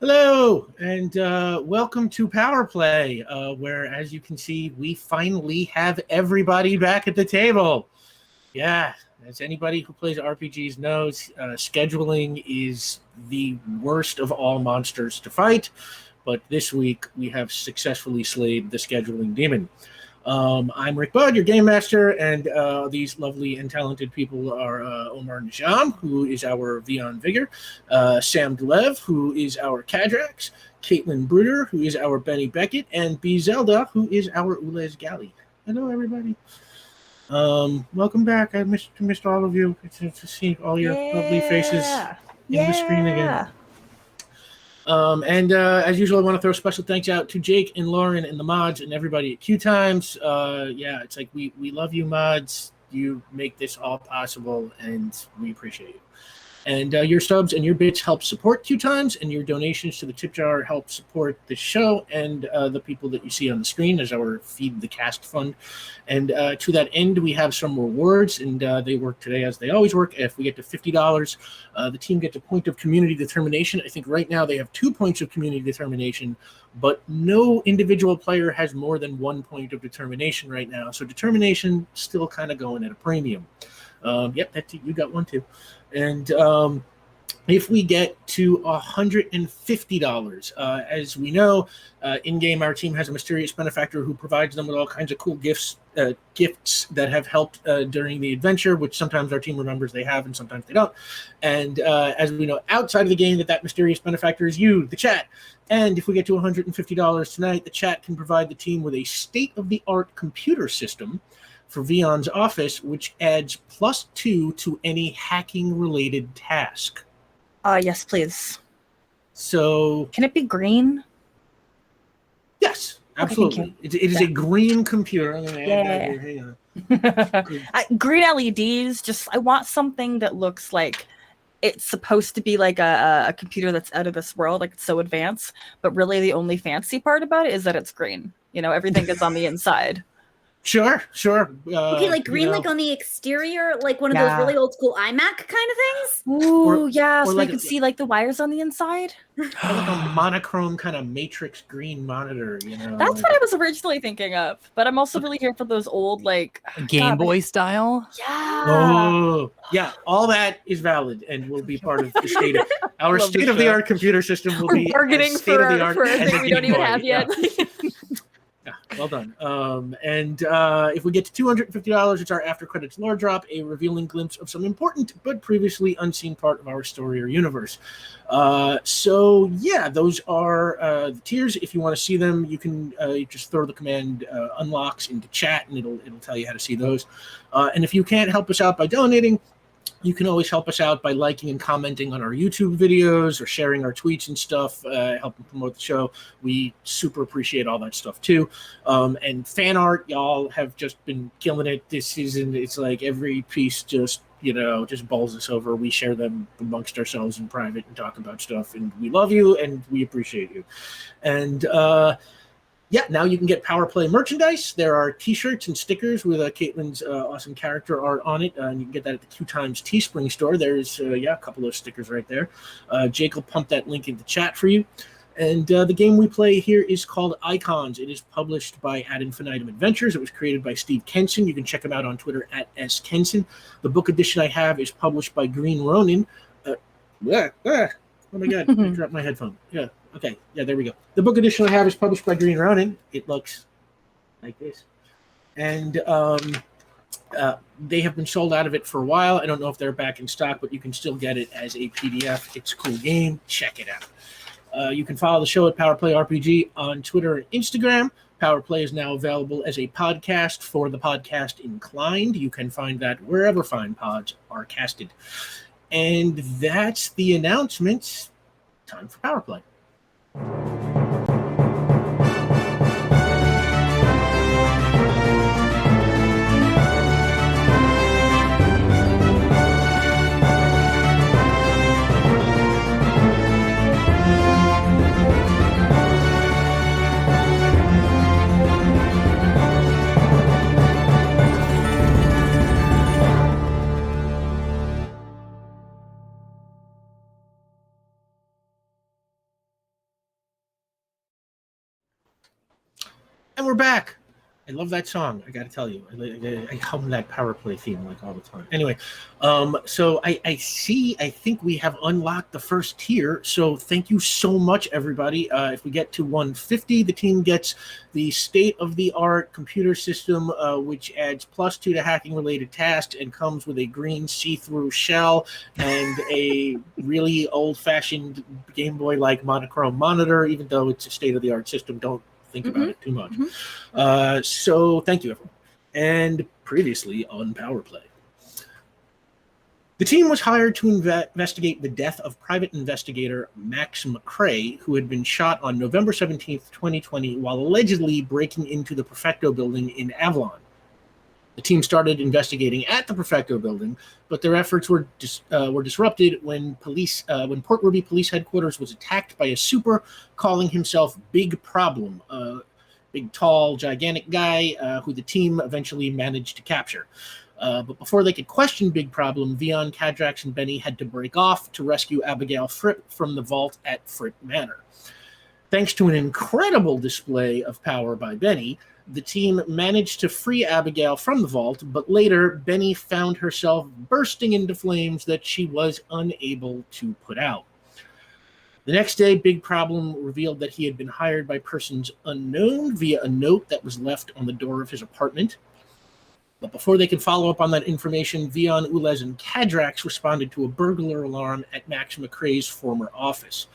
Hello, and welcome to Power Play, where, as you can see, we finally have everybody back at the table. Yeah, as anybody who plays RPGs knows, scheduling is the worst of all monsters to fight, but this week we have successfully slayed the scheduling demon. I'm Rick Budd, your game master, and these lovely and talented people are Omar Najam, who is our Vian Vigor, Sam Dlev, who is our Kadrax, Caitlin Bruder, who is our Benny Beckett, and B. Zelda, who is our Ulez Galley. Hello, everybody. Welcome back. I missed all of you. It's to see all your lovely faces in the screen again. And as usual, I want to throw special thanks out to Jake and Lauren and the mods and everybody at QueueTimes. It's like we love you, mods. You make this all possible, and we appreciate you. And your subs and your bits help support QueueTimes, and your donations to the tip jar help support the show and the people that you see on the screen as our Feed the Cast fund. And to that end, we have some rewards, and they work today as they always work. If we get to $50, the team gets a point of community determination. I think right now they have 2 points of community determination, but no individual player has more than 1 point of determination right now. So determination still kind of going at a premium. Yep, you got one too. And if we get to $150, as we know, in-game our team has a mysterious benefactor who provides them with all kinds of cool gifts that have helped during the adventure, which sometimes our team remembers they have and sometimes they don't. And as we know, outside of the game, that mysterious benefactor is you, the chat. And if we get to $150 tonight, the chat can provide the team with a state-of-the-art computer system for Vian's office, which adds +2 to any hacking-related task. Yes, please. So... Can it be green? Yes, absolutely. Okay, it is a green computer. I'm going to add that here. Hang on. Green LEDs, I want something that looks like it's supposed to be like a computer that's out of this world, like it's so advanced, but really the only fancy part about it is that it's green. You know, everything is on the inside. Sure. Okay, like green, like on the exterior, like one of those really old school iMac kind of things. Ooh, so like you can see like the wires on the inside. Or like a monochrome kind of matrix green monitor, you know. That's what I was originally thinking of, but I'm also really here for those old like Game Boy style. Yeah. Oh, yeah. All that is valid and will be part of the state of our state-of-the-art computer system. Will be bargaining for a thing we don't even have yet. Well done. And if we get to $250, it's our after credits lore drop, a revealing glimpse of some important but previously unseen part of our story or universe. So yeah, those are the tiers. If you want to see them, you can just throw the command unlocks into chat, and it'll tell you how to see those. And if you can't help us out by donating, you can always help us out by liking and commenting on our YouTube videos or sharing our tweets and stuff, helping promote the show. We super appreciate all that stuff too. And fan art, y'all have just been killing it this season. It's like every piece just bowls us over. We share them amongst ourselves in private and talk about stuff, and we love you and we appreciate you. And now you can get Power Play merchandise. There are T-shirts and stickers with Caitlin's awesome character art on it, and you can get that at the QueueTimes Teespring store. There's a couple of stickers right there. Jake will pump that link in the chat for you. And the game we play here is called Icons. It is published by Ad Infinitum Adventures. It was created by Steve Kenson. You can check him out on Twitter at @skenson. The book edition I have is published by Green Ronin. Oh my God, I dropped my headphone. Yeah. Okay, there we go. The book edition I have is published by Green Ronin. It looks like this. And they have been sold out of it for a while. I don't know if they're back in stock, but you can still get it as a PDF. It's a cool game. Check it out. You can follow the show at PowerPlay RPG on Twitter and Instagram. PowerPlay is now available as a podcast for the podcast inclined. You can find that wherever fine pods are casted. And that's the announcement. Time for PowerPlay. And we're back. I love that song. I got to tell you, I hum that power play theme like all the time. Anyway, so I think we have unlocked the first tier. So thank you so much, everybody. If we get to 150, the team gets the state-of-the-art computer system, which adds +2 to hacking-related tasks and comes with a green see-through shell and a really old-fashioned Game Boy-like monochrome monitor. Even though it's a state-of-the-art system, don't think about it too much. So thank you, everyone. And previously on Power Play. The team was hired to investigate the death of private investigator Max McCrae, who had been shot on November 17th, 2020, while allegedly breaking into the Perfecto building in Avalon. The team started investigating at the Perfecto building, but their efforts were disrupted when Port Ruby Police Headquarters was attacked by a super calling himself Big Problem, a big, tall, gigantic guy who the team eventually managed to capture. But before they could question Big Problem, Vian, Kadrax, and Bennie had to break off to rescue Abigail Fripp from the vault at Fripp Manor. Thanks to an incredible display of power by Bennie, the team managed to free Abigail from the vault, but later Bennie found herself bursting into flames that she was unable to put out. The next day, Big Problem revealed that he had been hired by persons unknown via a note that was left on the door of his apartment. But before they could follow up on that information, Vian, Ulez, and Kadrax responded to a burglar alarm at Max McCrae's former office.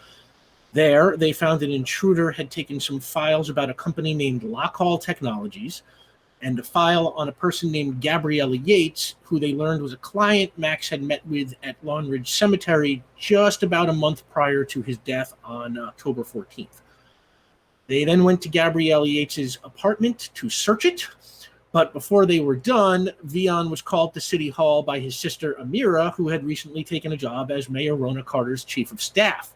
There, they found an intruder had taken some files about a company named Lockhall Technologies and a file on a person named Gabriella Yates, who they learned was a client Max had met with at Lawn Ridge Cemetery just about a month prior to his death on October 14th. They then went to Gabriella Yates' apartment to search it, but before they were done, Vian was called to City Hall by his sister Amira, who had recently taken a job as Mayor Rona Carter's chief of staff.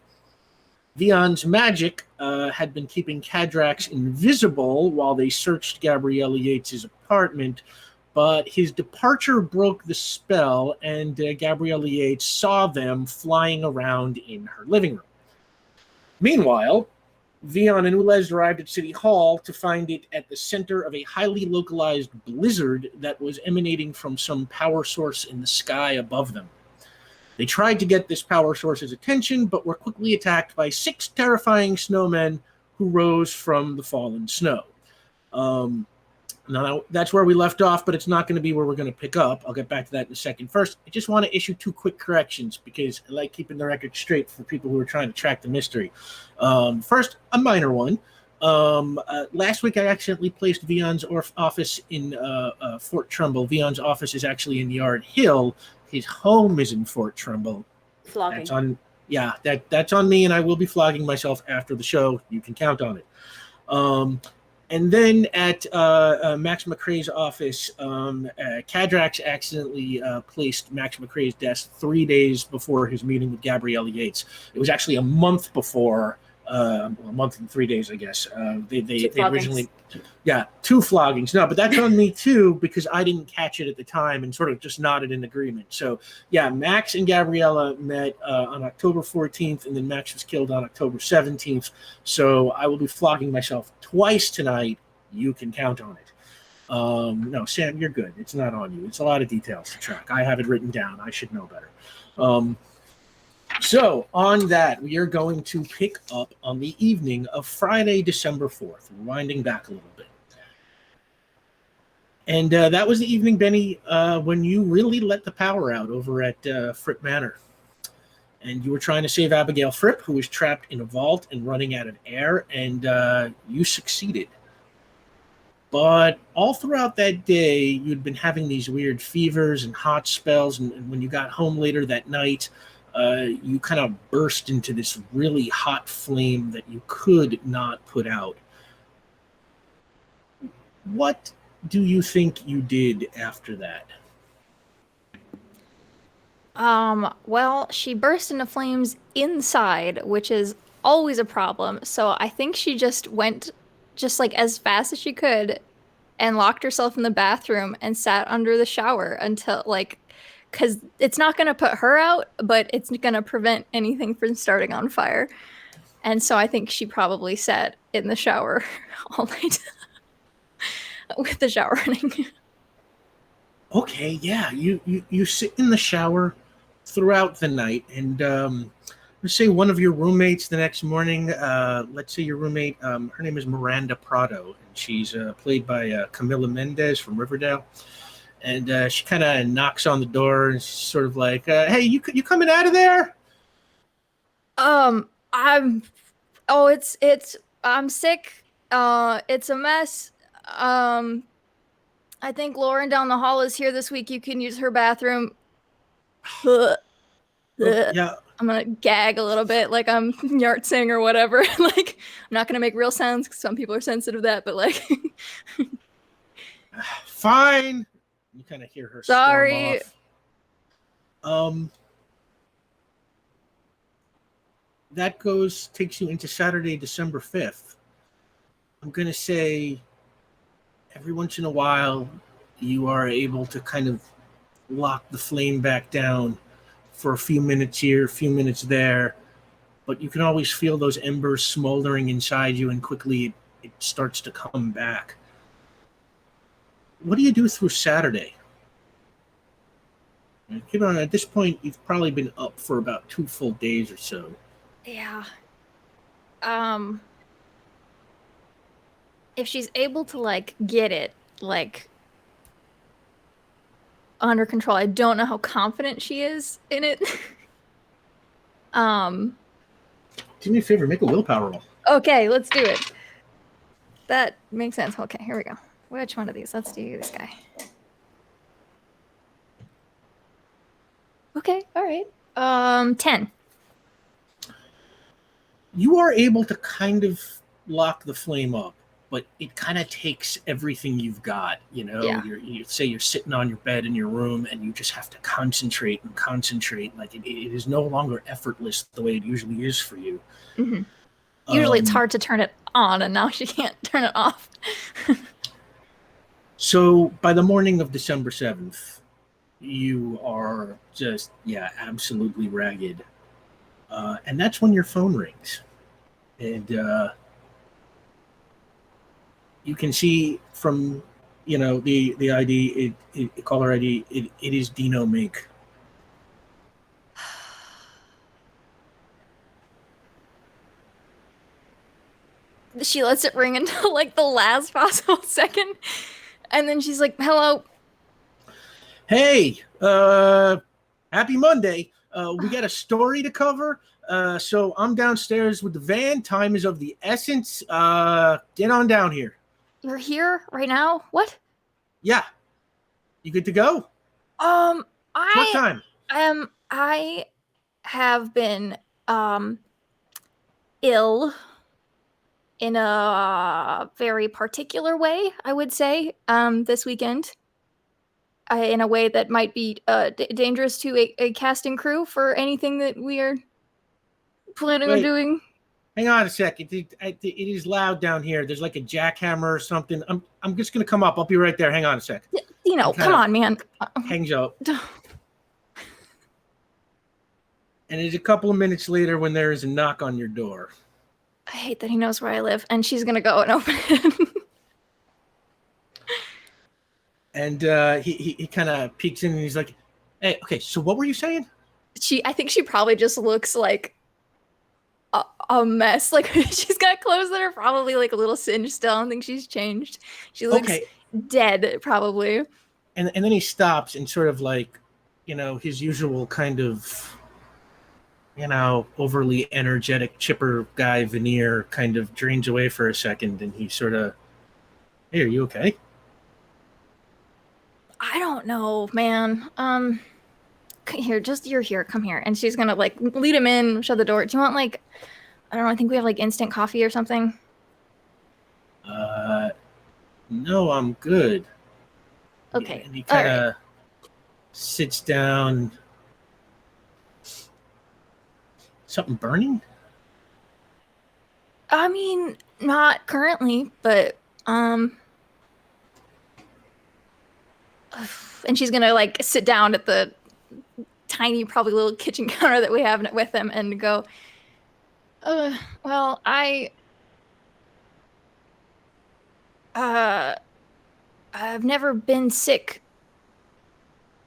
Vian's magic had been keeping Kadrax invisible while they searched Gabriella Yates' apartment, but his departure broke the spell, and Gabriella Yates saw them flying around in her living room. Meanwhile, Vian and Ulez arrived at City Hall to find it at the center of a highly localized blizzard that was emanating from some power source in the sky above them. They tried to get this power source's attention, but were quickly attacked by 6 terrifying snowmen who rose from the fallen snow. Now, that's where we left off, but it's not going to be where we're going to pick up. I'll get back to that in a second. First, I just want to issue 2 quick corrections because I like keeping the record straight for people who are trying to track the mystery. First, a minor one. Last week, I accidentally placed Vian's office in Fort Trumbull. Vian's office is actually in Yard Hill. His home is in Fort Trumbull. Flogging. That's on me, and I will be flogging myself after the show. You can count on it. And then at Max McCrae's office, Kadrax accidentally placed Max McCrae's desk 3 days before his meeting with Gabriella Yates. It was actually a month before, a month and 3 days, I guess. They originally, 2 floggings. No, but that's on me too because I didn't catch it at the time and sort of just nodded in agreement. So Max and Gabriella met on October 14th, and then Max was killed on October 17th. So I will be flogging myself twice tonight. You can count on it. No, Sam, you're good. It's not on you. It's a lot of details to track. I have it written down. I should know better. So on that, we are going to pick up on the evening of Friday, December 4th, winding back a little bit. And that was the evening, Bennie, when you really let the power out over at Fripp Manor. And you were trying to save Abigail Fripp, who was trapped in a vault and running out of air, and you succeeded. But all throughout that day, you'd been having these weird fevers and hot spells, and when you got home later that night, you kind of burst into this really hot flame that you could not put out. What do you think you did after that? Well, she burst into flames inside, which is always a problem. So I think she just went like as fast as she could and locked herself in the bathroom and sat under the shower until because it's not going to put her out, but it's going to prevent anything from starting on fire. And so I think she probably sat in the shower all night. with the shower running. Okay, yeah. You sit in the shower throughout the night, and let's say one of your roommates the next morning. Let's say your roommate, her name is Miranda Prado, and she's played by Camila Mendez from Riverdale. And she kind of knocks on the door, and she's sort of like, "Hey, you coming out of there?" I'm I'm sick. It's a mess. I think Lauren down the hall is here this week. You can use her bathroom. Oh, yeah. I'm gonna gag a little bit like I'm yartsing or whatever. Like, I'm not gonna make real sounds because some people are sensitive to that, but like Fine. You kind of hear her sorry. storm off. That takes you into Saturday, December 5th. I'm going to say every once in a while you are able to kind of lock the flame back down for a few minutes here, a few minutes there, but you can always feel those embers smoldering inside you, and quickly it starts to come back. What do you do through Saturday? You know, at this point, you've probably been up for about 2 full days or so. Yeah. If she's able to like get it like under control, I don't know how confident she is in it. Do me a favor, make a willpower roll. Okay, let's do it. That makes sense. Okay, here we go. Which one of these? Let's do this guy. Okay, all right. 10. You are able to kind of lock the flame up, but it kind of takes everything you've got. You know, Yeah. you say you're sitting on your bed in your room, and you just have to concentrate and concentrate. Like it is no longer effortless the way it usually is for you. Mm-hmm. Usually it's hard to turn it on, and now she can't turn it off. So by the morning of December 7th, you are just, absolutely ragged. And that's when your phone rings. And you can see from, the ID, caller ID, it is Dino Mink. She lets it ring until like the last possible second. And then she's like, hello. Hey, happy Monday. We got a story to cover. So I'm downstairs with the van. Time is of the essence. Get on down here. You're here right now? What? Yeah. You good to go? What time? I have been ill in a very particular way, I would say, this weekend. In a way that might be dangerous to a casting crew for anything that we are planning on doing. Hang on a sec. It is loud down here. There's like a jackhammer or something. I'm just gonna come up. I'll be right there. Hang on a sec. Come on, man. Hangs up. And it's a couple of minutes later when there is a knock on your door. I hate that he knows where I live, and she's gonna go and open it. And he kind of peeks in and he's like, "Hey, okay, so what were you saying?" I think she probably just looks like a mess. Like she's got clothes that are probably like a little singed still. I don't think she's changed. She looks dead, probably. And then he stops and sort of like, his usual kind of, overly energetic chipper guy veneer kind of drains away for a second, and he sort of, "Hey, are you okay?" I don't know, man. You're here. Come here. And she's gonna like lead him in, shut the door. Do you want like, I don't know, I think we have like instant coffee or something. No, I'm good. Okay. And he kind of sits down. Something burning? I mean, not currently, but and she's gonna like sit down at the tiny, probably little kitchen counter that we have with him and go, well, I've never been sick.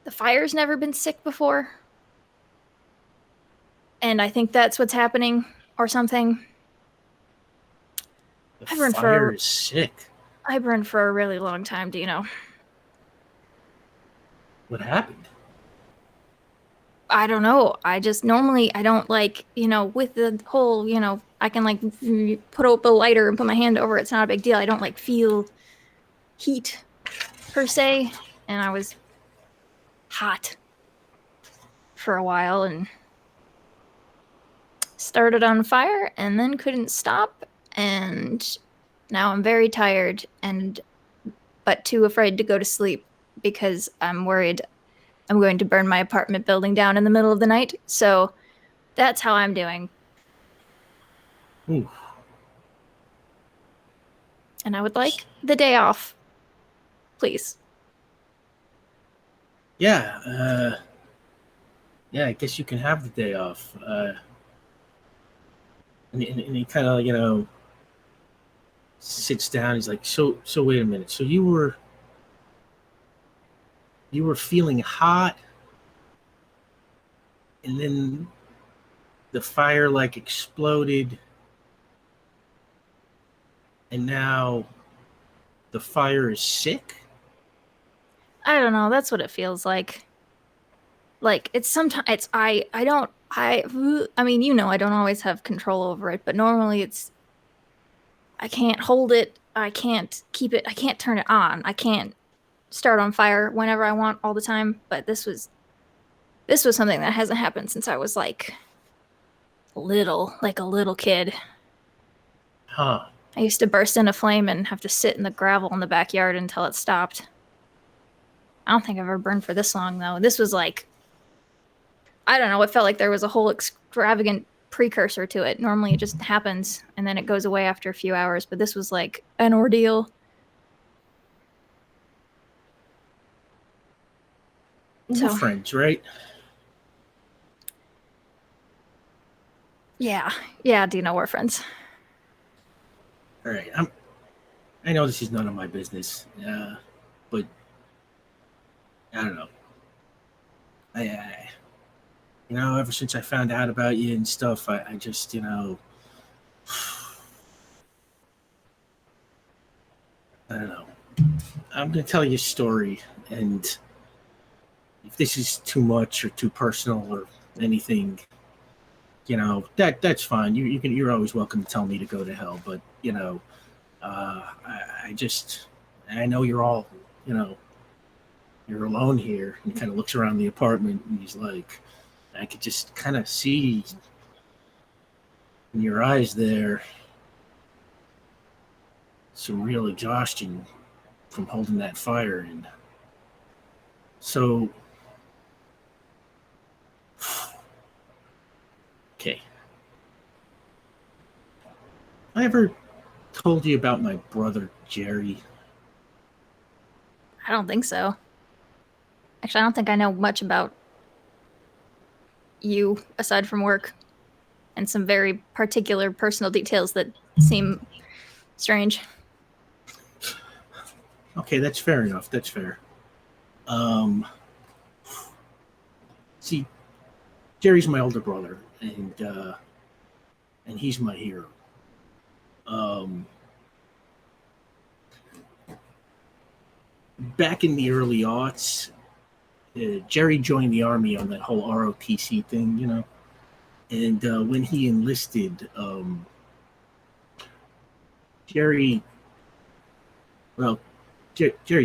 The fire's never been sick before. And I think that's what's happening or something. The fire is sick. I burned for a really long time, do you know? What happened? I don't know. I just normally I don't like, with the whole, I can like put up a lighter and put my hand over it. It's not a big deal. I don't like feel heat per se. And I was hot for a while and started on fire and then couldn't stop. And now I'm very tired but too afraid to go to sleep because I'm worried I'm going to burn my apartment building down in the middle of the night. So that's how I'm doing. Ooh. And I would like the day off, please. Yeah, I guess you can have the day off. And he kind of, sits down. He's like, so wait a minute. So you were feeling hot, and then the fire like exploded, and now the fire is sick? I don't know. That's what it feels like. Like it's sometimes I don't I mean, I don't always have control over it, but normally I can't hold it. I can't keep it. I can't turn it on. I can't start on fire whenever I want all the time. But this was something that hasn't happened since I was like a little kid. Huh. I used to burst into flame and have to sit in the gravel in the backyard until it stopped. I don't think I've ever burned for this long though. This was like, I don't know, it felt like there was a whole extravagant precursor to it. Normally it just happens and then it goes away after a few hours, but this was like an ordeal. We're friends, right? Yeah, Dino, we're friends. All right. I know this is none of my business, but I don't know. I ever since I found out about you and stuff, I just, I don't know. I'm gonna tell you a story, and if this is too much or too personal or anything, that's fine. You're always welcome to tell me to go to hell, but I know you're all, you're alone here. And he kind of looks around the apartment and he's like, I could just kind of see in your eyes there some real exhaustion from holding that fire in. So, okay. I ever told you about my brother, Jerry? I don't think so. Actually, I don't think I know much about you aside from work and some very particular personal details that seem strange. Okay, that's fair enough. That's fair. See, Jerry's my older brother, and he's my hero. Back in the early aughts, Jerry joined the army on that whole ROTC thing, and when he enlisted, Jerry's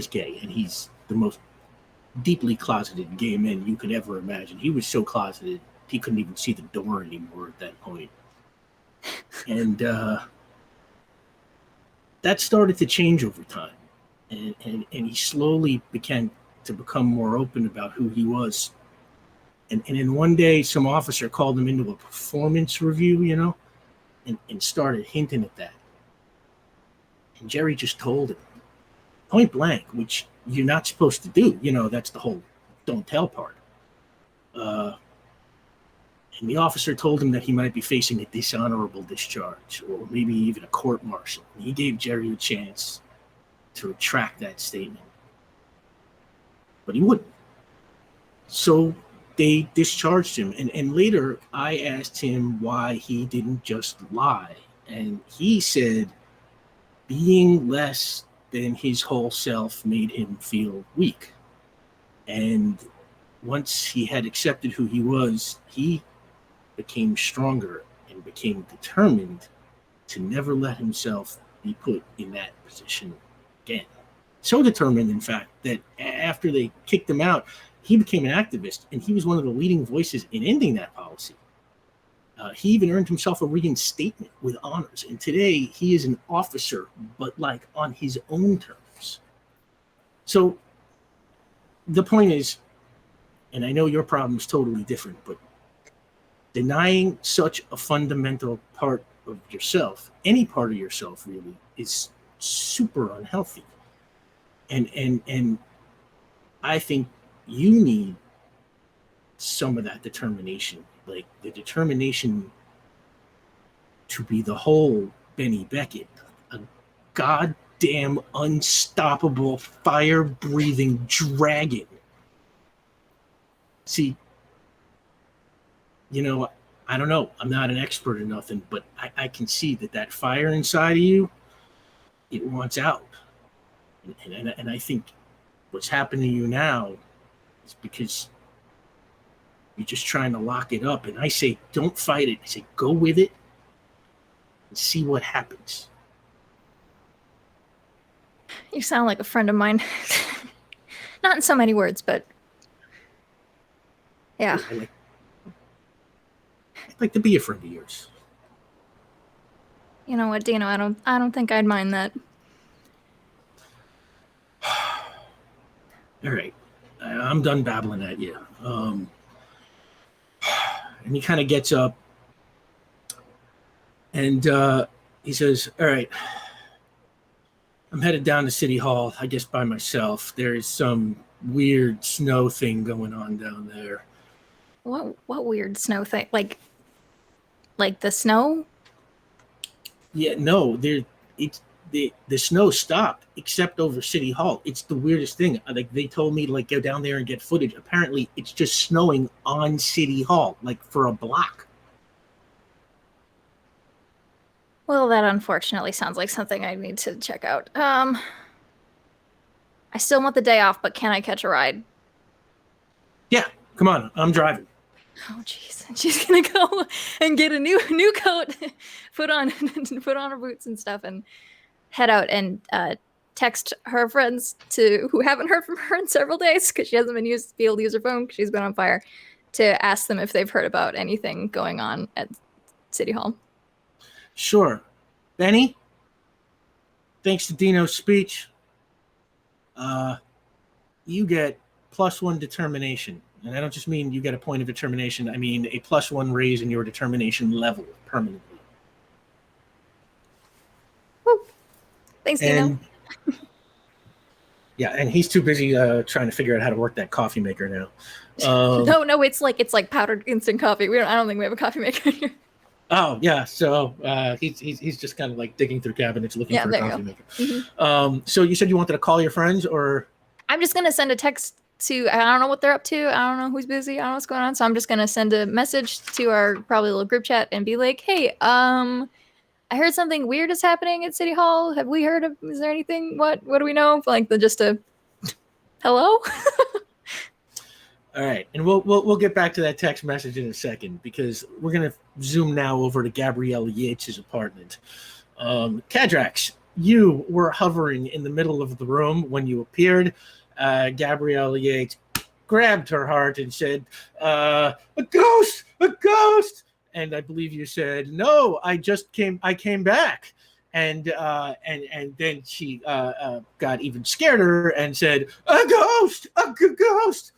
gay, and he's the most deeply closeted gay man you could ever imagine. He was so closeted he couldn't even see the door anymore at that point. And that started to change over time, and he slowly began to become more open about who he was. And then one day, some officer called him into a performance review, and started hinting at that. And Jerry just told him, point blank, which you're not supposed to do. That's the whole don't tell part. And the officer told him that he might be facing a dishonorable discharge or maybe even a court-martial. And he gave Jerry a chance to retract that statement. but he wouldn't. So they discharged him. And later I asked him why he didn't just lie. And he said being less than his whole self made him feel weak. And once he had accepted who he was, he became stronger and became determined to never let himself be put in that position again. So determined, in fact, that after they kicked him out, he became an activist, and he was one of the leading voices in ending that policy. He even earned himself a reinstatement with honors, and today he is an officer, but like on his own terms. So the point is, and I know your problem is totally different, but denying such a fundamental part of yourself, any part of yourself really, is super unhealthy. And I think you need some of that determination, like the determination to be the whole Benny Beckett, a goddamn unstoppable fire-breathing dragon. See, you know, I don't know. I'm not an expert in nothing, but I can see that fire inside of you, it wants out. And I think what's happening to you now is because you're just trying to lock it up. And I say, don't fight it. I say, go with it and see what happens. You sound like a friend of mine. Not in so many words, but yeah. I'd like to be a friend of yours. You know what, Dino? I don't think I'd mind that. All right. I'm done babbling at you. And he kind of gets up and he says, all right, I'm headed down to City Hall, I guess by myself. There is some weird snow thing going on down there. What weird snow thing? Like the snow? Yeah, no, the snow stopped except over City Hall. It's the weirdest thing. Like they told me to like go down there and get footage. Apparently it's just snowing on City Hall, like for a block. Well, that unfortunately sounds like something I need to check out. I still want the day off, but can I catch a ride? Yeah, come on, I'm driving. Oh jeez, she's gonna go and get a new coat, put on her boots and stuff, and head out and text her friends who haven't heard from her in several days because she hasn't been able to use her phone because she's been on fire, to ask them if they've heard about anything going on at City Hall. Sure. Benny, thanks to Dino's speech, you get +1 determination. And I don't just mean you get a point of determination. I mean a +1 raise in your determination level permanently. Woo. Thanks, Dino. Yeah, and he's too busy trying to figure out how to work that coffee maker now. No, it's like powdered instant coffee. I don't think we have a coffee maker here. Oh yeah, so he's just kind of like digging through cabinets looking for a coffee maker. Mm-hmm. So you said you wanted to call your friends, or I'm just gonna send a text to. I don't know what they're up to. I don't know who's busy. I don't know what's going on. So I'm just gonna send a message to our probably little group chat and be like, "Hey, I heard something weird is happening at City Hall. Have we heard of? Is there anything? What do we know? Like just a hello." All right, and we'll get back to that text message in a second because we're gonna zoom now over to Gabrielle Yates's apartment. Kadrax, you were hovering in the middle of the room when you appeared. Gabrielle Yates grabbed her heart and said, "A ghost! A ghost!" And I believe you said, "No, I came back." And then she got even scareder and said, "A ghost! A ghost!"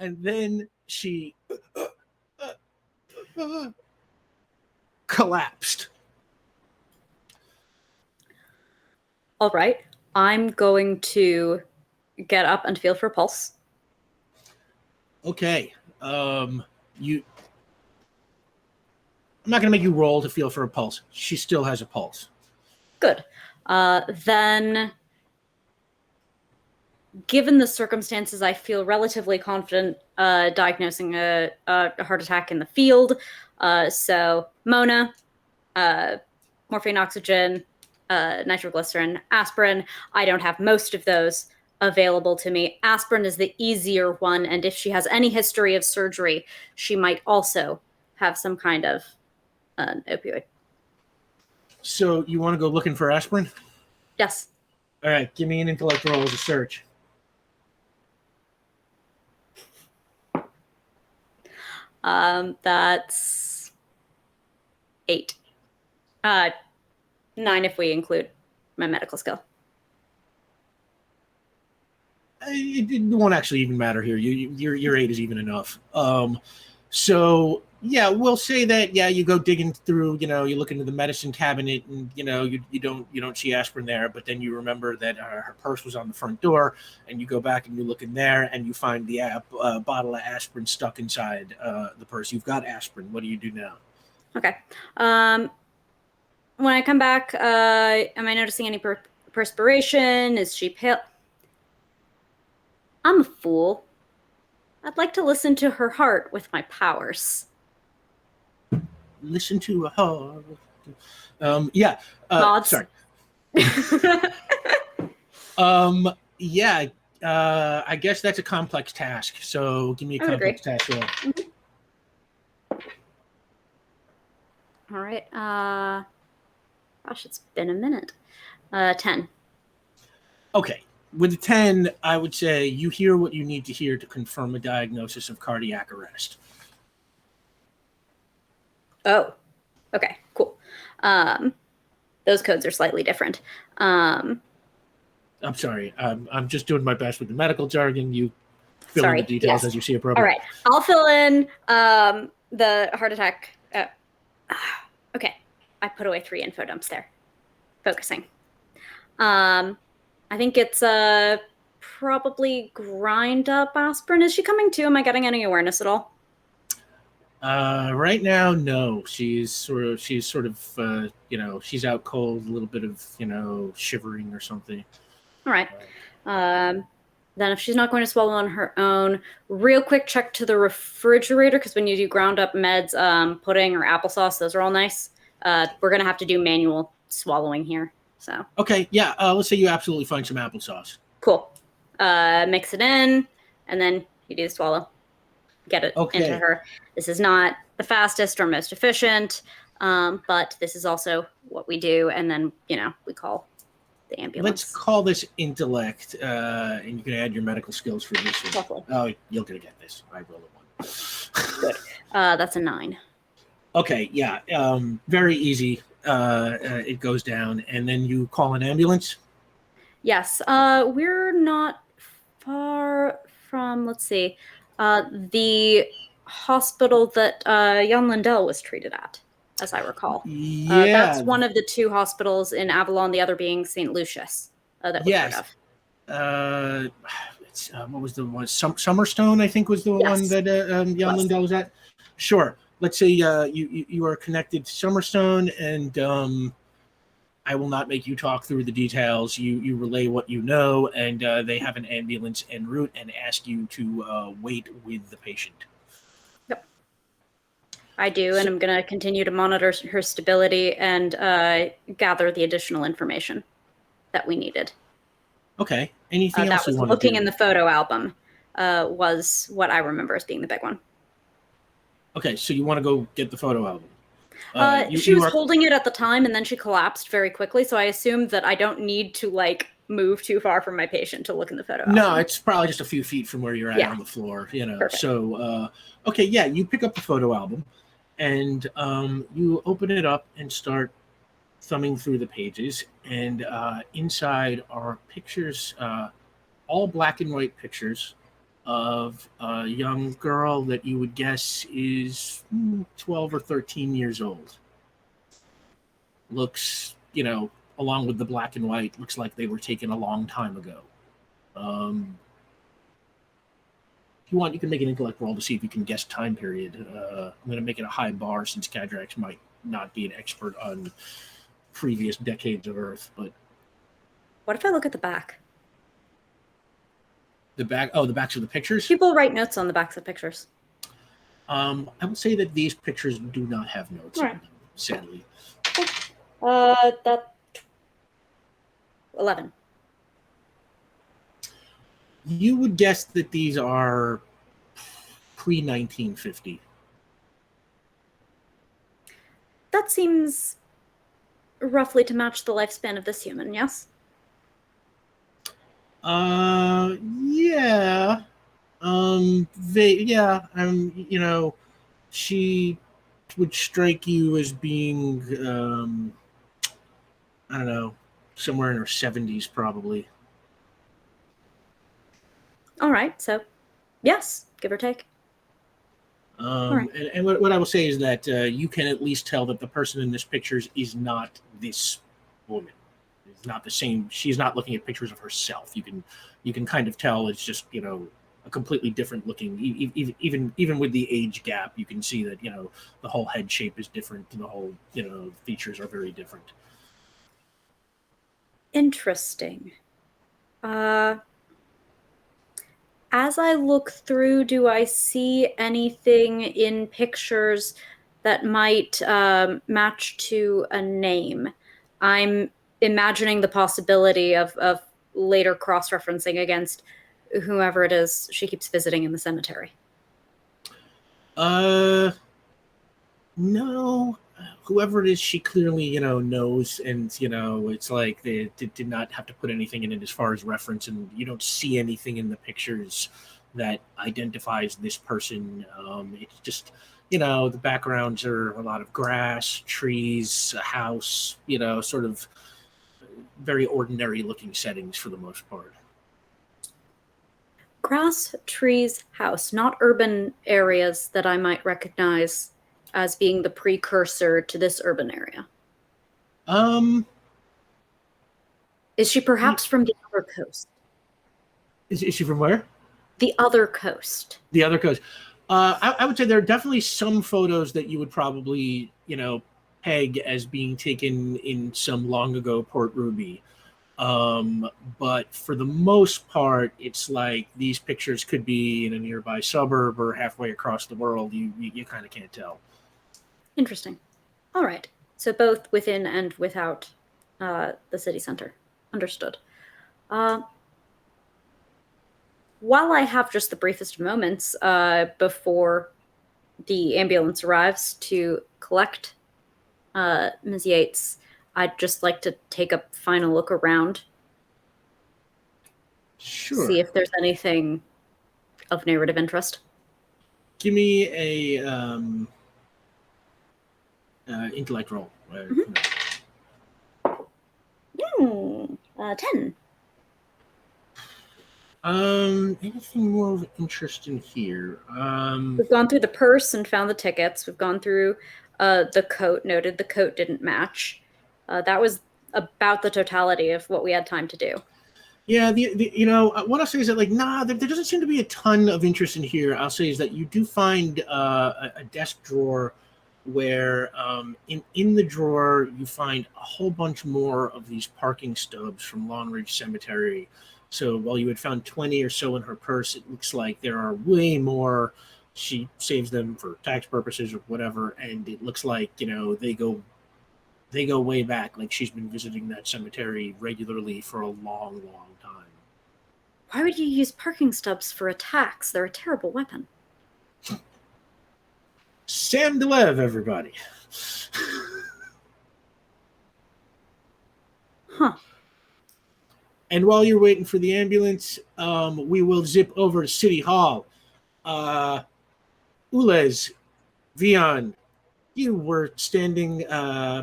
And then she collapsed. All right. I'm going to get up and feel for a pulse. Okay. I'm not going to make you roll to feel for a pulse. She still has a pulse. Good. Then given the circumstances, I feel relatively confident diagnosing a heart attack in the field. So Mona, morphine, oxygen, nitroglycerin, aspirin. I don't have most of those available to me. Aspirin is the easier one, and if she has any history of surgery, she might also have some kind of opioid. So you want to go looking for aspirin? Yes. All right, give me an intellect roll as a search. That's 8. 9 if we include my medical skill. It won't actually even matter here. Your 8 is even enough. So yeah, we'll say that you go digging through. You look into the medicine cabinet, and you don't see aspirin there. But then you remember that her purse was on the front door, and you go back and you look in there, and you find the bottle of aspirin stuck inside the purse. You've got aspirin. What do you do now? Okay. When I come back, am I noticing any perspiration? Is she pale? I'm a fool. I'd like to listen to her heart with my powers. Listen to her heart. Yeah. Nods. Sorry. Yeah. I guess that's a complex task. So give me a complex task roll. All right. Gosh, it's been a minute. 10. Okay. With a 10, I would say you hear what you need to hear to confirm a diagnosis of cardiac arrest. Oh, okay, cool. Those codes are slightly different. I'm sorry. I'm just doing my best with the medical jargon. You fill in the details as you see appropriate. All right. I'll fill in the heart attack. Okay. I put away 3 info dumps there. Focusing. I think it's probably grind up aspirin. Is she coming to? Am I getting any awareness at all? Right now, no. She's sort of she's out cold, a little bit of, shivering or something. All right. Then if she's not going to swallow on her own, real quick check to the refrigerator, because when you do ground up meds, pudding or applesauce, those are all nice. We're going to have to do manual swallowing here. So okay, yeah. Let's say you absolutely find some applesauce. Cool. Mix it in, and then you do the swallow. Get it into her. This is not the fastest or most efficient, but this is also what we do, and then we call the ambulance. Let's call this intellect, and you can add your medical skills for this. Oh, you're gonna get this. I rolled a 1. Good. That's a 9. Okay, yeah. Very easy. It goes down, and then you call an ambulance. Yes. We're not far from, let's see, the hospital that Jan Lindell was treated at, as I recall. Yeah. That's one of the 2 hospitals in Avalon, the other being St. Lucius that we've heard of. What was the one? Summerstone, I think, was the one that Jan Lindell was at. Sure. Let's say you are connected to Summerstone, and I will not make you talk through the details. You relay what you know, and they have an ambulance en route and ask you to wait with the patient. Yep. I do, and I'm going to continue to monitor her stability and gather the additional information that we needed. Okay. Anything else you want to do? That was looking in the photo album was what I remember as being the big one. Okay, so you want to go get the photo album. She was holding it at the time, and then she collapsed very quickly, so I assumed that I don't need to, move too far from my patient to look in the photo album. No, it's probably just a few feet from where you're at on the floor, Perfect. So, okay, yeah, you pick up the photo album, and you open it up and start thumbing through the pages, and inside are pictures, all black and white pictures of a young girl that you would guess is 12 or 13 years old. Looks, along with the black and white, looks like they were taken a long time ago. If you want, you can make an intellect roll to see if you can guess time period. I'm going to make it a high bar since Kadrax might not be an expert on previous decades of Earth. But what if I look at the back? The back. Oh, the backs of the pictures. People write notes on the backs of pictures. I would say that these pictures do not have notes on Right. them, sadly. That 11. You would guess that these are pre-1950. That seems roughly to match the lifespan of this human, yes? Yeah. She would strike you as being, I don't know, somewhere in her 70s, probably. All right, so yes, give or take. Right. And what I will say is that you can at least tell that the person in this picture is not this woman. It's not the same. She's not looking at pictures of herself. You can kind of tell it's just a completely different looking. Even with the age gap, you can see that the whole head shape is different. And the whole features are very different. Interesting. As I look through, do I see anything in pictures that might match to a name? I'm imagining the possibility of later cross-referencing against whomever it is she keeps visiting in the cemetery. No. Whoever it is, she clearly, knows, and it's like they did not have to put anything in it as far as reference, and you don't see anything in the pictures that identifies this person. It's just, the backgrounds are a lot of grass, trees, a house, sort of very ordinary looking settings for the most part. Grass, trees, house, not urban areas that I might recognize as being the precursor to this urban area. Is she perhaps from the other coast? Is she from where? The other coast. The other coast. I would say there are definitely some photos that you would probably, peg as being taken in some long ago Port Ruby. But for the most part, it's like these pictures could be in a nearby suburb or halfway across the world. You kind of can't tell. Interesting. All right. So both within and without the city center. Understood. While I have just the briefest of moments before the ambulance arrives to collect Ms. Yates, I'd just like to take a final look around. Sure. See if there's anything of narrative interest. Give me a intellect roll. 10. Anything more of interest in here? We've gone through the purse and found the tickets. We've gone through the coat, noted the coat didn't match. That was about the totality of what we had time to do. Yeah, what I'll say is that there doesn't seem to be a ton of interest in here. I'll say is that you do find a desk drawer where in the drawer you find a whole bunch more of these parking stubs from Long Ridge Cemetery. So while you had found 20 or so in her purse, it looks like there are way more. She saves them for tax purposes or whatever, and it looks like they go way back. Like she's been visiting that cemetery regularly for a long, long time. Why would you use parking stubs for a tax? They're a terrible weapon. Sam DeLev, everybody. Huh. And while you're waiting for the ambulance, we will zip over to City Hall. Ulez, Vian, you were standing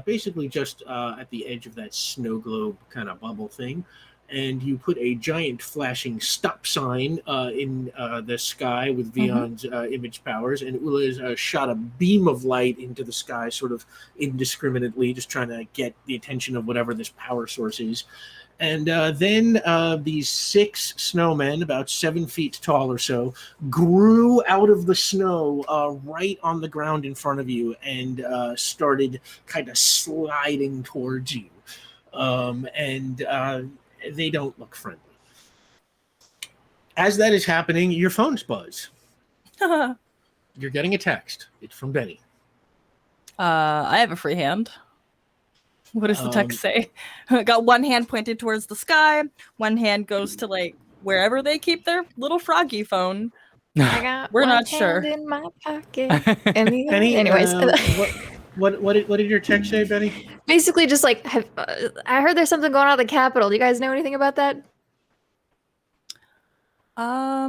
basically just at the edge of that snow globe kind of bubble thing, and you put a giant flashing stop sign in the sky with Vian's image powers, and Ulez shot a beam of light into the sky sort of indiscriminately, just trying to get the attention of whatever this power source is. And then these 6 snowmen, about 7 feet tall or so, grew out of the snow right on the ground in front of you and started kind of sliding towards you. And they don't look friendly. As that is happening, your phone's buzz. I You're getting a text. It's from Benny. have a free hand. What does the Um, text say? Got one hand pointed towards the sky. One hand goes to like wherever they keep their little froggy phone. I got We're one not hand sure. in my pocket. And the Benny, anyways, what did your text say, Benny? basically just like I heard there's something going on at the Capitol. Do you guys know anything about that? I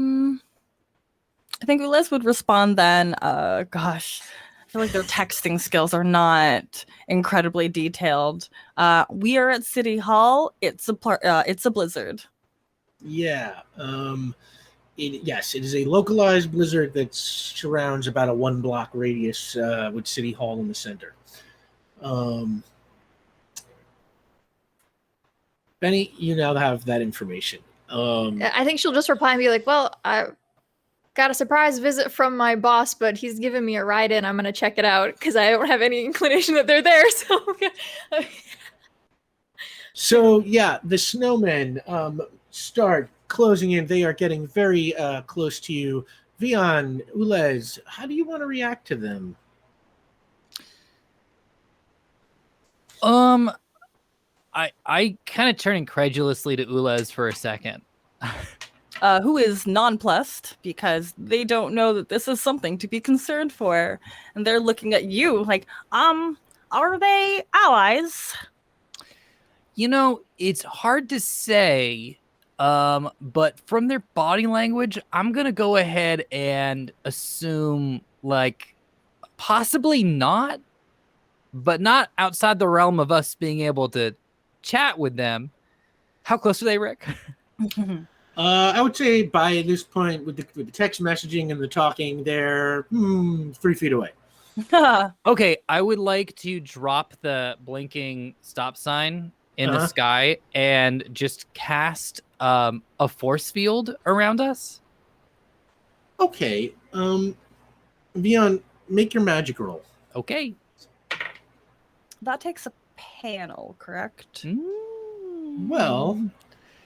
think Ulez would respond then. Gosh, I feel like their texting skills are not incredibly detailed. We are at City Hall. It's a blizzard. Yeah. Yes, it is a localized blizzard that surrounds about a 1 block radius with City Hall in the center. Benny, you now have that information. I think she'll just reply and be like, "Well, I got a surprise visit from my boss, but he's giving me a ride in. I'm gonna check it out because I don't have any inclination that they're there." So yeah, the snowmen start closing in. They are getting very close to you. Vian, Ulez, how do you want to react to them? I kind of turn incredulously to Ulez for a second. Who is nonplussed because they don't know that this is something to be concerned for, and they're looking at you like, are they allies? You know, it's hard to say, but from their body language, I'm gonna go ahead and assume like possibly not, but not outside the realm of us being able to chat with them. How close are they, Rick? I would say by this point, with the text messaging and the talking, they're 3 feet away. Okay, I would like to drop the blinking stop sign in the sky and just cast a force field around us. Okay. Vian, make your magic roll. Okay. That takes a panel, correct? Well,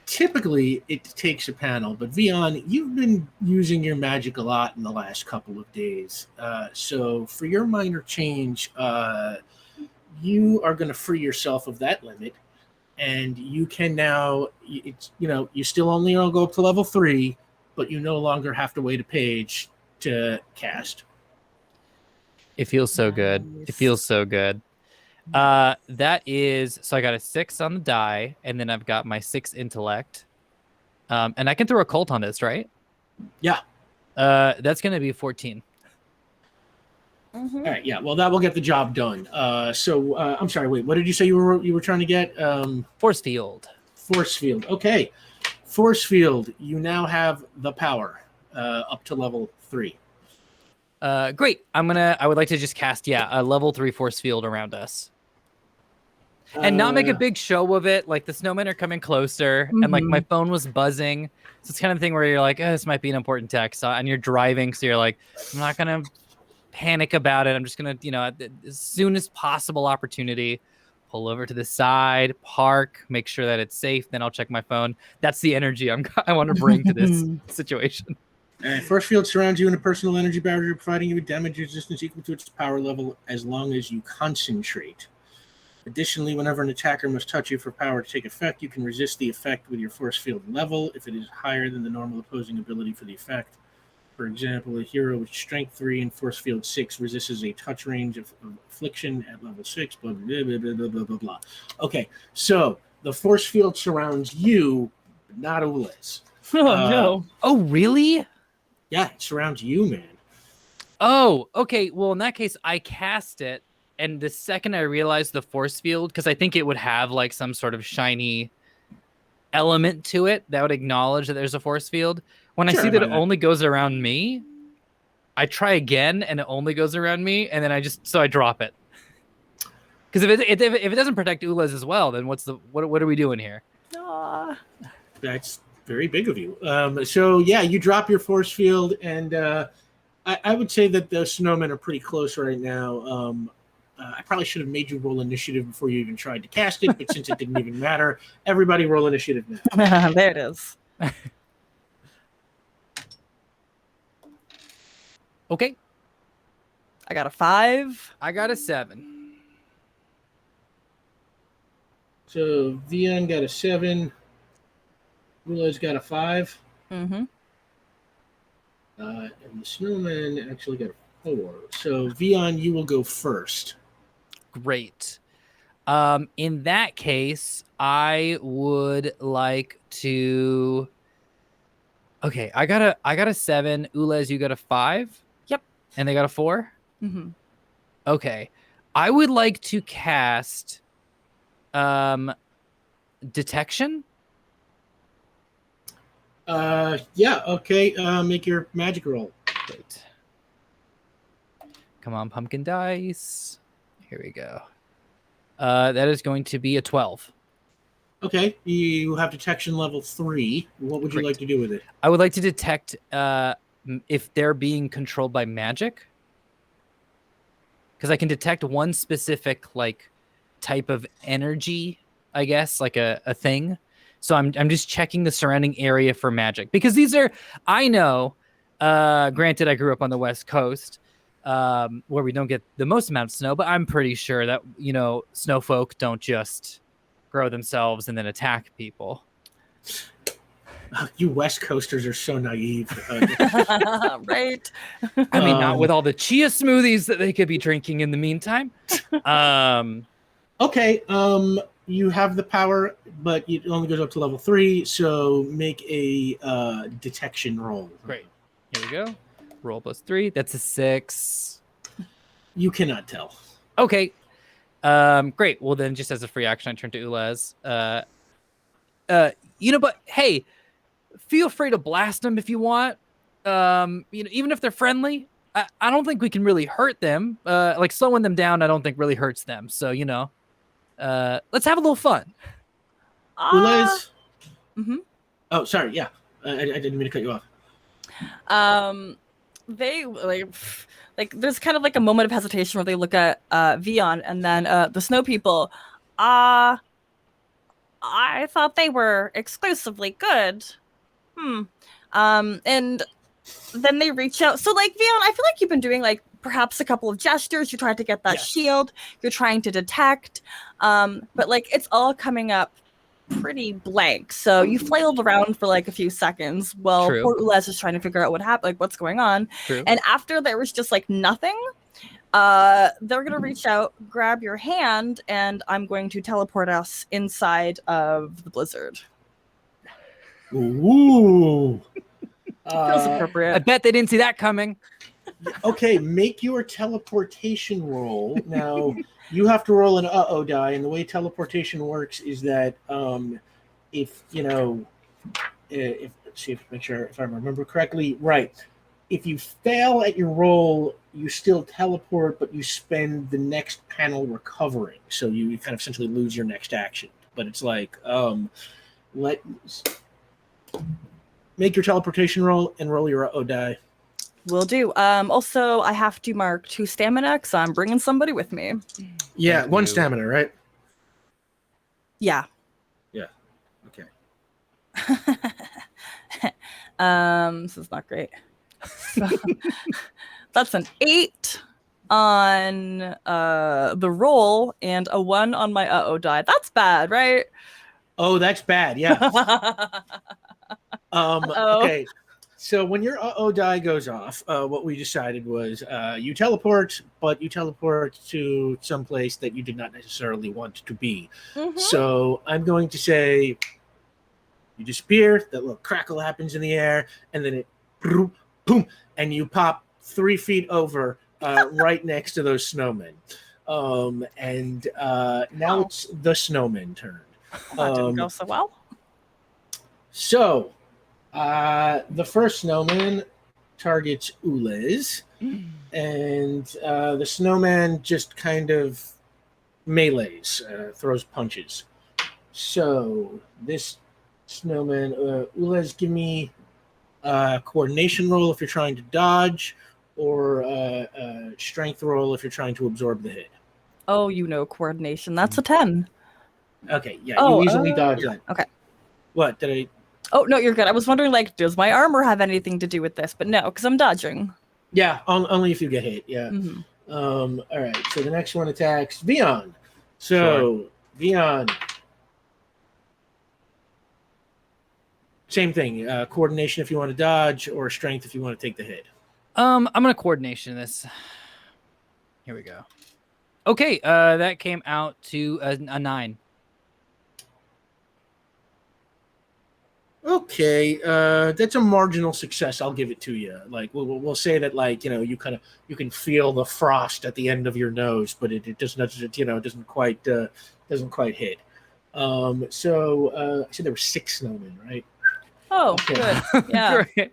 typically it takes a panel, but Vian, you've been using your magic a lot in the last couple of days. So for your minor change, you are going to free yourself of that limit, and you can now. You still only go up to level 3, but you no longer have to wait a page to cast. It feels so good. It feels so good. That is, so I got a 6 on the die, and then I've got my 6 intellect. And I can throw a cult on this, right? Yeah. That's going to be 14. All right, yeah. Well, that will get the job done. So I'm sorry. Wait, what did you say you were trying to get? Force field. Force field. Okay. Force field. You now have the power up to level 3. Great. I would like to just cast, a level 3 force field around us. And not make a big show of it. Like the snowmen are coming closer, and like my phone was buzzing. So it's kind of thing where you're like, this might be an important text, and you're driving, so you're like, I'm not gonna panic about it. I'm just gonna, as soon as possible opportunity, pull over to the side, park, make sure that it's safe. Then I'll check my phone. That's the energy I want to bring to this situation. Force field surrounds you in a personal energy barrier, providing you with damage resistance equal to its power level as long as you concentrate. Additionally, whenever an attacker must touch you for power to take effect, you can resist the effect with your force field level if it is higher than the normal opposing ability for the effect. For example, a hero with strength 3 and force field 6 resists a touch range of affliction at level 6, blah, blah, blah, blah, blah, blah, blah. Okay, so the force field surrounds you, but not Ulez. No. Oh, really? Yeah, it surrounds you, man. Oh, okay. Well, in that case, I cast it, and the second I realized the force field, because I think it would have like some sort of shiny element to it that would acknowledge that there's a force field. When I see that it only goes around me, I try again, and it only goes around me, and then I drop it. Because if it doesn't protect Ulez as well, then what are we doing here? That's very big of you. So yeah, you drop your force field, and I would say that the snowmen are pretty close right now. I probably should have made you roll initiative before you even tried to cast it, but since it didn't even matter, everybody roll initiative now. There it is. Okay. I got a 5. I got a 7. So Vian got a 7. Ulez got a 5. Mm-hmm. And the snowman actually got a 4. So Vian, you will go first. Great. In that case, I would like to. Okay, I got a 7. Ulez, you got a 5. Yep. And they got a 4. Mm-hmm. Okay, I would like to cast, detection. Yeah. Okay. Make your magic roll. Great. Come on, pumpkin dice. Here we go. That is going to be a 12. Okay. You have detection level 3. What would you Great. like to do with it? I would like to detect if they're being controlled by magic. Because I can detect one specific like type of energy, I guess, like a thing. So I'm just checking the surrounding area for magic. Because these are, I know, granted I grew up on the West Coast, where we don't get the most amount of snow, but I'm pretty sure that, snow folk don't just grow themselves and then attack people. You West Coasters are so naive. Right. I mean, not with all the chia smoothies that they could be drinking in the meantime. Okay. You have the power, but it only goes up to level 3. So make a detection roll. Great. Here we go. Roll +3. That's a 6. You cannot tell. Okay. Great. Well, then, just as a free action, I turn to Ulez. But hey, feel free to blast them if you want. Even if they're friendly, I don't think we can really hurt them. Like slowing them down, I don't think really hurts them. So let's have a little fun. Ulez? Mm-hmm. Oh, sorry. Yeah. I didn't mean to cut you off. They like there's kind of like a moment of hesitation where they look at Vian and then the snow people. I thought they were exclusively good. And then they reach out. So like Vian, I feel like you've been doing like perhaps a couple of gestures. You're trying to get that shield. You're trying to detect. But like it's all coming up pretty blank. So you flailed around for like a few seconds while poor Ulez is trying to figure out what happened, like what's going on. True. And after there was just like nothing, they're gonna reach out, grab your hand, and I'm going to teleport us inside of the blizzard. Ooh. Feels appropriate. I bet they didn't see that coming. Okay, make your teleportation roll. Now, you have to roll an uh-oh die, and the way teleportation works is that if make sure if I remember correctly, right. If you fail at your roll, you still teleport, but you spend the next panel recovering. So you kind of essentially lose your next action. But it's like, make your teleportation roll and roll your uh-oh die. Will do. Also, I have to mark 2 stamina because I'm bringing somebody with me. Yeah, 1 stamina, right? Yeah. Yeah. Okay. This is not great. So, that's an 8 on the roll and a 1 on my uh-oh die. That's bad, right? Oh, that's bad. Yeah. Okay. So when your uh-oh die goes off, what we decided was you teleport, but you teleport to some place that you did not necessarily want to be. Mm-hmm. So I'm going to say you disappear, that little crackle happens in the air, and then it boom, and you pop 3 feet over right next to those snowmen. And now it's the snowman turn. That didn't go so well. So the first snowman targets Ulez, and the snowman just kind of melees, throws punches. So this snowman, Ulez, give me a coordination roll if you're trying to dodge, or a strength roll if you're trying to absorb the hit. Oh, coordination. That's a 10. Okay, yeah, you easily dodge that. Okay. What, did I... Oh, no, you're good. I was wondering, like, does my armor have anything to do with this? But no, because I'm dodging. Yeah, only if you get hit. Yeah. Mhm. All right. So the next one attacks Vian. So Vian, same thing. Coordination if you want to dodge, or strength if you want to take the hit. I'm gonna coordination this. Here we go. Okay, that came out to a 9. Okay, that's a marginal success. I'll give it to you. Like we'll say that, like, you can feel the frost at the end of your nose, but it doesn't quite hit. So I said there were 6 snowmen, right? Oh, Okay. good. Yeah. Great.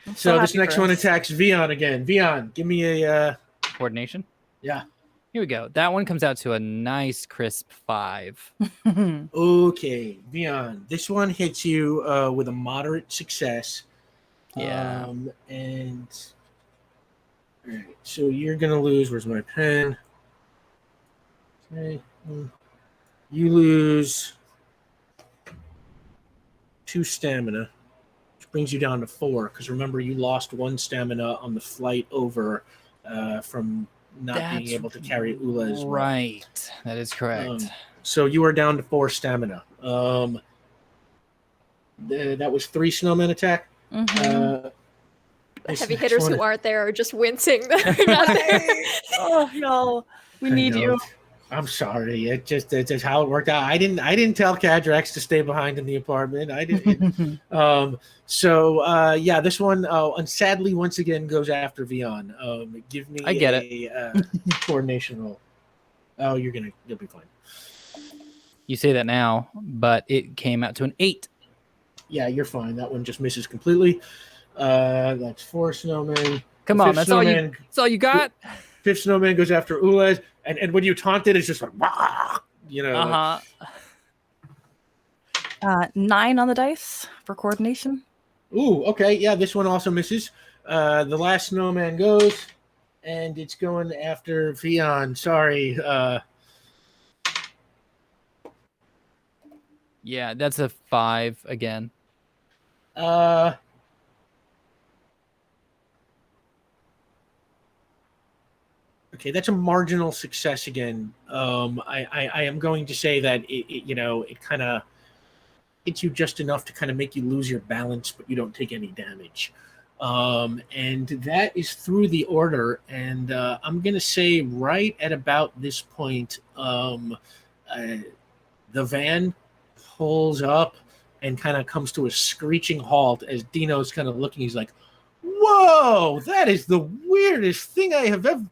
I'm So this happy next for one us. attacks Vian again. Vian, give me a Coordination. yeah. Here we go. That one comes out to a nice crisp 5. Okay, Vian. This one hits you with a moderate success. Yeah. And all right, so you're gonna lose. Where's my pen? Okay, you lose 2 stamina, which brings you down to 4. Because remember, you lost 1 stamina on the flight over from not being able to carry Ulez. Right. That is correct. So you are down to 4 stamina. That was 3 snowmen attack. Mhm. This Heavy next hitters one- who aren't there are just wincing that they're not there. Oh no, we I need know. you. I'm sorry. It's just how it worked out. I didn't tell Kadrax to stay behind in the apartment. I didn't. Yeah, this one and sadly once again goes after Vian. Give me I get a coordination roll. Oh, you'll be fine. You say that now, but it came out to an 8. Yeah, you're fine. That one just misses completely. That's 4 snowmen. Come The on, fifth that's all snowman- you got. 5th snowman goes after Ulez, and when you taunt it, it's just like, "Wah!" like- 9 on the dice for coordination. Ooh, okay, yeah, this one also misses. The last snowman goes, and it's going after Vian. Sorry. Yeah, that's a 5 again. Okay, that's a marginal success again. I am going to say that it kind of hits you just enough to kind of make you lose your balance, but you don't take any damage. And that is through the order. And I'm going to say right at about this point, the van pulls up and kind of comes to a screeching halt as Dino's kind of looking. He's like, "Whoa, that is the weirdest thing I have ever."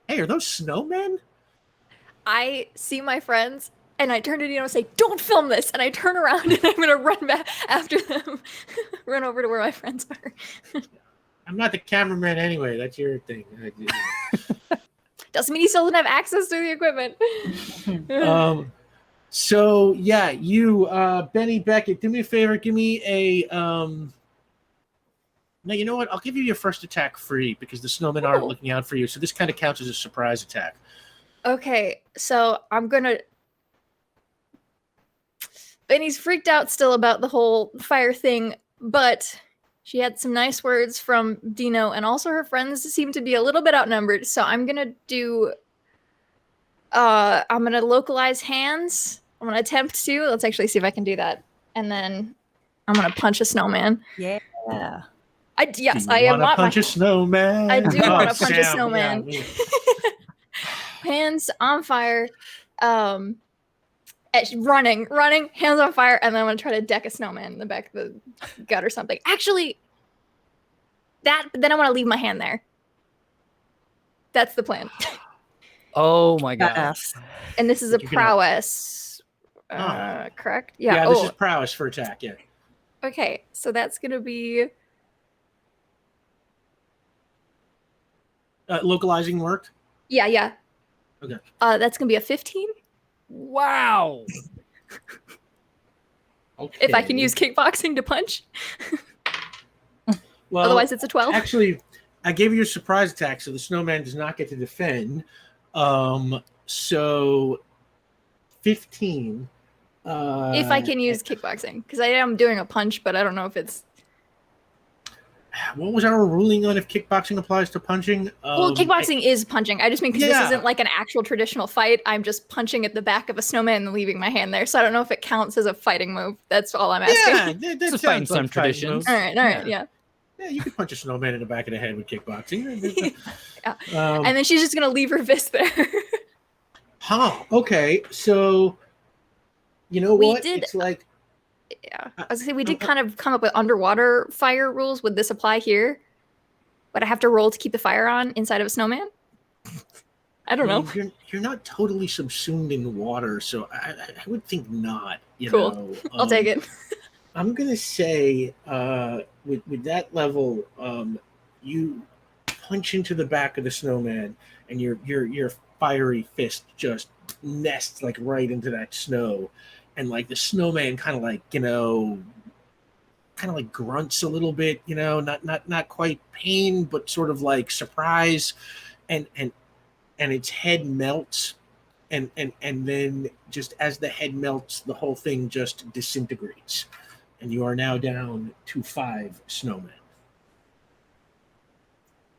Hey, are those snowmen? I see my friends and I turn to Dino and say, "Don't film this!" And I turn around and I'm gonna run back after them, run over to where my friends are. I'm not the cameraman anyway. That's your thing. Doesn't mean he still doesn't have access to the equipment. So yeah, you, Benny Beckett, do me a favor. Give me a. No, you know what? I'll give you your first attack free because the snowmen aren't looking out for you. So this kind of counts as a surprise attack. Okay, so I'm gonna. Benny's freaked out still about the whole fire thing, but she had some nice words from Dino, and also her friends seem to be a little bit outnumbered. So I'm gonna do. I'm gonna localize hands. I'm gonna attempt to. Let's actually see if I can do that, and then I'm gonna punch a snowman. Yeah. Yes, Do I you am. want to punch a snowman? I do want to punch a Sam, snowman. yeah, Hands on fire, running, hands on fire, and then I'm gonna try to deck a snowman in the back of the gut or something. Actually, then I want to leave my hand there. That's the plan. Oh my god. Yes. And this is a You're gonna- prowess, correct? Yeah. Yeah, this is prowess for attack. Yeah. Okay, so that's gonna be Localizing worked. yeah. Okay. That's gonna be a 15. Wow. Okay. If I can use kickboxing to punch. Well, Otherwise, it's a 12. Actually, I gave you a surprise attack, so the snowman does not get to defend. So 15. If I can use kickboxing, because I am doing a punch, but I don't know if it's. what was our ruling on if kickboxing applies to punching? Well, kickboxing is punching. I just mean because this isn't like an actual traditional fight. I'm just punching at the back of a snowman and leaving my hand there. So I don't know if it counts as a fighting move. That's all I'm asking. Yeah, It's fighting some traditions. All right, yeah. Yeah, you could punch a snowman in the back of the head with kickboxing. Yeah. And then she's just gonna leave her fist there. Okay. So, you know what? It's like, yeah. I was gonna say we did kind of come up with underwater fire rules. Would this apply here? Would I have to roll to keep the fire on inside of a snowman? I don't know. You're not totally subsumed in water, so I would think not. You cool. know, I'll take it. I'm gonna say with that level, you punch into the back of the snowman, and your fiery fist just nests like right into that snow, and like the snowman kind of like grunts a little bit, you know, not quite pain, but sort of like surprise, and its head melts, and then just as the head melts, the whole thing just disintegrates. And you are now down to 5 snowmen.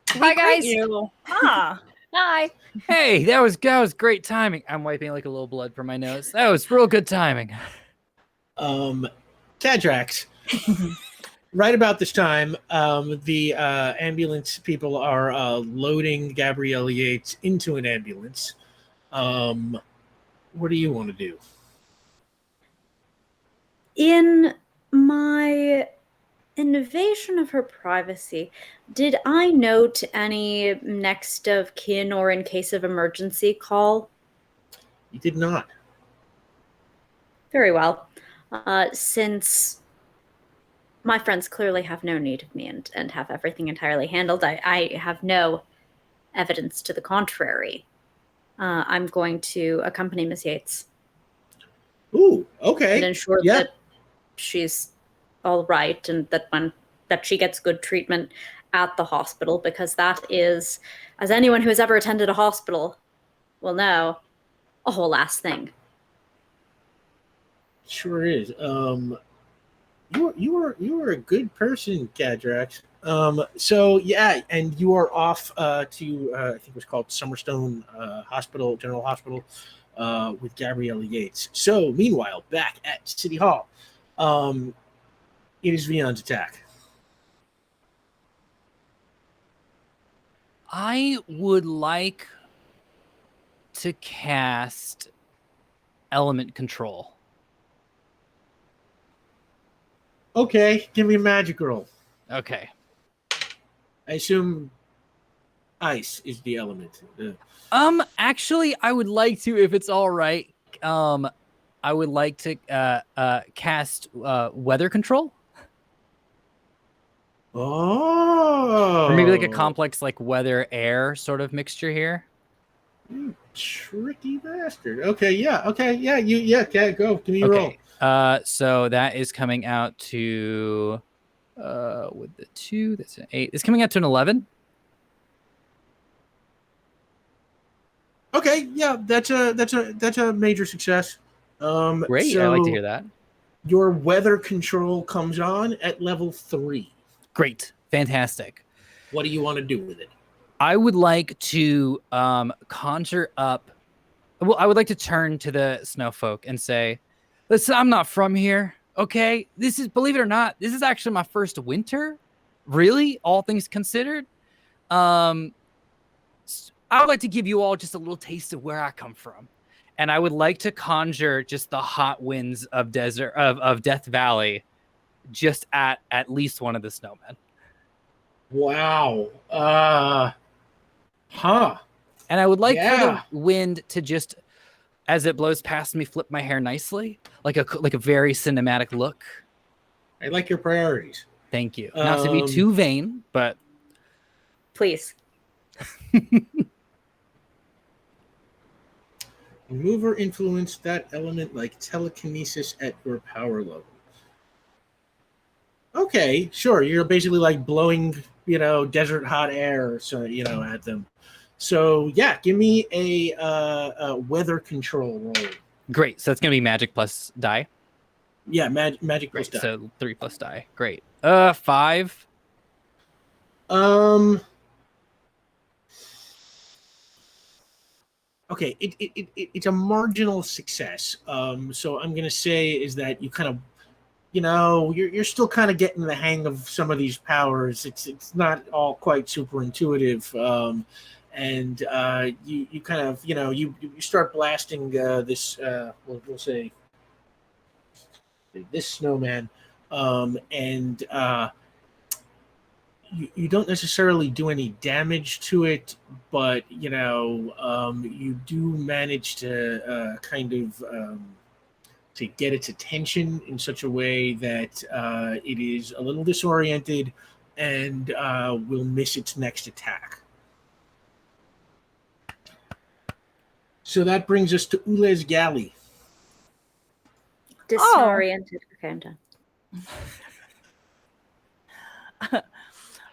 Hi, guys. Hi. Hey, that was great timing. I'm wiping like a little blood from my nose. That was real good timing. Kadrax. Right about this time, the ambulance people are loading Gabrielle Yates into an ambulance. What do you want to do? In my invasion of her privacy, did I note any next of kin or in case of emergency call? You did not. Very well. Since my friends clearly have no need of me and have everything entirely handled, I have no evidence to the contrary. I'm going to accompany Miss Yates. Ooh, okay. And ensure that she's all right and that she gets good treatment at the hospital, because that is, as anyone who has ever attended a hospital will know, a whole ass thing. Sure is. You are a good person, Kadrax. So yeah, and you are off to I think it was called Summerstone Hospital, General Hospital, with Gabrielle Yates. So meanwhile, back at City Hall, it is Vian's attack. I would like to cast Element Control. Okay, give me a magic roll. Okay. I assume ice is the element. Actually, I would like to, if it's all right, I would like to cast Weather Control. Oh. Or maybe like a complex like weather air sort of mixture here. You tricky bastard. Okay, yeah, go. Give me a roll. So that is coming out to with the 2, that's an 8. It's coming out to an 11. Okay, yeah, that's a major success. Great, so I like to hear that. Your weather control comes on at level 3. Great, fantastic. What do you want to do with it? I would like to conjure up. Well, I would like to turn to the snowfolk and say, "Listen, I'm not from here. Okay, this is, believe it or not, this is actually my first winter. Really, all things considered. I would like to give you all just a little taste of where I come from, and I would like to conjure just the hot winds of Death Valley, just at least one of the snowmen." Wow. And I would like for the wind to just, as it blows past me, flip my hair nicely, like a very cinematic look. I like your priorities. Thank you. Not to be too vain, but please. Move or influence that element like telekinesis at your power level. Okay, sure. You're basically like blowing, desert hot air, so at them. So yeah, give me a weather control roll. Great. So it's gonna be magic plus die. Yeah, magic plus die. So 3 plus die. Great. 5. Okay, it's a marginal success. So I'm gonna say is that you kind of, you're still kind of getting the hang of some of these powers. It's not all quite super intuitive. And you kind of, you start blasting this. We'll say this snowman, and you don't necessarily do any damage to it, but you do manage to kind of to get its attention in such a way that it is a little disoriented and will miss its next attack. So that brings us to Ulez Galley. Disoriented. Okay, I'm done.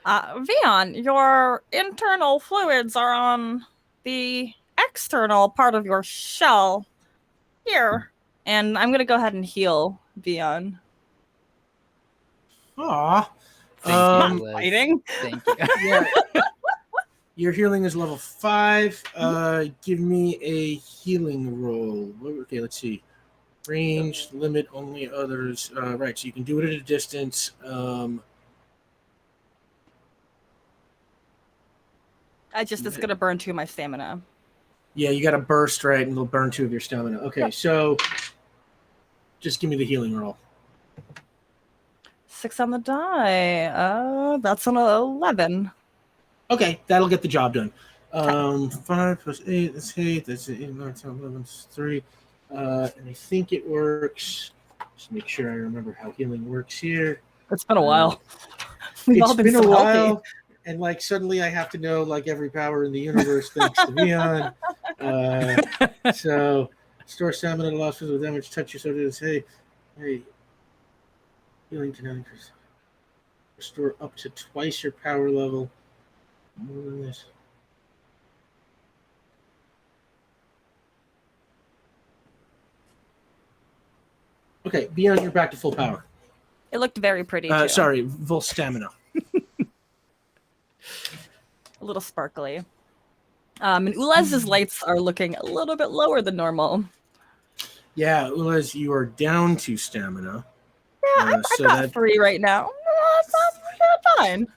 Vian, your internal fluids are on the external part of your shell here. And I'm going to go ahead and heal Vian. Aw. Thank you, Liz. Fighting. Thank you. Yeah. Your healing is level 5. Give me a healing roll. Okay, let's see. Range, limit, only others. Right, so you can do it at a distance. It's going to burn 2 of my stamina. Yeah, you got to burst, right, and it'll burn 2 of your stamina. Okay, so just give me the healing roll. 6 on the die. That's an 11. Okay, that'll get the job done. 5 plus 8, that's 8. That's 8, 9, 10, 11, 3. And I think it works. Just make sure I remember how healing works here. It's been a while. We've It's all been so a while. healthy. And suddenly I have to know every power in the universe thanks to Vian. So store stamina to loss physical damage, touch your so hey, healing to 90%. Restore up to twice your power level. More than this. Okay, Vian, you're back to full power. It looked very pretty, too. Sorry, full stamina. A little sparkly. And Ulez's lights are looking a little bit lower than normal. Yeah, Ulez, you are down to stamina. Yeah, I got 3 right now. That's fine.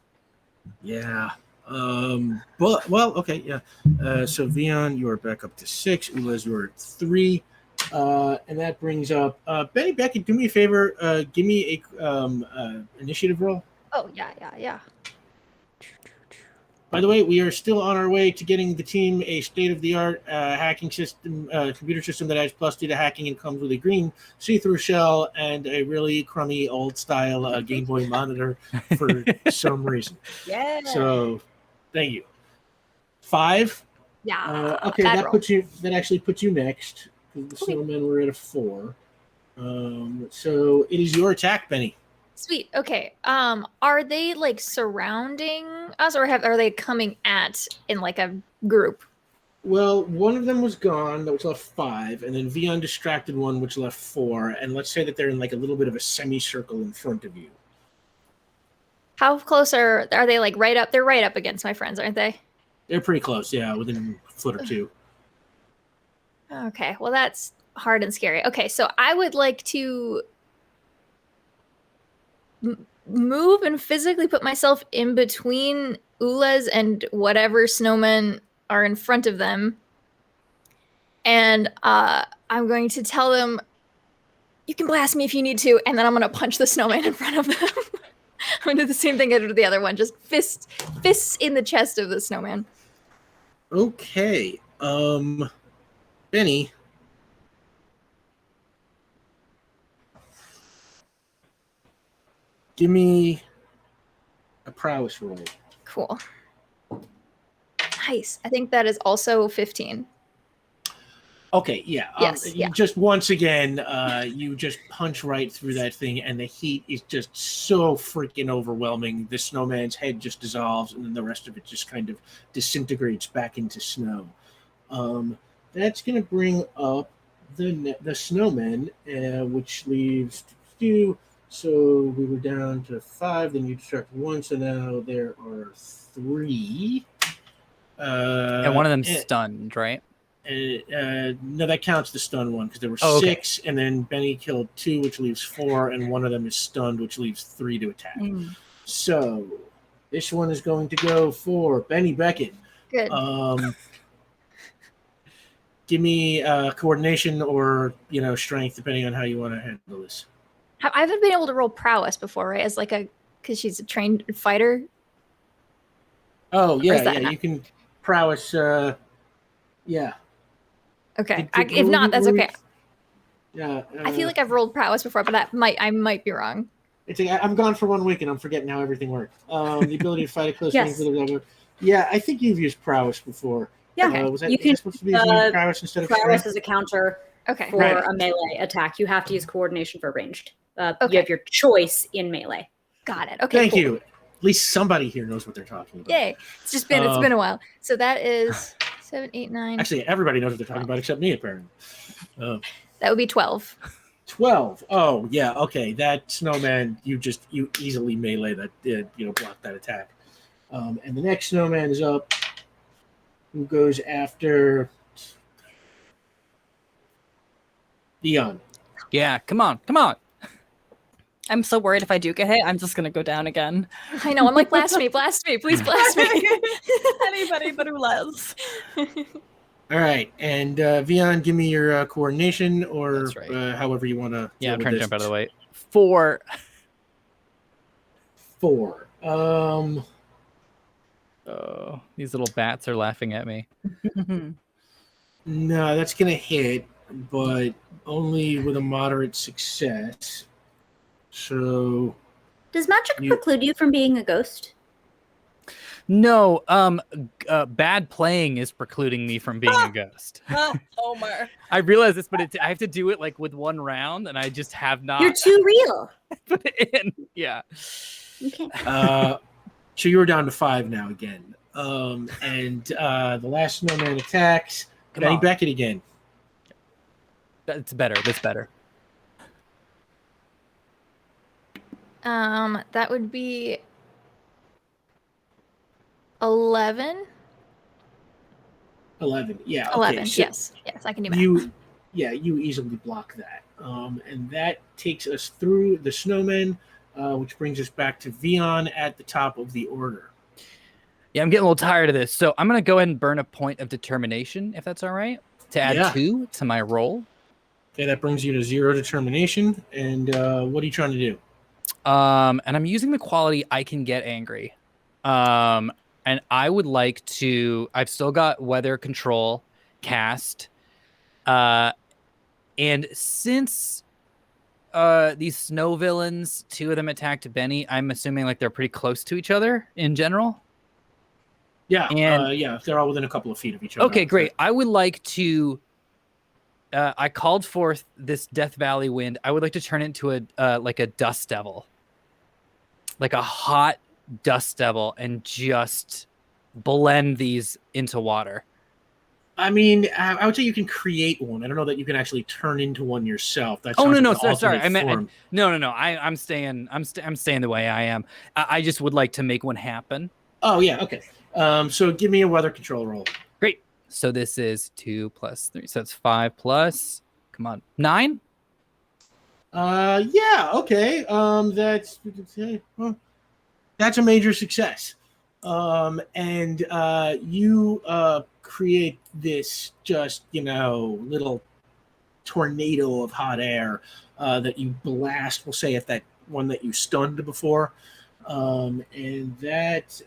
Yeah. Okay, yeah. So Vian, you are back up to 6. Ulez, you are at 3. And that brings up Benny, Beckett, do me a favor. Give me a initiative roll. Oh, yeah. By the way, we are still on our way to getting the team a state-of-the-art hacking system, computer system that adds +2 to hacking and comes with a green see-through shell and a really crummy old-style Game Boy monitor for some reason. Yeah. So, thank you. 5. Yeah. Okay, that actually puts you next. The snowmen were at a 4. So it is your attack, Benny. Sweet. Okay. Are they surrounding us, or are they coming in a group? Well, one of them was gone, that was left 5, and then Vian distracted one, which left 4. And let's say that they're in a little bit of a semicircle in front of you. How close are they? Right up? They're right up against my friends, aren't they? They're pretty close, yeah, within a foot or 2. Okay. Well, that's hard and scary. Okay, so I would like to move and physically put myself in between Ulez and whatever snowmen are in front of them. And I'm going to tell them, you can blast me if you need to, and then I'm going to punch the snowman in front of them. I'm going to do the same thing I did with the other one, just fists in the chest of the snowman. Okay. Benny. Give me a prowess roll. Cool. Nice. I think that is also 15. Okay, yeah. Yes, yeah. Just once again, you just punch right through that thing, and the heat is just so freaking overwhelming. The snowman's head just dissolves, and then the rest of it just kind of disintegrates back into snow. That's going to bring up the snowmen, which leaves 2, So we were down to 5. Then you subtract 1. So now there are 3. And one of them's stunned, right? No, that counts the stun one because there were 6, and then Benny killed 2, which leaves 4, and one of them is stunned, which leaves 3 to attack. So this one is going to go for Benny Beckett. Good. Give me coordination or strength, depending on how you want to handle this. I haven't been able to roll prowess before, right? As because she's a trained fighter. Oh yeah. You can prowess. Yeah. Okay. If not, that's okay. Yeah. I feel like I've rolled prowess before, but I might be wrong. I'm gone for 1 week and I'm forgetting how everything works. The ability to fight at close range. Yes. Yeah, I think you've used prowess before. Yeah. Was that supposed to be using prowess instead of prowess strength? as a counter for a melee attack. You have to use coordination for ranged. You have your choice in melee. Got it. Okay. Thank you. At least somebody here knows what they're talking about. Yay! It's been a while. So that is 7, 8, 9. Actually, everybody knows what they're talking about except me, apparently. That would be 12. 12. Oh yeah. Okay. That snowman, you easily melee that block that attack. And the next snowman is up. Who goes after Vian? Yeah. Come on. I'm so worried if I do get hit, I'm just gonna go down again. I know. I'm like, blast me, please blast me. Anybody but Ulez. All right, and Vian, give me your coordination or That's right. However you want to. Yeah, I'm trying to jump out of the way. 4. 4. Oh, these little bats are laughing at me. No, that's gonna hit, but only with a moderate success. So, Does magic preclude you from being a ghost? No, bad playing is precluding me from being a ghost. Omar. I realize this, but I have to do it like with 1 round, and I just have not. You're too real. Put it in. Yeah. Okay. So you're down to 5 now again. And the last snowman attacks. Benny Beckett again. That's better. That's better. That would be 11. 11. Yeah. 11. Okay, so yes, I can do math. You easily block that. And that takes us through the snowmen, which brings us back to Vian at the top of the order. Yeah, I'm getting a little tired of this, so I'm gonna go ahead and burn a point of determination, if that's all right, to add 2 to my roll. Okay, that brings you to 0 determination. And what are you trying to do? And I'm using the quality I can get angry. And I would like to. I've still got weather control cast. And since these snow villains, 2 of them attacked Benny, I'm assuming like they're pretty close to each other in general. Yeah, and, they're all within a couple of feet of each other. Okay, great. I would like to. I called forth this Death Valley wind. I would like to turn it into a like a dust devil, like a hot dust devil, and just blend these into water. I mean, I would say you can create one. I don't know that you can actually turn into one yourself. That's sorry. I meant no. I'm staying the way I am. I just would like to make one happen. Oh yeah, okay. So give me a weather control roll. Great. So this is 2 plus 3. So it's 5 plus. Come on, 9. Yeah. Okay. That's a major success. And you create this just little tornado of hot air that you blast. We'll say at that one that you stunned before, and that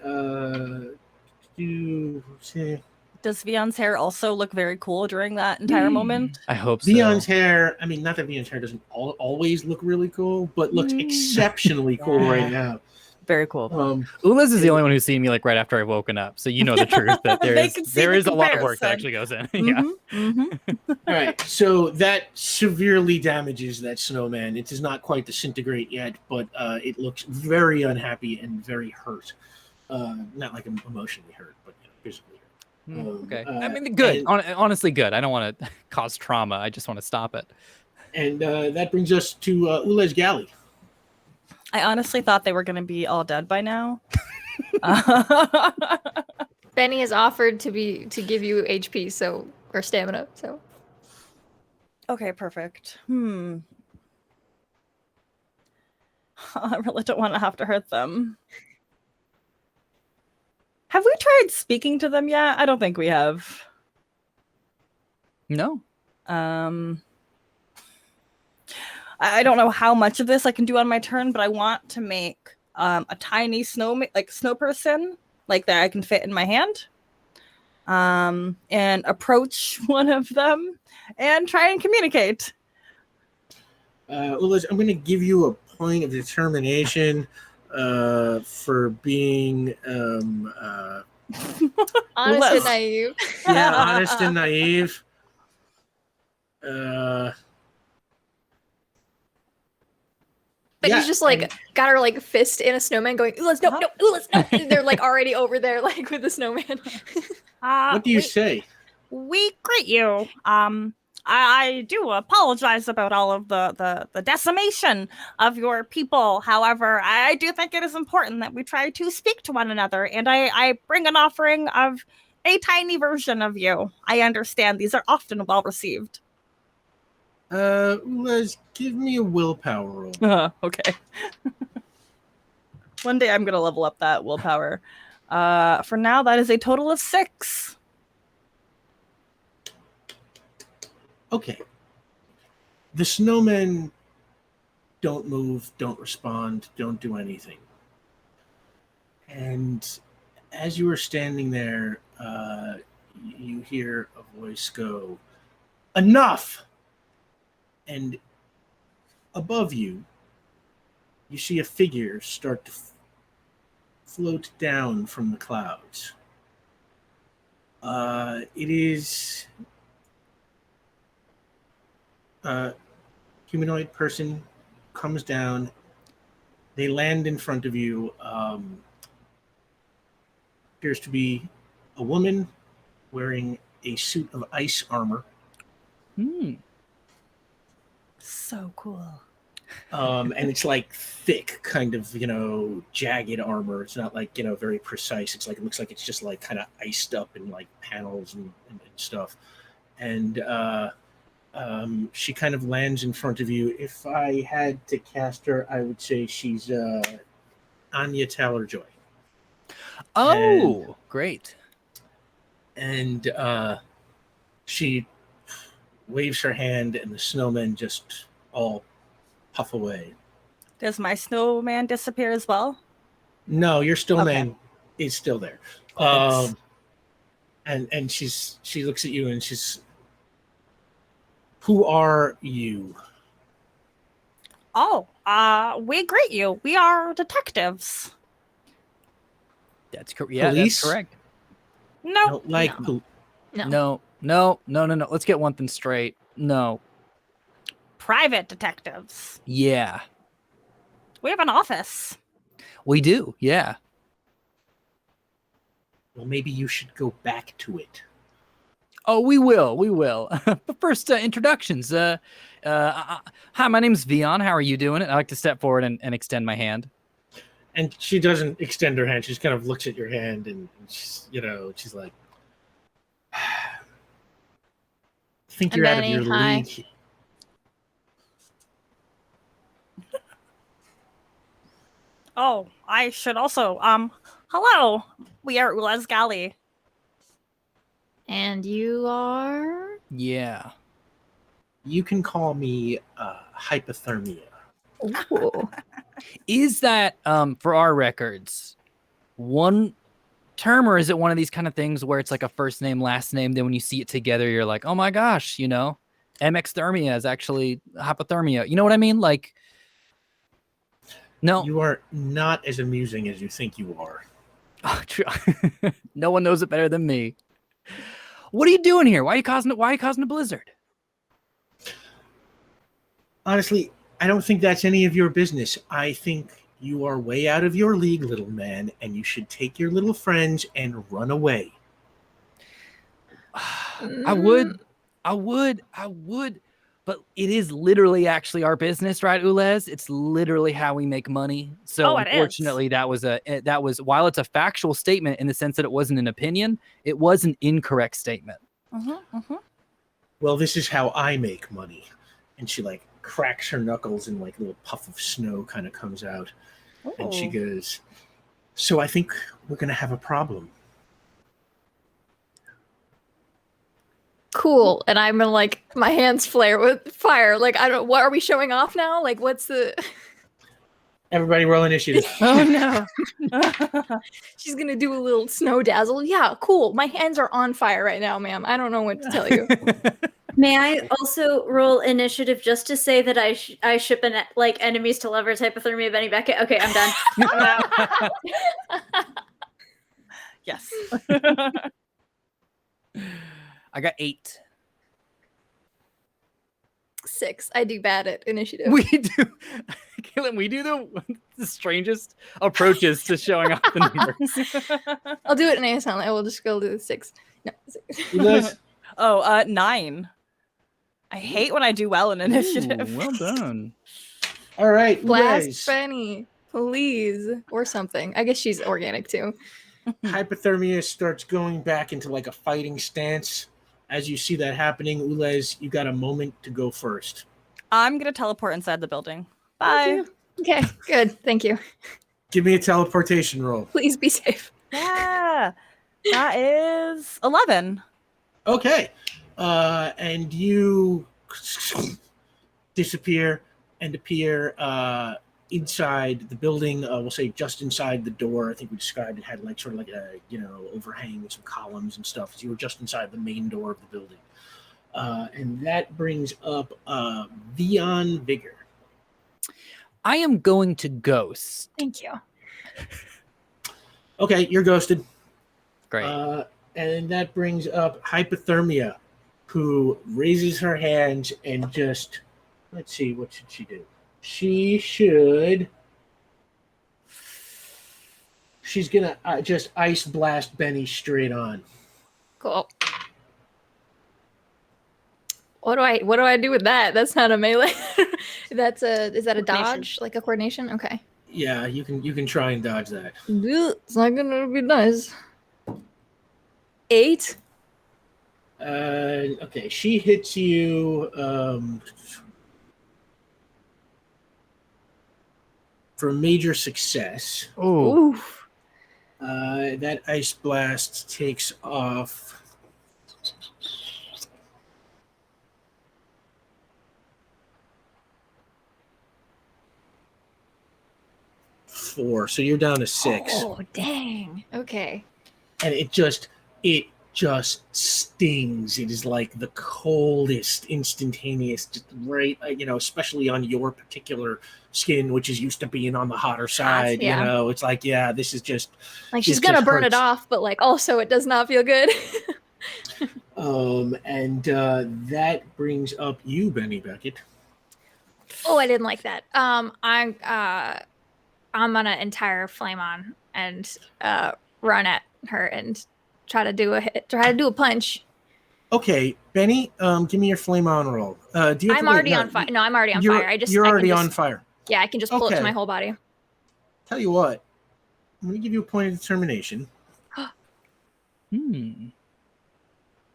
Does Vian's hair also look very cool during that entire moment? I hope so. Vian's hair, I mean, not that Vian's hair doesn't always look really cool, but looks exceptionally cool right now. Very cool. Ulez is the only one who's seen me like right after I've woken up, so you know the truth that there is a lot of work that actually goes in. Yeah. All right, so that severely damages that snowman. It does not quite disintegrate yet, but it looks very unhappy and very hurt. Not like emotionally hurt, but physically hurt. Okay. I mean, good. Honestly, good. I don't want to cause trauma. I just want to stop it. And that brings us to Ulez Galley. I honestly thought they were going to be all dead by now. Benny has offered to give you HP, so or stamina. So Okay, perfect. I really don't want to have to hurt them. Have we tried speaking to them yet? I don't think we have. No. I don't know how much of this I can do on my turn, but I want to make a tiny snow person like that I can fit in my hand. And approach one of them and try and communicate. Ulez, I'm going to give you a point of determination for being honest and naive. Yeah, honest and naive. But he's just like got her like fist in a snowman, going, "Ulez, no, Ulez, no!" And they're like already over there, like with the snowman. What do you say? We greet you. I do apologize about all of the decimation of your people. However, I do think it is important that we try to speak to one another, and I bring an offering of a tiny version of you. I understand these are often well received. Ulez, give me a willpower roll. Okay. One day I'm gonna level up that willpower. For now, that is a total of 6. Okay. The snowmen don't move, don't respond, don't do anything. And as you are standing there, you hear a voice go, "Enough!" And above you, you see a figure start to float down from the clouds. It is a humanoid person, comes down. They land in front of you. Appears to be a woman wearing a suit of ice armor. So cool. And it's like thick, kind of, jagged armor. It's not like, very precise. It's like, it looks like it's just like kind of iced up in like panels and stuff. And she kind of lands in front of you. If I had to cast her, I would say she's Anya Taylor-Joy. Oh, great. And she waves her hand, and the snowmen just all puff away. Does my snowman disappear as well? No, your snowman is still there. Thanks. And she looks at you and she's, "Who are you?" Oh, we greet you. We are detectives. That's correct. Yeah, Police? that's correct. No. No. Let's get one thing straight. No. Private detectives. Yeah. We have an office. We do. Yeah. Well, maybe you should go back to it. Oh, we will. But first, introductions. Hi, my name's Vian. How are you doing? I'd like to step forward and extend my hand. And she doesn't extend her hand. She just kind of looks at your hand and she's, she's like, "I think you're out of your league." Oh, I should also, hello. We are Ulez Galley. And you are? Yeah. You can call me Hypothermia. Ooh. Is that, for our records, one term, or is it one of these kind of things where it's like a first name, last name, then when you see it together, you're like, oh my gosh, MX Thermia is actually hypothermia. You know what I mean? Like, no. You are not as amusing as you think you are. Oh, true. No one knows it better than me. What are you doing here? Why are you causing a blizzard? Honestly, I don't think that's any of your business. I think you are way out of your league, little man, and you should take your little friends and run away. I would, but it is literally actually our business, right, Ulez? It's literally how we make money. So it is. unfortunately, that was while it's a factual statement in the sense that it wasn't an opinion, it was an incorrect statement. Well, this is how I make money. And she like cracks her knuckles and like a little puff of snow kind of comes out. Ooh. And she goes, so I think we're going to have a problem. Cool. And I'm gonna like my hands flare with fire. Like I don't. What are we showing off now? Like what's the? Everybody roll initiative. Oh no. She's gonna do a little snow dazzle. Yeah, cool. My hands are on fire right now, ma'am. I don't know what to tell you. May I also roll initiative just to say that I ship an like enemies to lovers hypothermia Benny Beckett? Okay, I'm done. Yes. I got 8. 6. I do bad at initiative. We do, Caitlin, we do the strangest approaches to showing off the numbers. I'll do it in ASL. I will just go do 6. No. 6. You guys, 9. I hate when I do well in initiative. Ooh, well done. all right, Blast Ulez. Benny, please, or something. I guess she's organic too. Hypothermia starts going back into like a fighting stance. As you see that happening, Ulez, you got a moment to go first. I'm gonna teleport inside the building. Bye. Okay, good. Thank you. Give me a teleportation roll. Please be safe. Yeah. That is 11. Okay. And you disappear and appear inside the building. We'll say just inside the door. I think we described it had like sort of like a overhang with some columns and stuff. So you were just inside the main door of the building. And that brings up Vian Vigor. I am going to ghost. Thank you. Okay, you're ghosted. Great. And that brings up Hypothermia, who raises her hands and just, let's see, what should she do? She's going to just ice blast Benny straight on. Cool. What do I do with that? That's not a melee. Is that a dodge? Like a coordination? Okay. Yeah, you can try and dodge that. It's not gonna be nice. 8. Okay, she hits you for a major success. Oh, Oof. That ice blast takes off 4, so you're down to 6. Oh dang. Okay. And it just stings. It is like the coldest, instantaneous, just right, especially on your particular skin, which is used to being on the hotter side. Yeah. It's like, yeah, this is just Like she's it gonna just burn hurts. it off, but like also it does not feel good. And that brings up you, Benny Beckett. Oh, I didn't like that. I'm gonna entire flame on and run at her and try to do a punch. Okay, Benny, give me your flame on roll. Do you? I'm already on fire. No, I'm already on fire. You're I already can on just, fire. Yeah, I can just pull it Okay. to my whole body. Tell you what, I'm going to give you a point of determination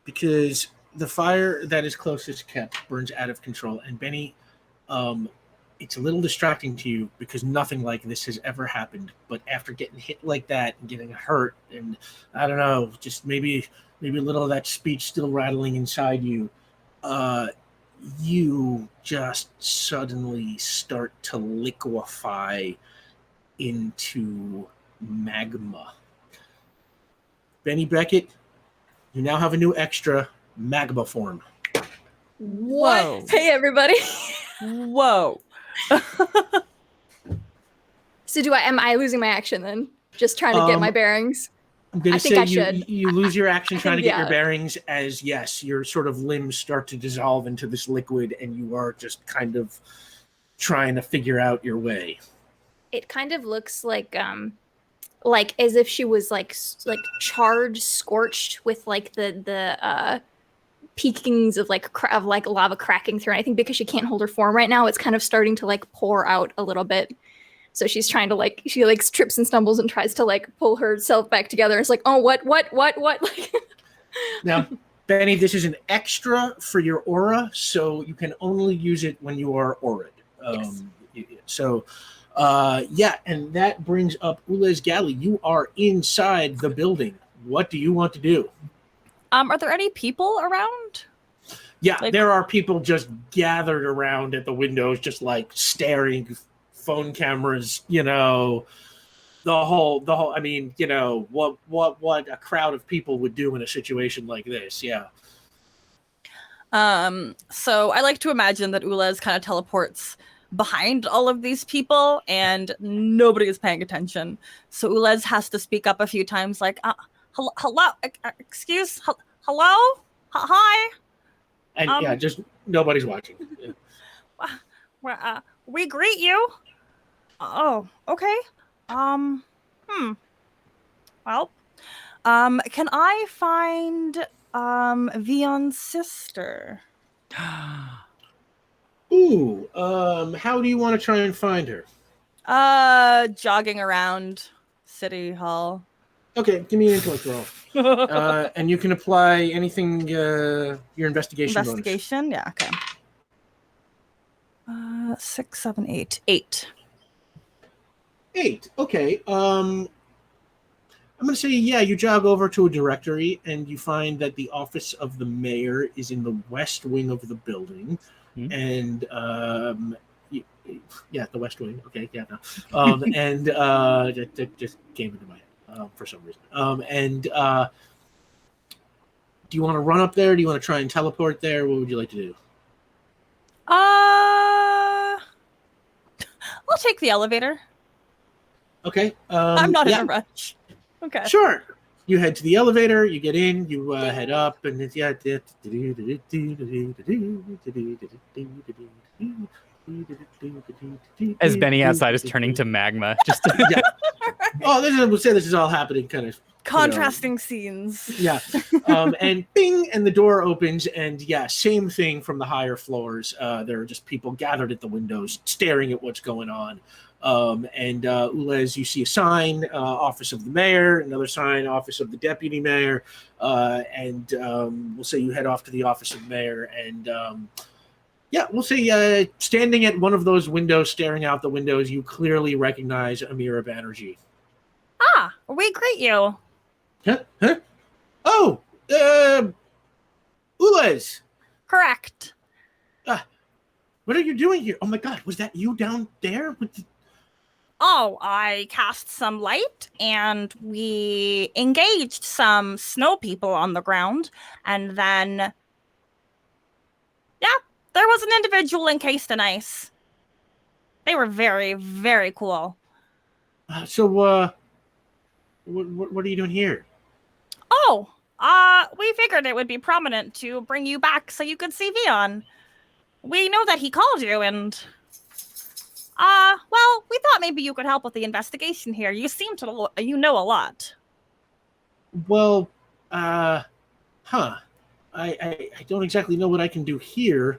because the fire that is closest kept burns out of control. And Benny, it's a little distracting to you because nothing like this has ever happened. But after getting hit like that and getting hurt, and I don't know, just maybe a little of that speech still rattling inside you, you just suddenly start to liquefy into magma. Benny Beckett, you now have a new extra, magma form. What? Whoa. Hey, everybody. Whoa. So am I losing my action then? Just trying to get my bearings. I'm going I to think say I should. you lose your action trying to get your Yeah. bearings as, yes, your sort of limbs start to dissolve into this liquid and you are just kind of trying to figure out your way. It kind of looks like as if she was like charred, scorched with like the peakings of like lava cracking through. And I think because she can't hold her form right now, it's kind of starting to like pour out a little bit. So she's trying to she trips and stumbles and tries to like pull herself back together. It's like, oh, what? Like, Now, Benny, this is an extra for your aura, so you can only use it when you are aura'd. Yes. So, and that brings up Ulez Galley. You are inside the building. What do you want to do? Are there any people around? Yeah, Like- there are people just gathered around at the windows, just like staring, phone cameras, the whole. I mean, what a crowd of people would do in a situation like this. Yeah. So I like to imagine that Ulez kind of teleports behind all of these people and nobody is paying attention. So Ulez has to speak up a few times like, hello, excuse, hello, hi. And just nobody's watching. Yeah. We greet you. Oh, okay. Well, can I find Vian's sister? Ooh, how do you want to try and find her? Jogging around City Hall. Okay, give me an intellect roll. And you can apply anything, your investigation bonus. Investigation, yeah, okay. 6, 7, 8. 8. 8, okay. I'm going to say, you jog over to a directory and you find that the office of the mayor is in the west wing of the building. And, the west wing. Okay, yeah, no. And that just came into my head for some reason. Do you want to run up there? Do you want to try and teleport there? What would you like to do? I'll take the elevator. Okay. I'm not in a rush. Okay. Sure. You head to the elevator, you get in, you head up, and it's As Benny outside is turning to magma. Just Oh, this is all happening kind of contrasting scenes. Yeah. And bing, and the door opens, and same thing from the higher floors. There are just people gathered at the windows staring at what's going on. And Ulez, you see a sign, Office of the Mayor, another sign, Office of the Deputy Mayor, and we'll say you head off to the Office of the Mayor, and we'll say standing at one of those windows, staring out the windows, you clearly recognize Amira Banerjee. We greet you. Huh? Oh, Ulez. Correct. What are you doing here? Oh my God, was that you down there? Oh, I cast some light and we engaged some snow people on the ground. And then, there was an individual encased in ice. They were very, very cool. So, what are you doing here? Oh, we figured it would be prominent to bring you back so you could see Vian. We know that he called you and... well, we thought maybe you could help with the investigation here. You seem to know a lot. Well, I don't exactly know what I can do here.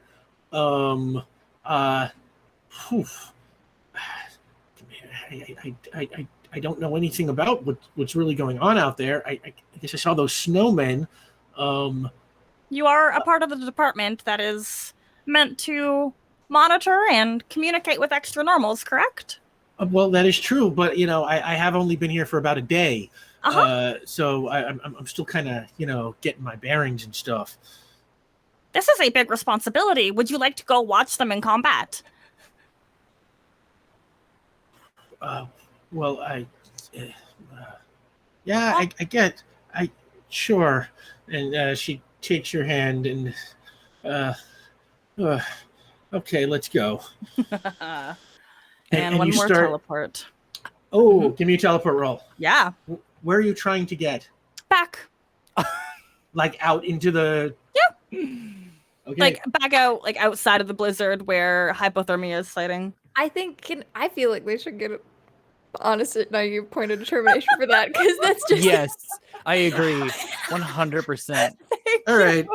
I don't know anything about what's really going on out there. I guess I saw those snowmen. You are a part of the department that is meant to monitor and communicate with extra normals, correct? Well, that is true, but I have only been here for about a day, so I'm still kind of getting my bearings and stuff. This is a big responsibility. Would you like to go watch them in combat? Well, I get, sure. And she takes your hand and, okay, let's go. and one more teleport. Oh, give me a teleport roll. Yeah. Where are you trying to get? Back. Like out into the... Yeah. Okay. Like back out, like outside of the blizzard where hypothermia is fighting. I feel like they should get an honest point of determination for that, because that's just... Yes, I agree. 100%. All right.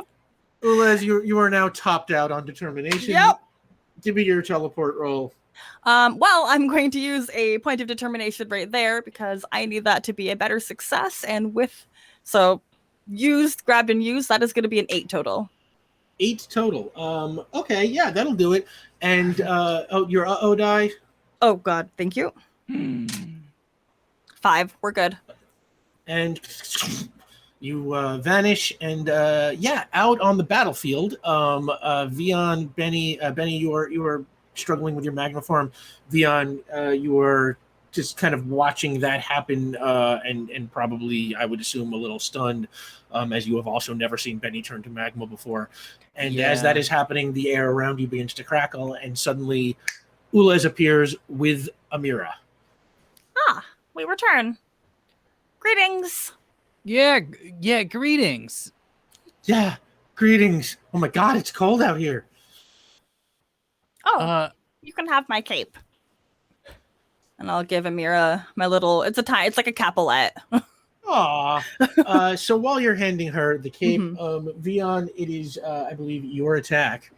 Ulez, you are now topped out on determination. Yep. Give me your teleport roll. Well, I'm going to use a point of determination right there because I need that to be a better success. And grabbed and used, that is going to be an 8 total. 8 total. Okay, yeah, that'll do it. And your die. Oh God, thank you. 5. We're good. And you vanish, and out on the battlefield. Vian, Benny, you are struggling with your magniform. Vian, you are just kind of watching that happen, and probably, I would assume, a little stunned, as you have also never seen Benny turn to magma before. And as that is happening, the air around you begins to crackle, and suddenly Ulez appears with Amira. We return. Greetings. Yeah, greetings. Yeah, greetings. Oh my God, it's cold out here. Oh, you can have my cape. And I'll give Amira my little, it's like a capelet. Aw. So while you're handing her the cape, Vian, it is, I believe, your attack.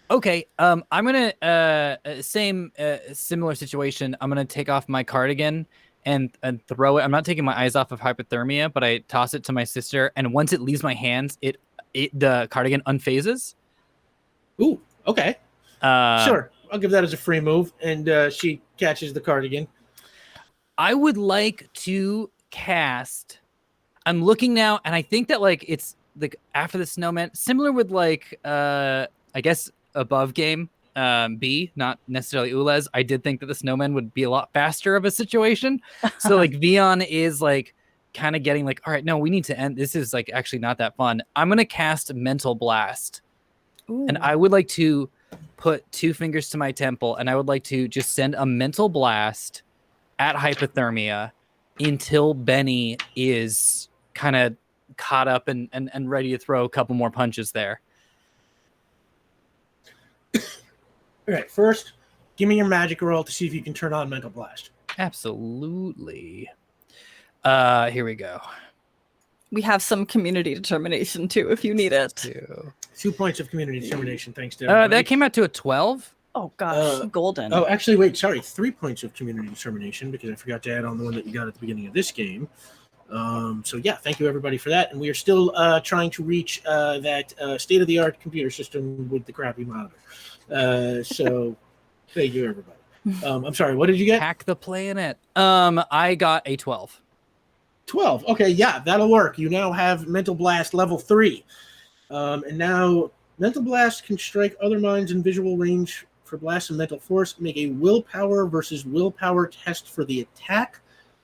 Okay, I'm gonna similar situation. I'm gonna take off my cardigan and throw it. I'm not taking my eyes off of hypothermia, but I toss it to my sister, and once it leaves my hands, the cardigan unphases. Ooh, okay. Sure, I'll give that as a free move, and she catches the cardigan. I would like to cast. I'm looking now, and I think that it's like after the snowman, similar with I guess above game. B, not necessarily Ulez. I did think that the snowman would be a lot faster of a situation. So Vian is kind of getting all right, no, we need to end. This is actually not that fun. I'm gonna cast Mental Blast. Ooh. And I would like to put 2 fingers to my temple, and I would like to just send a mental blast at hypothermia until Benny is kind of caught up and ready to throw a couple more punches there. All right, first, give me your magic roll to see if you can turn on Mental Blast. Absolutely. Here we go. We have some community determination too, if you need it. 2 points of community determination, thanks to everybody. That came out to a 12. Oh gosh, golden. Oh, actually, wait, sorry, 3 points of community determination because I forgot to add on the one that you got at the beginning of this game. So yeah, thank you everybody for that. And we are still trying to reach that state-of-the-art computer system with the crappy monitor. So thank you everybody. I'm sorry, what did you get? Hack the planet. I got a 12. 12. Okay, yeah, that'll work. You now have Mental Blast level 3. And now Mental Blast can strike other minds in visual range for blast and mental force. Make a willpower versus willpower test for the attack,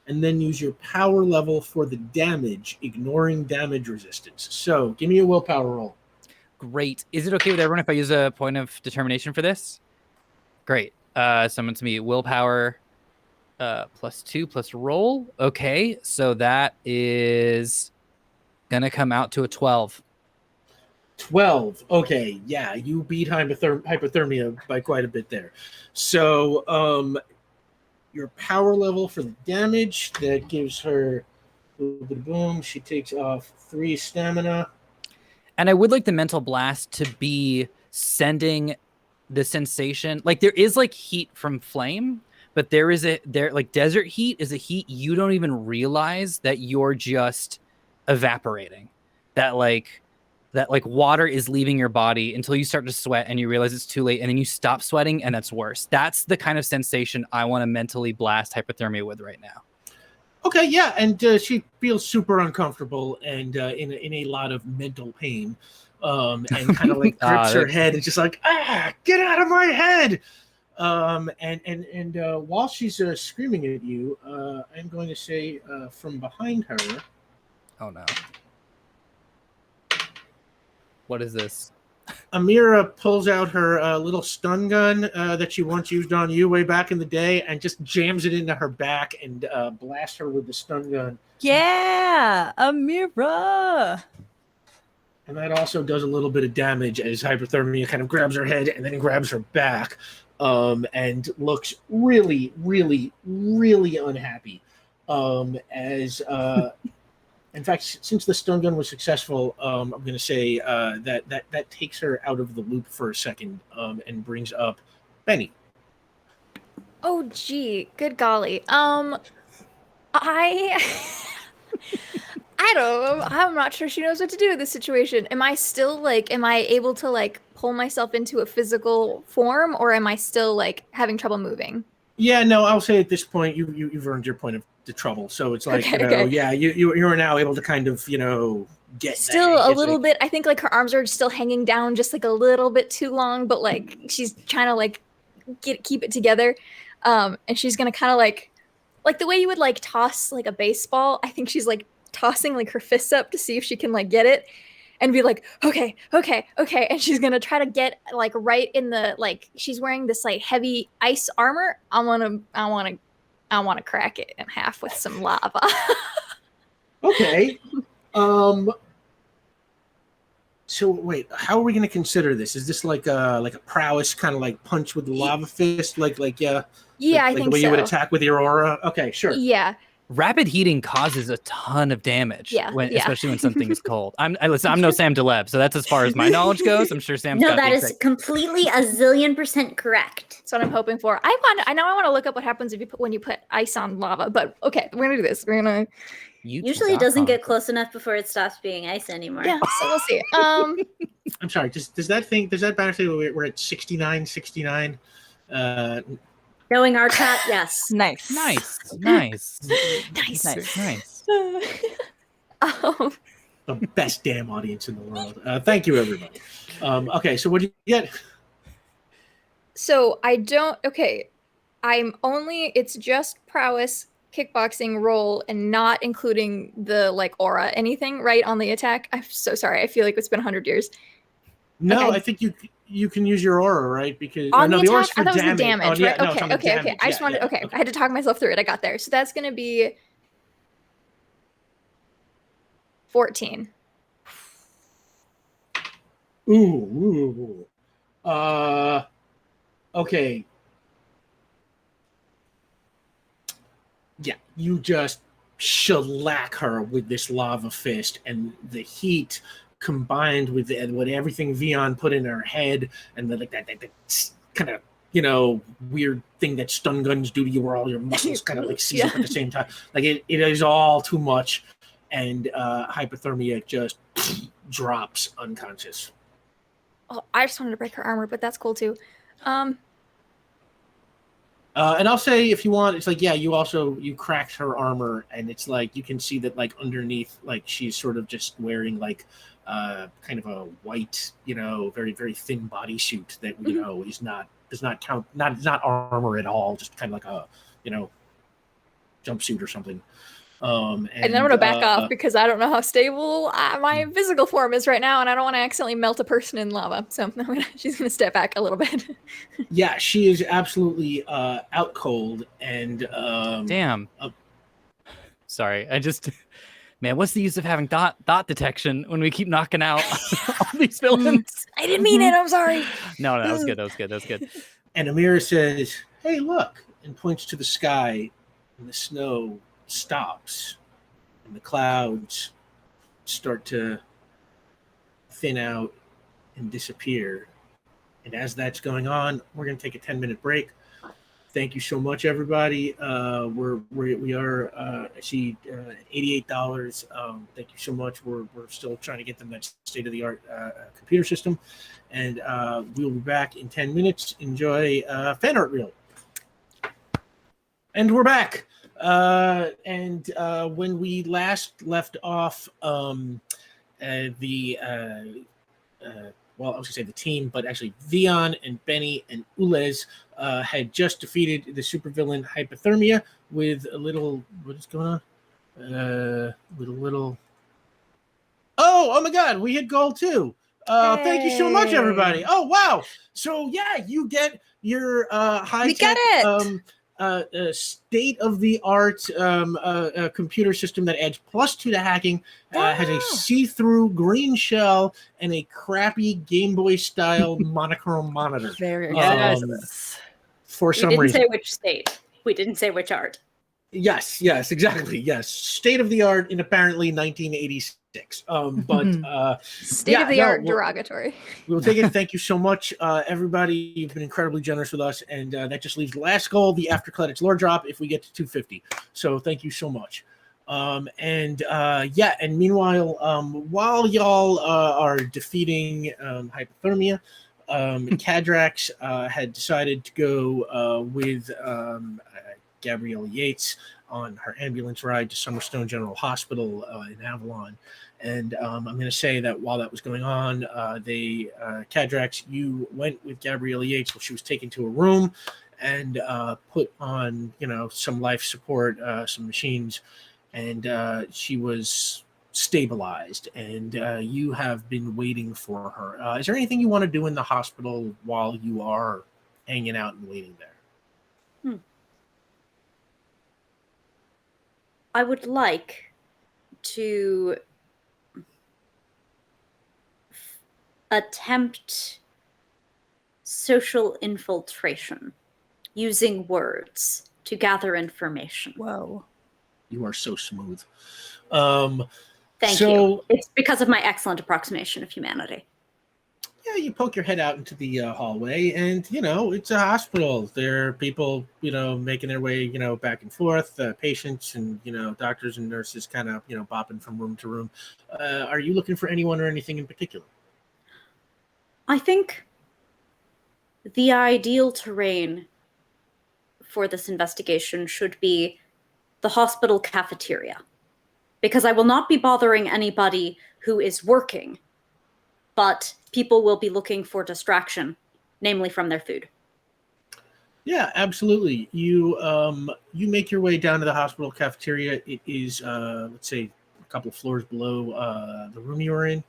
and then use your power level for the damage, ignoring damage resistance. So give me a willpower roll. Great. Is it okay with everyone if I use a point of determination for this? Great. Someone to me willpower +2 plus roll. Okay, so that is gonna come out to a 12. 12. Okay, yeah, you beat hypothermia by quite a bit there. So your power level for the damage, that gives her boom. She takes off 3 stamina. And I would like the mental blast to be sending the sensation. There is heat from flame, but desert heat is a heat you don't even realize that you're just evaporating. That water is leaving your body until you start to sweat and you realize it's too late, and then you stop sweating and that's worse. That's the kind of sensation I want to mentally blast hypothermia with right now. Okay, yeah, and she feels super uncomfortable and in a lot of mental pain, and kind of grips her head and just get out of my head. And while she's screaming at you, I'm going to say from behind her. Oh no! What is this? Amira pulls out her little stun gun that she once used on you way back in the day and just jams it into her back and blasts her with the stun gun. Yeah, Amira! And that also does a little bit of damage as hypothermia kind of grabs her head and then grabs her back, and looks really, really, really unhappy as In fact, since the stun gun was successful, I'm going to say that takes her out of the loop for a second and brings up Benny. Oh, gee, good golly. I I don't know. I'm not sure she knows what to do in this situation. Am I still like, am I able to like pull myself into a physical form, or am I still like having trouble moving? Yeah, no, I'll say at this point you've earned your point of the trouble. So it's like, Okay. yeah, you are now able to kind of, get Still that. a It's little like, bit. I think like her arms are still hanging down just like a little bit too long, but like she's trying to like keep it together. And she's gonna kind of like the way you would like toss like a baseball. I think she's like tossing like her fists up to see if she can like get it and be like, okay, okay, okay. And she's gonna try to get like right in the like she's wearing this like heavy ice armor. I wanna crack it in half with some lava. okay. So wait, how are we going to consider this? Is this like a prowess kind of like punch with the lava fist, yeah, Yeah, I like think the way so. you would attack with your aura? Okay, sure. Yeah. Rapid heating causes a ton of damage, Yeah. especially when something is cold. I'm no Sam Deleb, so that's as far as my knowledge goes. I'm sure Sam's No, got that the is exact... completely a zillion % correct. That's what I'm hoping for. I know I want to look up what happens if when you put ice on lava, but okay, we're gonna do this. We're gonna. Usually it doesn't get close enough before it stops being ice anymore. Yeah, so we'll see. I'm sorry. Does that banner say we're at 69? Knowing our chat, yes. Nice. Nice. The best damn audience in the world. Thank you, everybody. Okay, so what do you get? So I don't. Okay, it's just prowess, kickboxing, roll, and not including the like aura anything right on the attack. I'm so sorry. I feel like it's been 100 years. No, Okay. I think you can use your aura, right? Because On the the aura's attack, for I thought it was the damage. damage, Oh, right? yeah, no, it's on the Okay. damage. I just wanted. Yeah, okay, I had to talk myself through it. I got there. So that's gonna be 14. Ooh. Okay. Yeah, you just shellac her with this lava fist, and the heat combined with everything Vian put in her head, and that kind of weird thing that stun guns do to you, where all your muscles kind of like seize up at the same time. Like it is all too much, and hypothermia just drops unconscious. Oh, I just wanted to break her armor, but that's cool too. And I'll say, if you want, it's like, yeah, you cracked her armor, and it's like you can see that like underneath, like she's sort of just wearing like kind of a white, very very thin bodysuit that does not armor at all, just kind of like a jumpsuit or something. And I'm gonna back off because I don't know how stable my physical form is right now, and I don't want to accidentally melt a person in lava. So she's gonna step back a little bit. Yeah, she is absolutely out cold, and damn. Sorry, man, what's the use of having dot detection when we keep knocking out all these villains? I didn't mean it. I'm sorry. No, that was good. And Amira says, "Hey, look," and points to the sky, and the snow stops, and the clouds start to thin out and disappear. And as that's going on, we're going to take a 10-minute break. Thank you so much, everybody. We are I see $88. Thank you so much. We're still trying to get them that state-of-the-art computer system, and we'll be back in 10 minutes. Enjoy fan art reel. And we're back. And when we last left off, well, I was going to say the team, but actually Vian and Benny and Ulez had just defeated the supervillain Hypothermia with a little... What is going on? Oh my God, we hit goal too. Thank you so much, everybody. Oh, wow. So, yeah, you get your high-tech... state-of-the-art computer system that adds +2 to hacking, has a see-through green shell, and a crappy Game Boy-style monochrome monitor. Very Yes. For some We didn't reason. say which state. We didn't say which art. Yes, exactly. Yes, state of the art in apparently 1986. State of the art derogatory. We'll take it. Thank you so much, everybody. You've been incredibly generous with us, and that just leaves the last goal, the after credits lore drop, if we get to 250. So thank you so much. And meanwhile, while y'all are defeating hypothermia, Kadrax had decided to go with Gabrielle Yates on her ambulance ride to Summerstone General Hospital in Avalon. And I'm going to say that while that was going on, Kadrax, you went with Gabrielle Yates while she was taken to a room and put on, some life support, some machines, and she was stabilized. And you have been waiting for her. Is there anything you want to do in the hospital while you are hanging out and waiting there? I would like to attempt social infiltration using words to gather information. Whoa. You are so smooth. Thank you. It's because of my excellent approximation of humanity. Yeah, you poke your head out into the hallway, and it's a hospital. There are people, making their way, back and forth. Patients and doctors and nurses, kind of, bopping from room to room. Are you looking for anyone or anything in particular? I think the ideal terrain for this investigation should be the hospital cafeteria, because I will not be bothering anybody who is working, but people will be looking for distraction, namely from their food. Yeah, absolutely. You make your way down to the hospital cafeteria. It is, let's say, a couple of floors below the room you were in,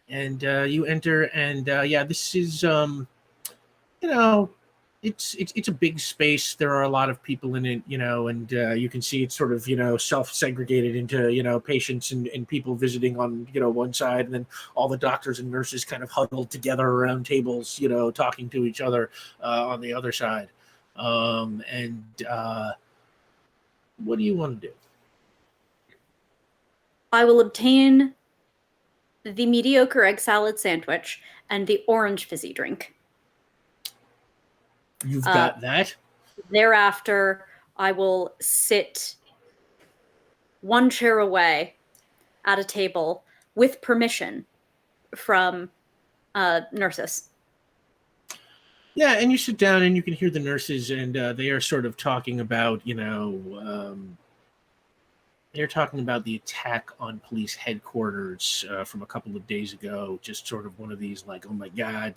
and you enter. And this is, it's a big space. There are a lot of people in it, and you can see it's sort of, self-segregated into, patients and people visiting on, one side, and then all the doctors and nurses kind of huddled together around tables, talking to each other on the other side. What do you want to do? I will obtain the mediocre egg salad sandwich and the orange fizzy drink. You've got that. Thereafter, I will sit one chair away at a table with permission from nurses. Yeah, and you sit down and you can hear the nurses, and they are sort of talking about, they're talking about the attack on police headquarters from a couple of days ago. Just sort of one of these, like, oh my God,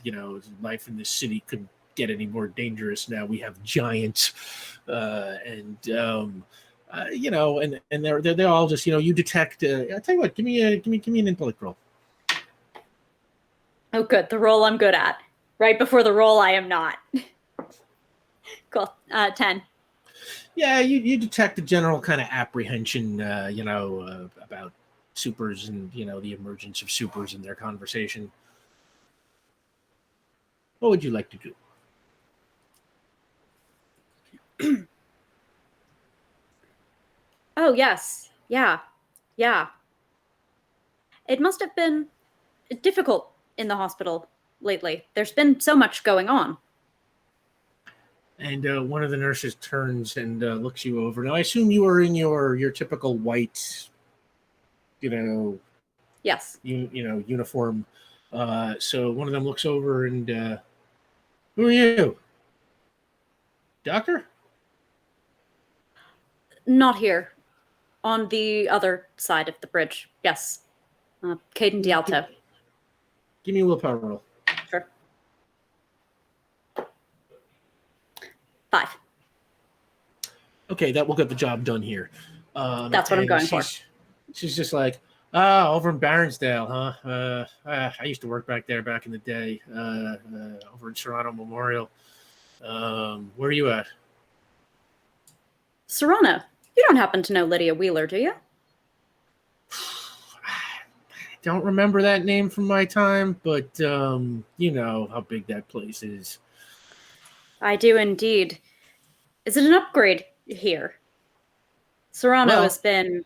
life in this city couldn't get any more dangerous now. We have giants, and they're all just, you detect. I'll tell you what, give me an intellect roll. Oh, good, the roll I'm good at. Right before the roll, I am not. Cool. 10. Yeah, you detect a general kind of apprehension, about supers and, the emergence of supers in their conversation. What would you like to do? Oh, yes. Yeah. It must have been difficult in the hospital lately. There's been so much going on. And one of the nurses turns and looks you over. Now, I assume you are in your typical white, Yes. uniform. So one of them looks over and, who are you? Doctor? Not here. On the other side of the bridge. Yes. Caden Dialto. Give me a willpower roll. Sure. 5. Okay, that will get the job done here. That's what I'm going for. She's just like, over in Baronsdale, huh? I used to work back there back in the day, over in Serrano Memorial. Where are you at? Serrano. You don't happen to know Lydia Wheeler, do you? I don't remember that name from my time, but you know how big that place is. I do indeed. Is it an upgrade here? Serrano Well- has been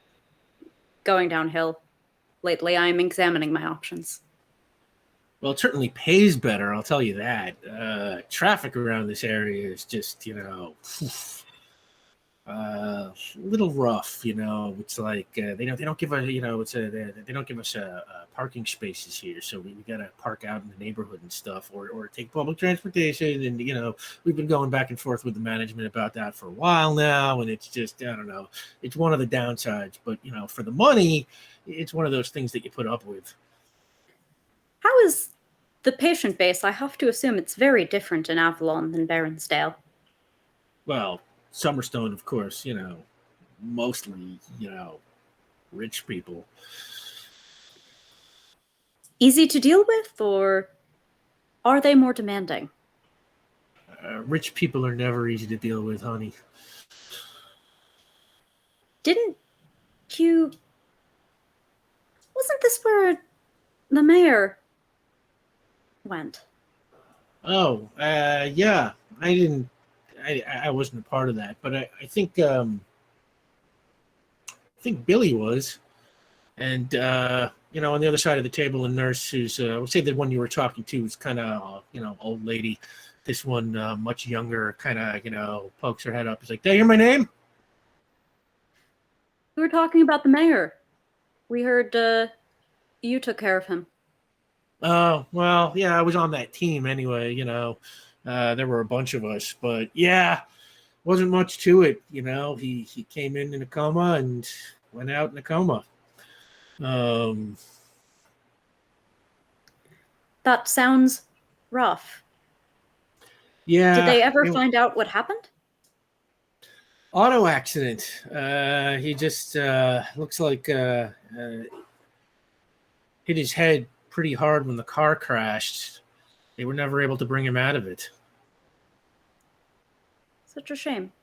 going downhill lately. I'm examining my options. Well, it certainly pays better, I'll tell you that. Traffic around this area is just, a little rough. It's like they don't give a they don't give us parking spaces here, so we gotta park out in the neighborhood and stuff, or take public transportation. And we've been going back and forth with the management about that for a while now, and it's just, I don't know, it's one of the downsides. But for the money, it's one of those things that you put up with. How is the patient base? I have to assume it's very different in Avalon than Baronsdale. Well, Summerstone, of course, mostly, rich people. Easy to deal with, or are they more demanding? Rich people are never easy to deal with, honey. Wasn't this where the mayor went? Oh, yeah. I wasn't a part of that, but I think Billy was. And on the other side of the table, a nurse who's I would say the one you were talking to is kind of old lady. This one much younger, kind of pokes her head up. He's like, "Did I hear my name?" We were talking about the mayor. We heard you took care of him. Oh, well, yeah, I was on that team anyway. There were a bunch of us, but yeah, wasn't much to it. He came in a coma and went out in a coma. That sounds rough. Yeah. Did they ever find out what happened? Auto accident. He just looks like hit his head pretty hard when the car crashed. They were never able to bring him out of it. Such a shame.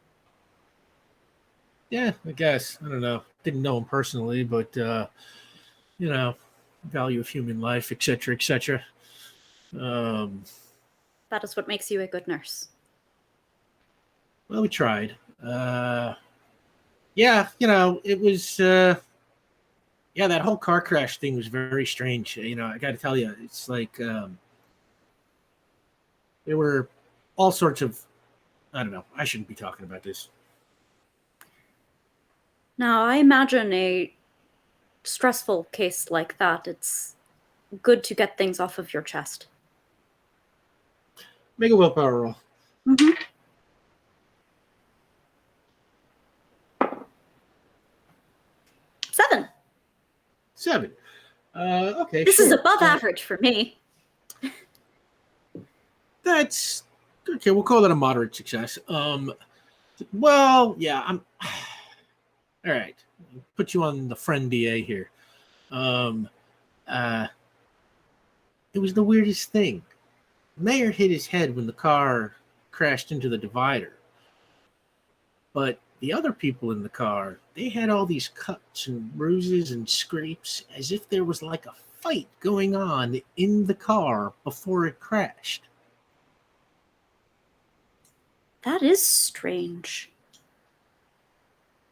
Yeah, I guess. I don't know. Didn't know him personally, but value of human life, etc., etc. That is what makes you a good nurse. Well, we tried. Yeah, it was. That whole car crash thing was very strange. I got to tell you, it's like there were all sorts of. I don't know. I shouldn't be talking about this. Now, I imagine a stressful case like that, it's good to get things off of your chest. Make a willpower roll. Mm-hmm. 7. Okay. This sure. is above average for me. That's okay. We'll call that a moderate success. Well, yeah. I'm all right. Put you on the friend DA here. It was the weirdest thing. Mayor hit his head when the car crashed into the divider, but the other people in the car, they had all these cuts and bruises and scrapes as if there was like a fight going on in the car before it crashed. That is strange.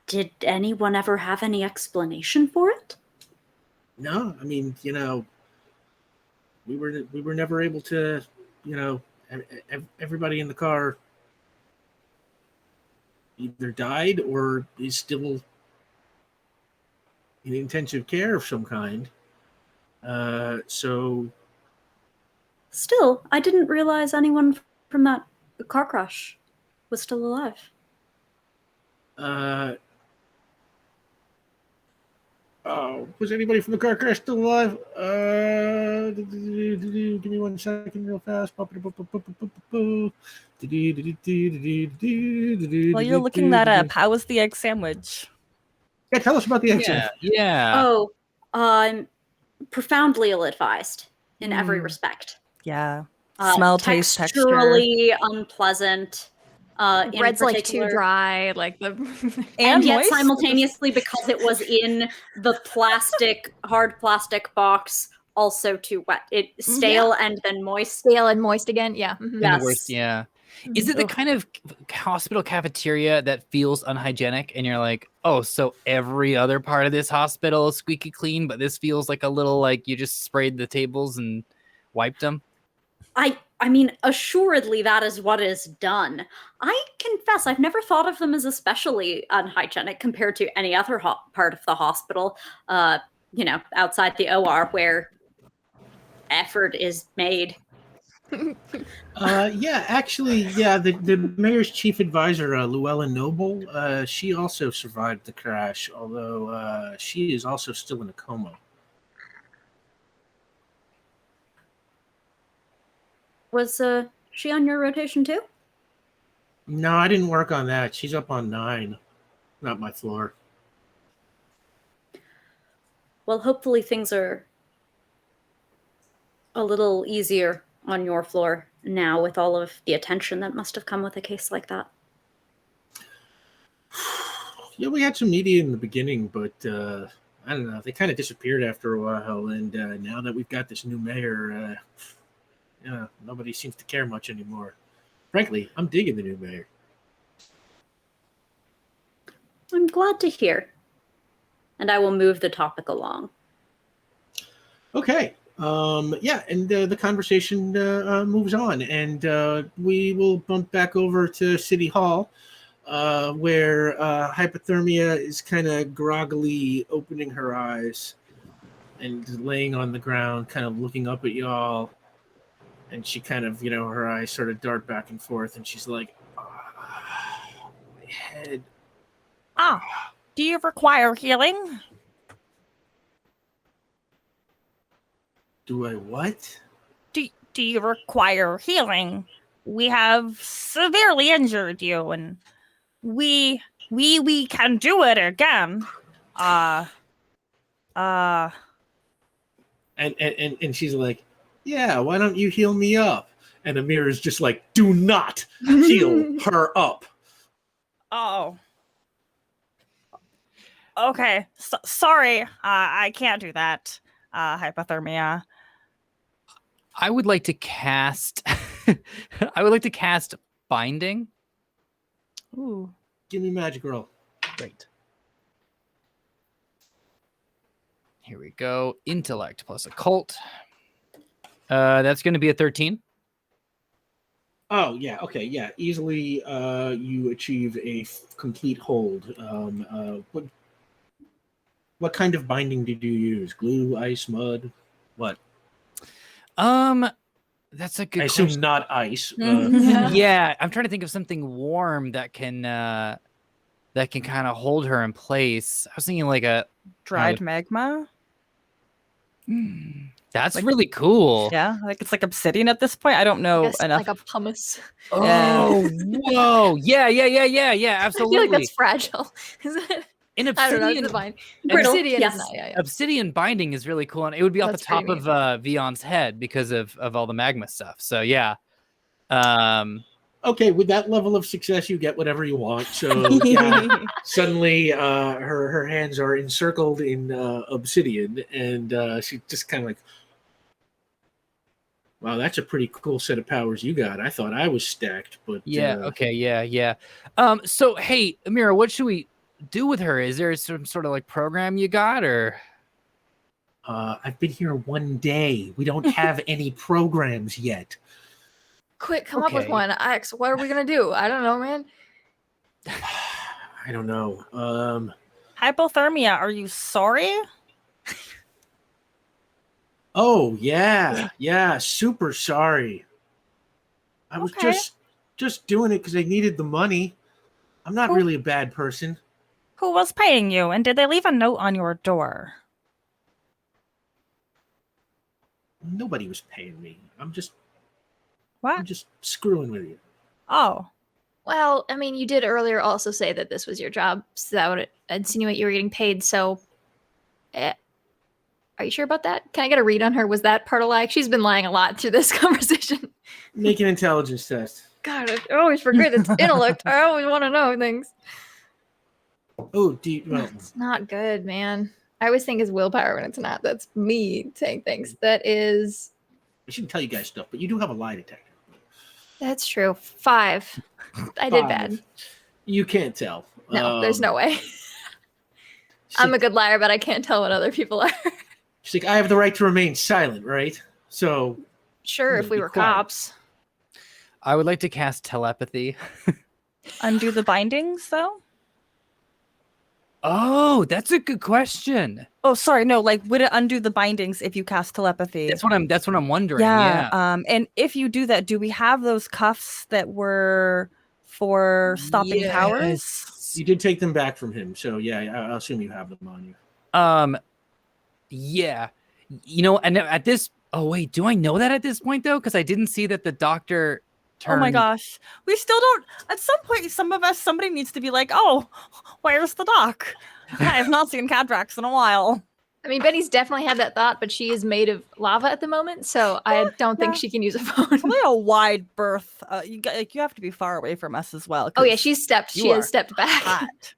Did anyone ever have any explanation for it? No, I mean, we were never able to, everybody in the car either died or is still in intensive care of some kind. So Still, I didn't realize anyone from that car crash was still alive. Was anybody from the car crash still alive? Give me 1 second real fast. While you're looking that up, how was the egg sandwich? Yeah, tell us about the accident. Yeah. Oh, I'm profoundly ill-advised in every respect. Yeah. Smell, taste, texture. Texturally unpleasant. Bread's like too dry, like the and yet moist? simultaneously, because it was in the hard plastic box, also too wet. It stale and then moist. stale and moist again. Yeah. Mhm. Yes. The worst, yeah. Is it the kind of hospital cafeteria that feels unhygienic and you're like, oh, so every other part of this hospital is squeaky clean, but this feels like a little like you just sprayed the tables and wiped them? I mean, assuredly that is what is done. I confess, I've never thought of them as especially unhygienic compared to any other part of the hospital, outside the OR where effort is made. The mayor's chief advisor, Llewellyn Noble, she also survived the crash, although she is also still in a coma. Was she on your rotation too? No, I didn't work on that. She's up on 9, not my floor. Well, hopefully things are a little easier on your floor now with all of the attention that must have come with a case like that. Yeah, we had some media in the beginning, but I don't know. They kind of disappeared after a while, and now that we've got this new mayor, nobody seems to care much anymore. Frankly, I'm digging the new mayor. I'm glad to hear. And I will move the topic along. Okay. The conversation moves on, and we will bump back over to City Hall, where Hypothermia is kind of groggily opening her eyes and laying on the ground, kind of looking up at y'all. And she kind of, her eyes sort of dart back and forth, and she's like, my head. Do you require healing? Do I what? Do you require healing? We have severely injured you, and we can do it again. And she's like, yeah, why don't you heal me up? And Amir is just like, do not heal her up. Oh. Okay. Sorry. I can't do that. Hypothermia. I would like to cast binding. Ooh. Give me magic roll. Great. Here we go. Intellect plus occult. That's going to be a 13. Oh, yeah. Okay, yeah. Easily you achieve a complete hold. What kind of binding did you use? Glue, ice, mud? What? That's a good I question. assume not ice. Yeah, I'm trying to think of something warm that can kind of hold her in place. I was thinking like a Dried magma? That's really cool. Yeah, like it's like obsidian at this point. I don't know enough. Like a pumice. Oh, whoa. Yeah, absolutely. I feel like that's fragile. Is it? In I don't know. It's obsidian, fine. Brittle, Obsidian yes. is not, yeah. obsidian binding is really cool, and it would be off That's the top pretty of Vian's head because of all the magma stuff. So yeah. Okay, with that level of success, you get whatever you want. So yeah, suddenly her hands are encircled in obsidian, and she just kind of like, wow, that's a pretty cool set of powers you got. I thought I was stacked, but yeah, okay, yeah. So hey, Amira, what should we do with her? Is there some sort of like program you got, or? I've been here one day. We don't have any programs yet. Quick, come up with one. Ix, what are we gonna do? I don't know, man. I don't know. Hypothermia, are you sorry? Oh yeah, super sorry. I was just doing it because I needed the money. I'm not really a bad person. Who was paying you, and did they leave a note on your door? Nobody was paying me. I'm just screwing with you. Oh. Well, I mean, you did earlier also say that this was your job, so that would insinuate you were getting paid. So, are you sure about that? Can I get a read on her? Was that part of lie? She's been lying a lot through this conversation. Make an intelligence test. God, I always forget it's intellect. I always want to know things. Oh, It's not good, man. I always think it's willpower when it's not. That's me saying things. That is. I shouldn't tell you guys stuff, but you do have a lie detector. That's true. 5. I did bad. You can't tell. No, there's no way. I'm a good liar, but I can't tell what other people are. She's like, I have the right to remain silent, right? So Sure, if we be were quiet. cops. I would like to cast telepathy. Undo the bindings, though? Oh, that's a good question. Oh, sorry. No, like, would it undo the bindings if you cast telepathy? That's what I'm wondering. Yeah. And if you do that, do we have those cuffs that were for stopping powers? You did take them back from him, so yeah, I assume you have them on you. Yeah. And at this. Oh wait, do I know that at this point though? Because I didn't see that the doctor. Oh my gosh, we still don't. At some point, somebody needs to be like, "Oh, where's the doc? I have not seen Kadrax in a while." I mean, Benny's definitely had that thought, but she is made of lava at the moment, so I don't think she can use a phone. Probably a wide berth. You have to be far away from us as well. Oh yeah, she has stepped back. Hot.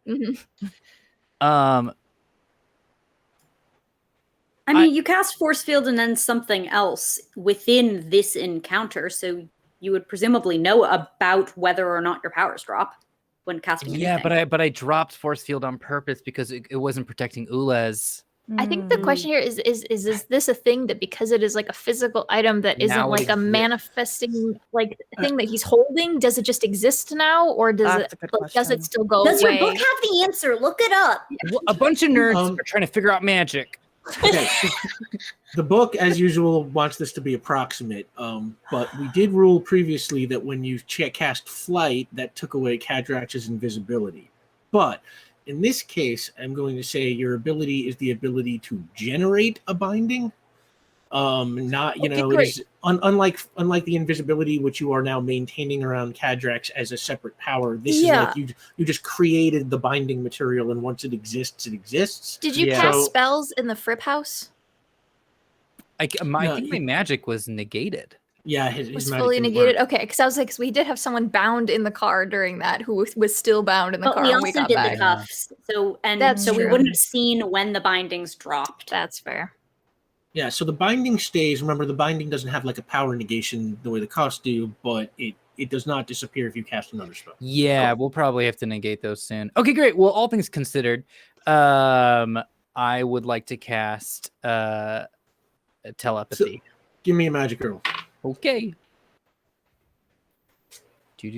I mean, you cast force field and then something else within this encounter, so you would presumably know about whether or not your powers drop when casting anything. Yeah, but I dropped force field on purpose because it wasn't protecting Ulez. I think the question here is this a thing that because it is like a physical item that isn't Now it like a exists. manifesting like thing that he's holding, does it just exist now, or does does it still go Does away? your book have the answer? Look it up. Well, a bunch of nerds are trying to figure out magic. Okay. The book, as usual, wants this to be approximate, but we did rule previously that when you cast flight, that took away Kadrax's invisibility. But in this case, I'm going to say your ability is the ability to generate a binding. Not it is unlike the invisibility which you are now maintaining around Kadrax as a separate power. This is like you just created the binding material, and once it exists, it exists. Did you cast spells in the Fripp house? I think my magic was negated. Yeah, his was magic fully didn't negated. work. Okay, because I was like, we did have someone bound in the car during that who was still bound in the But car we when we also got did back. the cuffs, so That's we true. wouldn't have seen when the bindings dropped. That's fair. Yeah, so the binding stays. Remember, the binding doesn't have like a power negation the way the cuffs do, but it does not disappear if you cast another spell. Yeah, we'll probably have to negate those soon. Okay, great. Well, all things considered, I would like to cast telepathy. So, give me a magic roll. Okay. Do.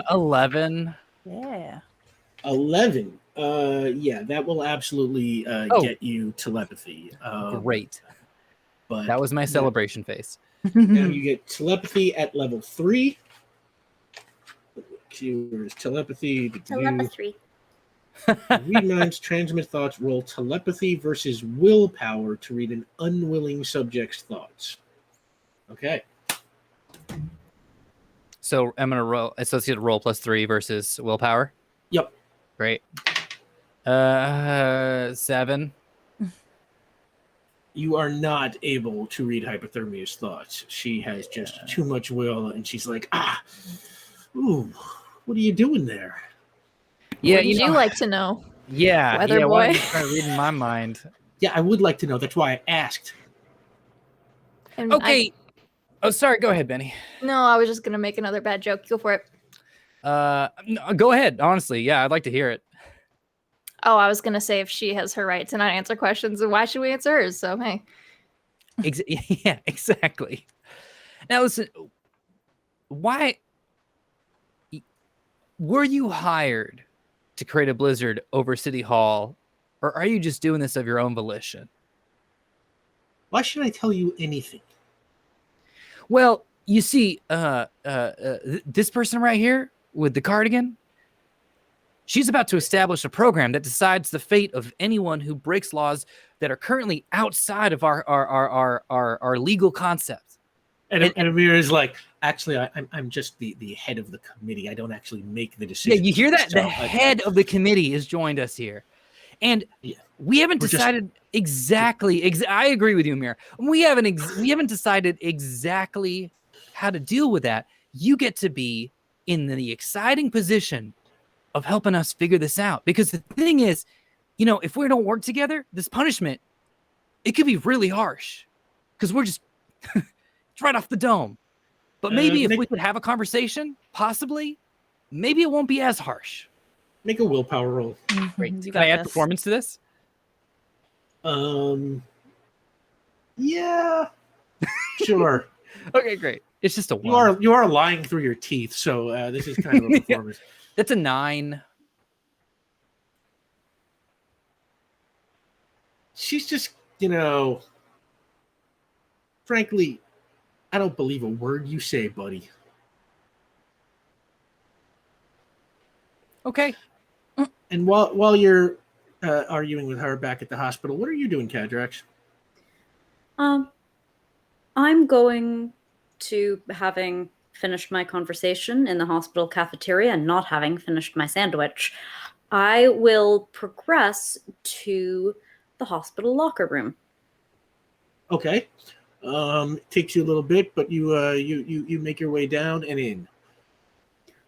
11. Yeah. 11. Yeah, that will absolutely get you telepathy. Great. But that was my celebration face. Now you get telepathy at level 3. Where's telepathy? Telepathy. Read minds, transmit thoughts, roll telepathy versus willpower to read an unwilling subject's thoughts. Okay. So I'm gonna roll associated roll +3 versus willpower. Yep. Great. 7. You are not able to read Hypothermia's thoughts. She has just too much will, and she's like, ooh, what are you doing there? Yeah, Would you like to know? Yeah, Weather boy. Why are you trying to read in my mind? Yeah, I would like to know. That's why I asked. And Okay. Oh, sorry. Go ahead, Benny. No, I was just gonna make another bad joke. Go for it. No, go ahead. Honestly, yeah, I'd like to hear it. Oh, I was gonna say if she has her right to not answer questions, why should we answer hers? So hey. Yeah, exactly. Now listen, why were you hired to create a blizzard over City Hall, or are you just doing this of your own volition? Why should I tell you anything? Well, you see, this person right here with the cardigan, she's about to establish a program that decides the fate of anyone who breaks laws that are currently outside of our legal concepts. And Amir is like, actually, I'm just the head of the committee. I don't actually make the decision. Yeah, you hear that? The head of the committee has joined us here. And we haven't decided exactly. I agree with you, Amir. We haven't decided exactly how to deal with that. You get to be in the exciting position of helping us figure this out. Because the thing is, if we don't work together, this punishment, it could be really harsh. Because we're just It's right off the dome. But maybe if make, we could have a conversation, possibly, maybe it won't be as harsh. Make a willpower roll. Great. You Can I got add this. performance to this? Yeah, sure. Okay, great. It's just a 1. You are lying through your teeth, so this is kind of a performance. That's a 9. She's just, frankly, I don't believe a word you say, buddy. Okay. And while you're arguing with her back at the hospital, what are you doing, Kadrax? I'm going to, having finished my conversation in the hospital cafeteria and not having finished my sandwich, I will progress to the hospital locker room. Okay. It takes you a little bit, but you make your way down and in.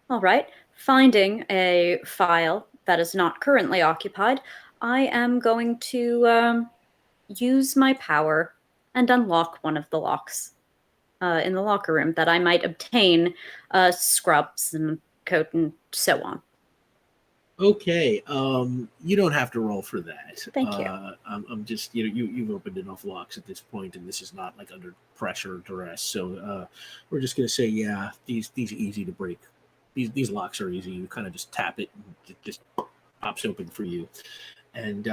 All right. Finding a file that is not currently occupied, I am going to use my power and unlock one of the locks in the locker room that I might obtain scrubs and coat and so on. Okay. You don't have to roll for that. Thank you. I'm just, you've opened enough locks at this point, and this is not like under pressure or duress. So we're just gonna say, yeah, these are easy to break. These locks are easy. You kind of just tap it, and it just pops open for you. And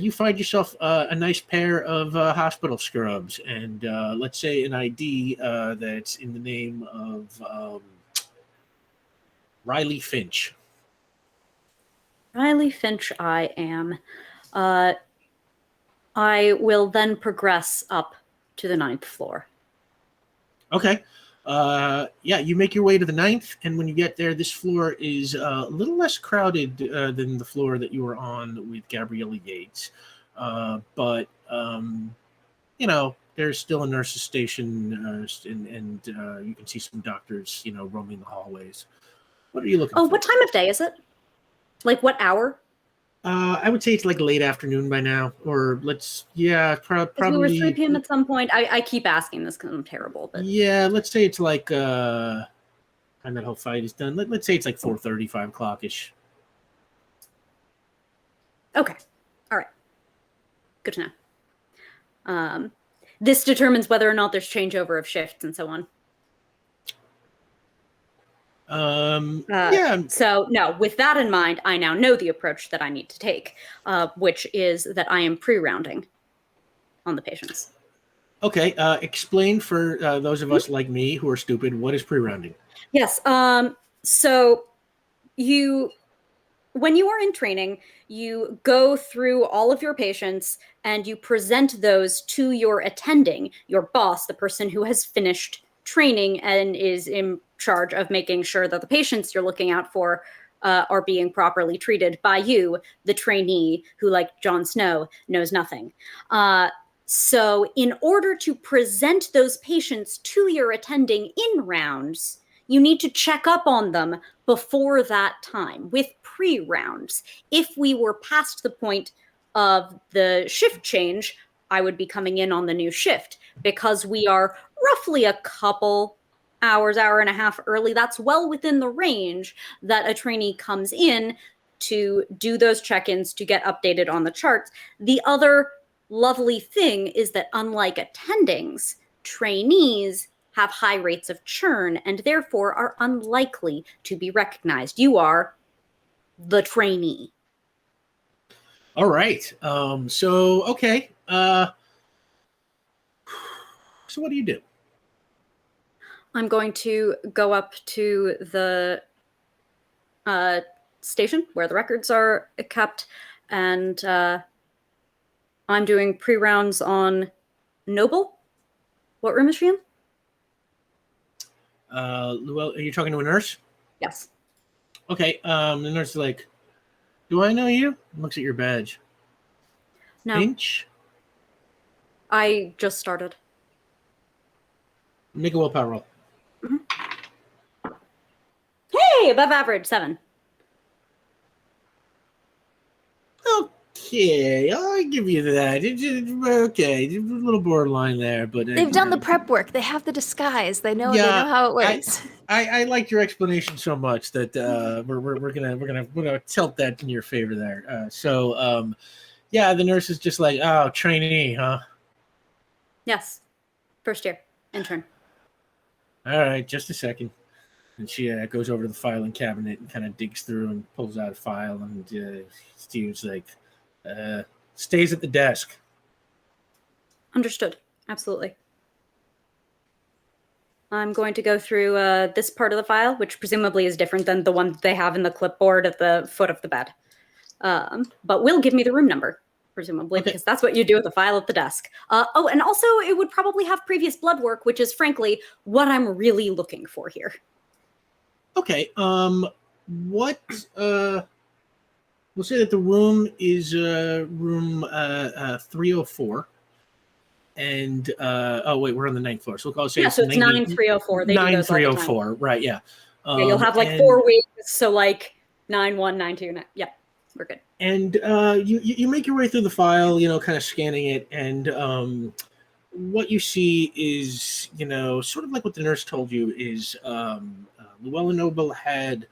you find yourself a nice pair of hospital scrubs, and let's say an ID that's in the name of Riley Finch. Riley Finch I am. I will then progress up to the 9th floor. Okay. You make your way to the 9th, and when you get there, this floor is a little less crowded than the floor that you were on with Gabriella Yates. But there's still a nurse's station, and you can see some doctors, roaming the hallways. What are you looking for? Oh, what time of day is it? Like what hour? I would say it's like late afternoon by now, or probably. We were 3 p.m. at some point. I keep asking this because I'm terrible. But yeah, let's say it's like time that whole fight is done. Let's say it's like 4:30, 5 o'clock ish. Okay, all right, good to know. This determines whether or not there's changeover of shifts and so on. So no, with that in mind, I now know the approach that I need to take, which is that I am pre-rounding on the patients. Okay, explain for those of us like me who are stupid, what is pre-rounding? Yes, so when you are in training, you go through all of your patients and you present those to your attending, your boss, the person who has finished training and is in charge of making sure that the patients you're looking out for are being properly treated by you, the trainee, who, like Jon Snow, knows nothing. So in order to present those patients to your attending in rounds, you need to check up on them before that time with pre-rounds. If we were past the point of the shift change, I would be coming in on the new shift because we are roughly a couple hour and a half early. That's well within the range that a trainee comes in to do those check-ins to get updated on the charts. The other lovely thing is that unlike attendings, trainees have high rates of churn and therefore are unlikely to be recognized. You are the trainee. All right. Okay. So what do you do? I'm going to go up to the station where the records are kept, and I'm doing pre-rounds on Noble. What room is she in? Are you talking to a nurse? Yes. Okay. The nurse is like, "Do I know you?" Looks at your badge. No. Finch? I just started. Make a willpower roll. Mm-hmm. Hey, above average, 7. Okay, I'll give you that. Okay, a little borderline there, but They've done the prep work. They have the disguise. They know how it works. I liked your explanation so much that we're gonna tilt that in your favor there. Yeah, the nurse is just like, oh, trainee, huh? Yes. First year. Intern. All right, just a second. And she goes over to the filing cabinet and kind of digs through and pulls out a file. And Steve's like, stays at the desk. Understood. Absolutely. I'm going to go through this part of the file, which presumably is different than the one they have in the clipboard at the foot of the bed. But will give me the room number, presumably, because that's what you do with a file at the desk. And also it would probably have previous blood work, which is frankly what I'm really looking for here. Okay. What? We'll say that the room is room 304. And wait, we're on the 9th floor, so I'll say so it's 9304. They 9304, right? Yeah. You'll have like 4 weeks, so like 91, 92. Yeah, we're good. And you make your way through the file, kind of scanning it, and what you see is, sort of like what the nurse told you is Llewellyn Noble had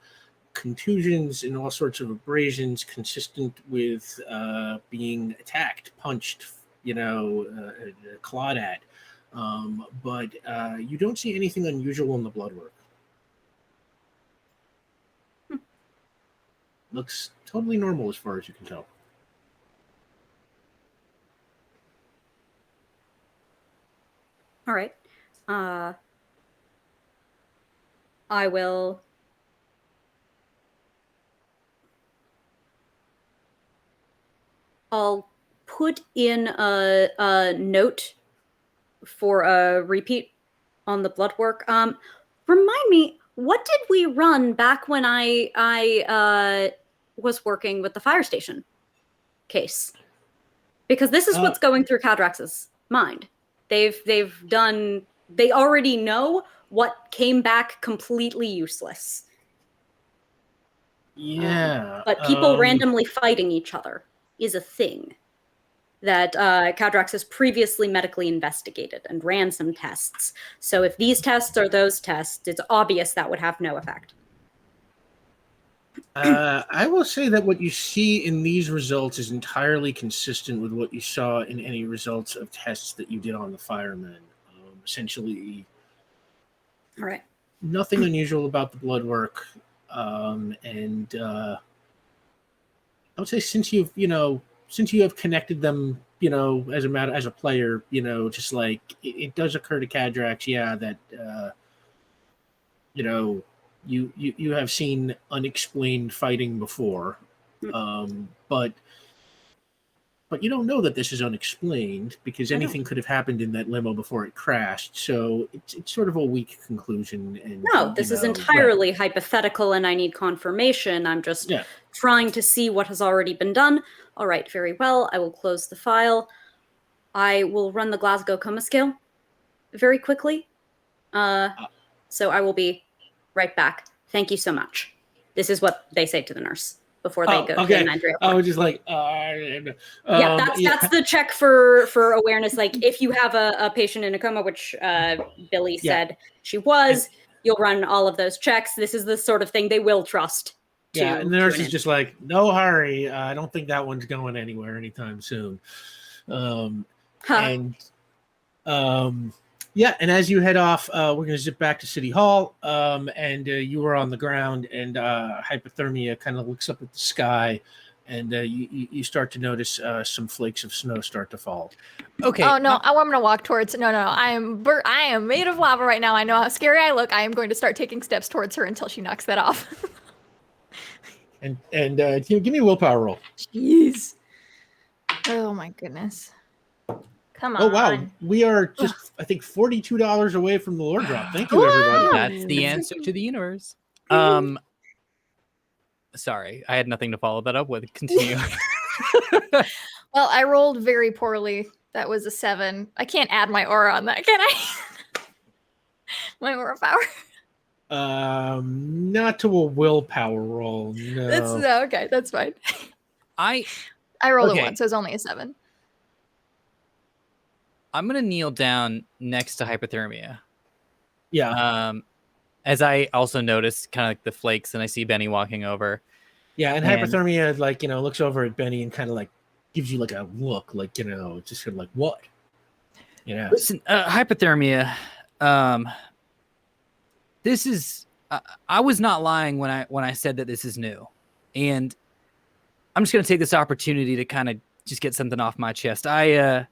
contusions and all sorts of abrasions consistent with being attacked, punched, clawed at. But you don't see anything unusual in the blood work. Looks totally normal as far as you can tell. All right. I will. I'll put in a note for a repeat on the blood work. Remind me, what did we run back when I was working with the fire station case? Because this is what's going through Kadrax's mind. They already know what came back completely useless. Yeah. But people randomly fighting each other is a thing that Kadrax has previously medically investigated and ran some tests. So if these tests are those tests, it's obvious that would have no effect. I will say that what you see in these results is entirely consistent with what you saw in any results of tests that you did on the firemen. Essentially, all right, nothing unusual about the blood work, and I would say since you have connected them, as a player, just like it does occur to Kadrax, that you have seen unexplained fighting before, but you don't know that this is unexplained because anything could have happened in that limo before it crashed. So it's sort of a weak conclusion. And no, this is entirely hypothetical, and I need confirmation. I'm just trying to see what has already been done. All right, very well. I will close the file. I will run the Glasgow coma scale very quickly. So I will be right back. Thank you so much. This is what they say to the nurse before they go to the 9-304. I was just like, that's the check for awareness. Like if you have a patient in a coma, which Billy said she was, you'll run all of those checks. This is the sort of thing they will trust. And the nurse is just like, no hurry. I don't think that one's going anywhere anytime soon. And as you head off, we're going to zip back to City Hall, and you are on the ground, and hypothermia kind of looks up at the sky, and you start to notice some flakes of snow start to fall. Okay. Oh no! I'm going to walk towards. No. I am made of lava right now. I know how scary I look. I am going to start taking steps towards her until she knocks that off. and give me a willpower roll. Jeez. Oh my goodness. Come on. Oh, wow. We are just, I think, $42 away from the lore drop. Thank you, everybody. That's the answer to the universe. Sorry, I had nothing to follow that up with. Continue. Well, I rolled very poorly. That was a 7. I can't add my aura on that, can I? My aura power. Not to a willpower roll. No. Okay. That's fine. I rolled Okay. a 1, so it's only a 7. I'm gonna kneel down next to hypothermia. Yeah. As I also notice kind of like the flakes, and I see Benny walking over. Yeah, and And- hypothermia, like, looks over at Benny and kind of like gives you like a look, like, just sort of like, what? Listen, hypothermia. This is. I was not lying when I said that this is new, and I'm just gonna take this opportunity to kind of just get something off my chest. I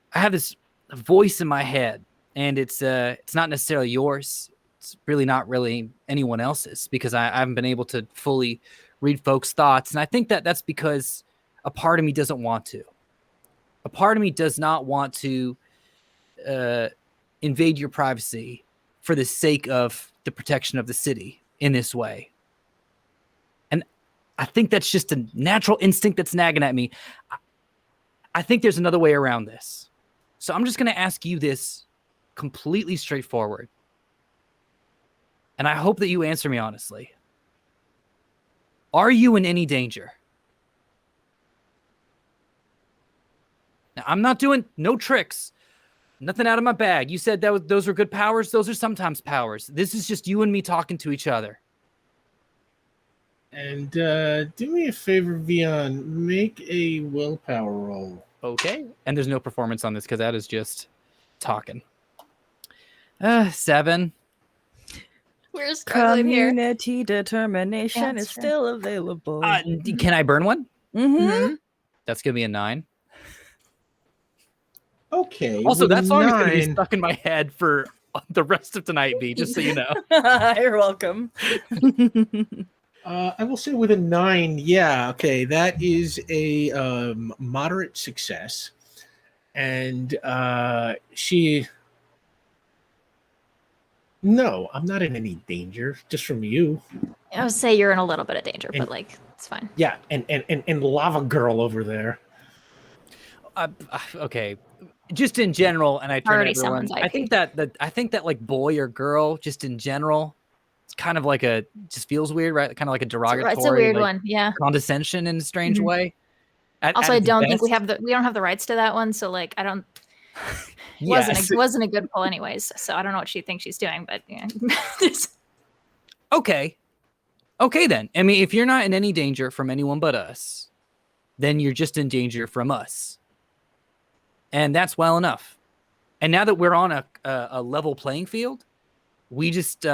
have this voice in my head, and it's not necessarily yours. It's not really anyone else's, because I haven't been able to fully read folks' thoughts, and I think that that's because a part of me doesn't want to. A part of me does not want to invade your privacy for the sake of the protection of the city in this way. And I think that's just a natural instinct that's nagging at me. I think there's another way around this. So I'm just going to ask you this completely straightforward. And I hope that you answer me honestly. Are you in any danger? Now, I'm not doing no tricks. Nothing out of my bag. You said that those were good powers. Those are sometimes powers. This is just you and me talking to each other. And do me a favor, Vian. Make a willpower roll. Okay. And there's no performance on this because that is just talking. 7. We're struggling here. Community determination Yeah, is that's true. still available. Can I burn one? Mm-hmm. That's going to be a 9. Okay. Also, with a that song is going to be 9 stuck in my head for the rest of tonight, B, just so you know. You're welcome. I will say with a 9, yeah, okay, that is a moderate success, and she. No, I'm not in any danger, just from you. I would say you're in a little bit of danger, but like it's fine. Yeah, and Lava Girl over there. Okay, just in general, and I turn Already to everyone. someone's I think that like boy or girl, just in general, it's kind of like just feels weird, right? Kind of like a derogatory. It's a weird like, one, yeah. Condescension in a strange way. Also, I don't think we don't have the rights to that one, so like I don't. Yes. Wasn't a good pull anyways. So I don't know what she thinks she's doing, but yeah. Okay then. I mean, if you're not in any danger from anyone but us, then you're just in danger from us. And that's well enough. And now that we're on a level playing field, we just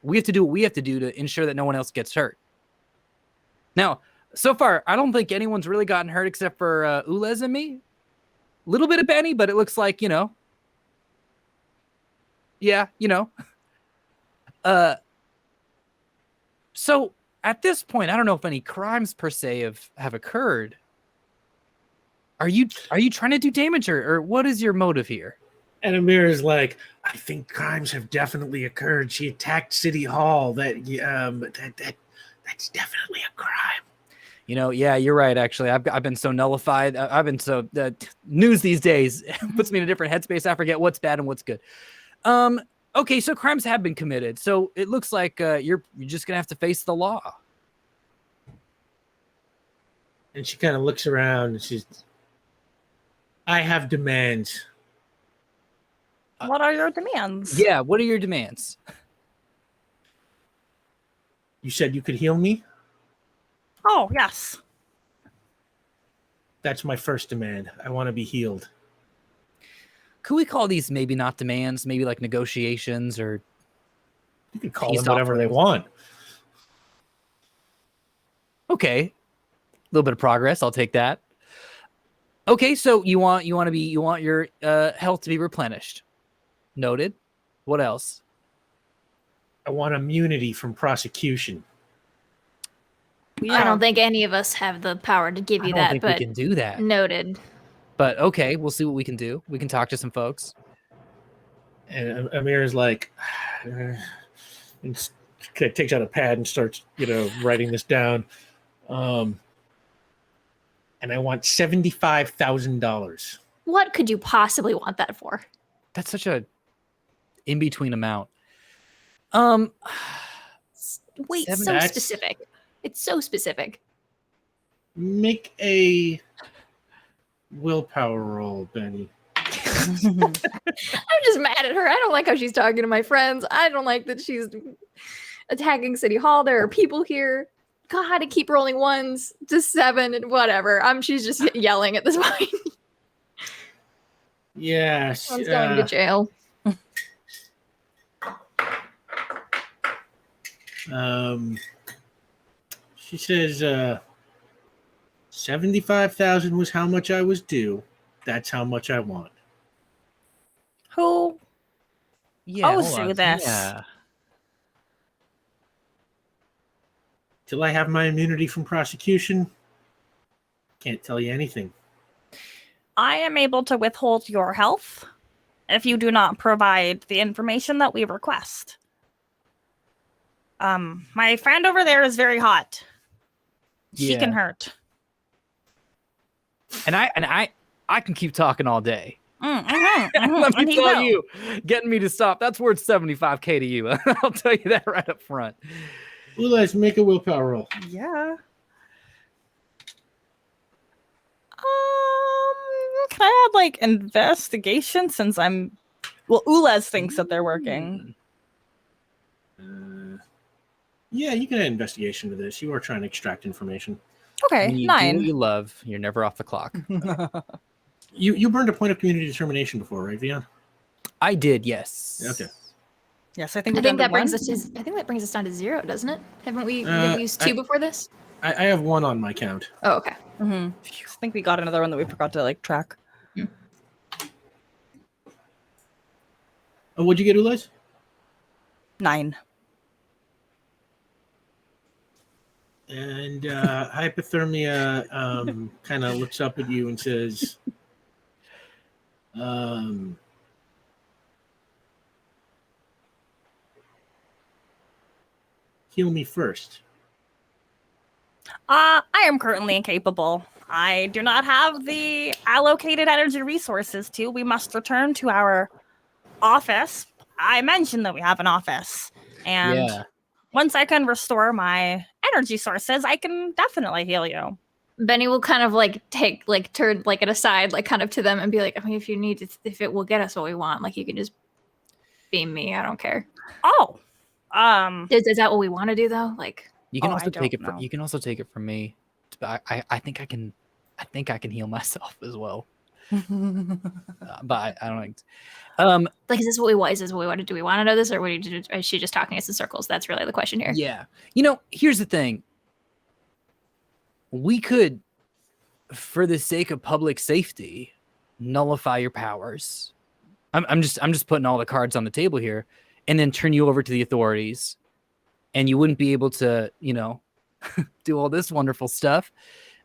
we have to do what we have to do to ensure that no one else gets hurt. Now, so far, I don't think anyone's really gotten hurt except for Ulez and me. A little bit of Benny, but it looks like, yeah, So at this point, I don't know if any crimes per se have occurred. Are you trying to do damage, or what is your motive here? And Amir is like, I think crimes have definitely occurred. She attacked City Hall. That's definitely a crime. Yeah, you're right. Actually, I've been so nullified. I've been so news these days puts me in a different headspace. I forget what's bad and what's good. Okay, so crimes have been committed. So it looks like you're just gonna have to face the law. And she kind of looks around and I have demands. What are your demands? Yeah, what are your demands? You said you could heal me? Oh, yes. That's my first demand. I want to be healed. Could we call these maybe not demands, maybe like negotiations, or You can call them whatever they want. Okay, a little bit of progress. I'll take that. Okay, so you want your health to be replenished. Noted. What else? I want immunity from prosecution. I don't think any of us have the power to give you I don't that, think but we can do that. noted. But okay, we'll see what we can do. We can talk to some folks. And Amir is like, and takes out a pad and starts, writing this down. And I want $75,000. What could you possibly want that for? That's such a in-between amount. Wait, so That's- specific. It's so specific. Make a willpower roll, Benny. I'm just mad at her. I don't like how she's talking to my friends. I don't like that she's attacking City Hall. There are people here. God, I keep rolling 1s to 7 and whatever. She's just yelling at this point. Yeah. Someone's going to jail. She says 75,000 was how much I was due. That's how much I want. Who owes hold you on. this? Yeah. Till I have my immunity from prosecution, can't tell you anything. I am able to withhold your health if you do not provide the information that we request. My friend over there is very hot. She can hurt. And I can keep talking all day. Let Let me tell you, getting me to stop, that's worth 75K to you. I'll tell you that right up front. Ulez, make a willpower roll. Yeah. Can I add like investigation since I'm? Well, Ulez thinks that they're working. Yeah, you can add investigation to this. You are trying to extract information. Okay, When you do 9. what you love, you're never off the clock. You burned a point of community determination before, right, Vian? I did, yes. Okay. Yes, I think that brings us to. I think that brings us down to 0, doesn't it? Haven't we used 2 before this? I have 1 on my count. Oh, okay. I think we got another one that we forgot to like track. Oh, what'd you get, Ulez? 9. And hypothermia kind of looks up at you and says, heal me first. I am currently incapable. I do not have the allocated energy resources to. We must return to our office. I mentioned that we have an office. And once I can restore my energy sources, I can definitely heal you. Benny will kind of turn it aside, kind of to them and be like, I mean, if you need it, if it will get us what we want, you can just beam me. I don't care. Oh. Is that what we want to do though? You can also take it from you can also take it from me. I think I can heal myself as well. But I don't think is this what we want? Is this what we want to do? We want to know this, or is she just talking us in circles? That's really the question here. Yeah. Here's the thing. We could, for the sake of public safety, nullify your powers. I'm just putting all the cards on the table here, and then turn you over to the authorities, and you wouldn't be able to, do all this wonderful stuff,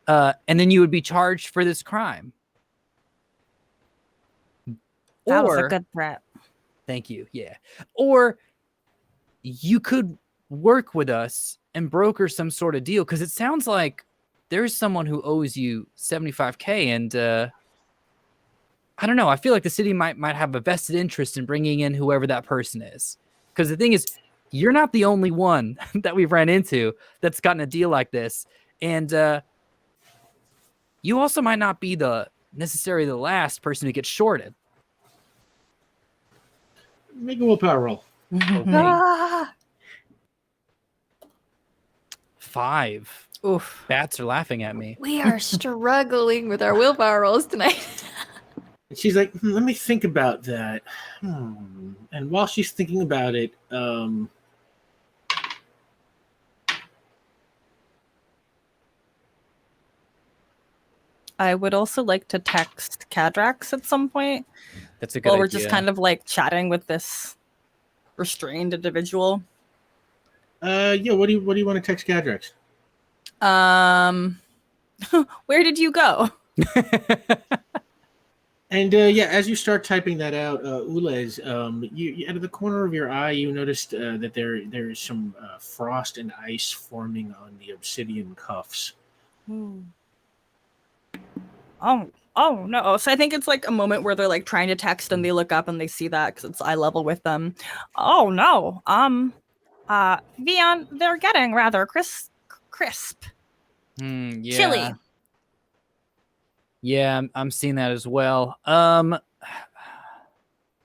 and then you would be charged for this crime. That was a good threat. Thank you. Yeah. Or you could work with us and broker some sort of deal, because it sounds like there's someone who owes you 75K, and I don't know. I feel like the city might have a vested interest in bringing in whoever that person is. Because the thing is, you're not the only one that we've ran into that's gotten a deal like this, and you also might not be necessarily the last person to get shorted. Make a willpower roll. Okay. 5. Oof. Bats are laughing at me. We are struggling with our willpower rolls tonight. And she's like, let me think about that. And while she's thinking about it, I would also like to text Kadrax at some point. That's a good idea. We're just kind of chatting with this restrained individual. Yeah, what do you want to text Kadrax? Where did you go? And as you start typing that out, Ulez, you out of the corner of your eye, you noticed that there is some frost and ice forming on the obsidian cuffs. Oh no. So I think it's a moment where they're trying to text and they look up and they see that because it's eye level with them. Oh no. Vian, they're getting rather crisp. Yeah. Chili. Yeah, I'm seeing that as well.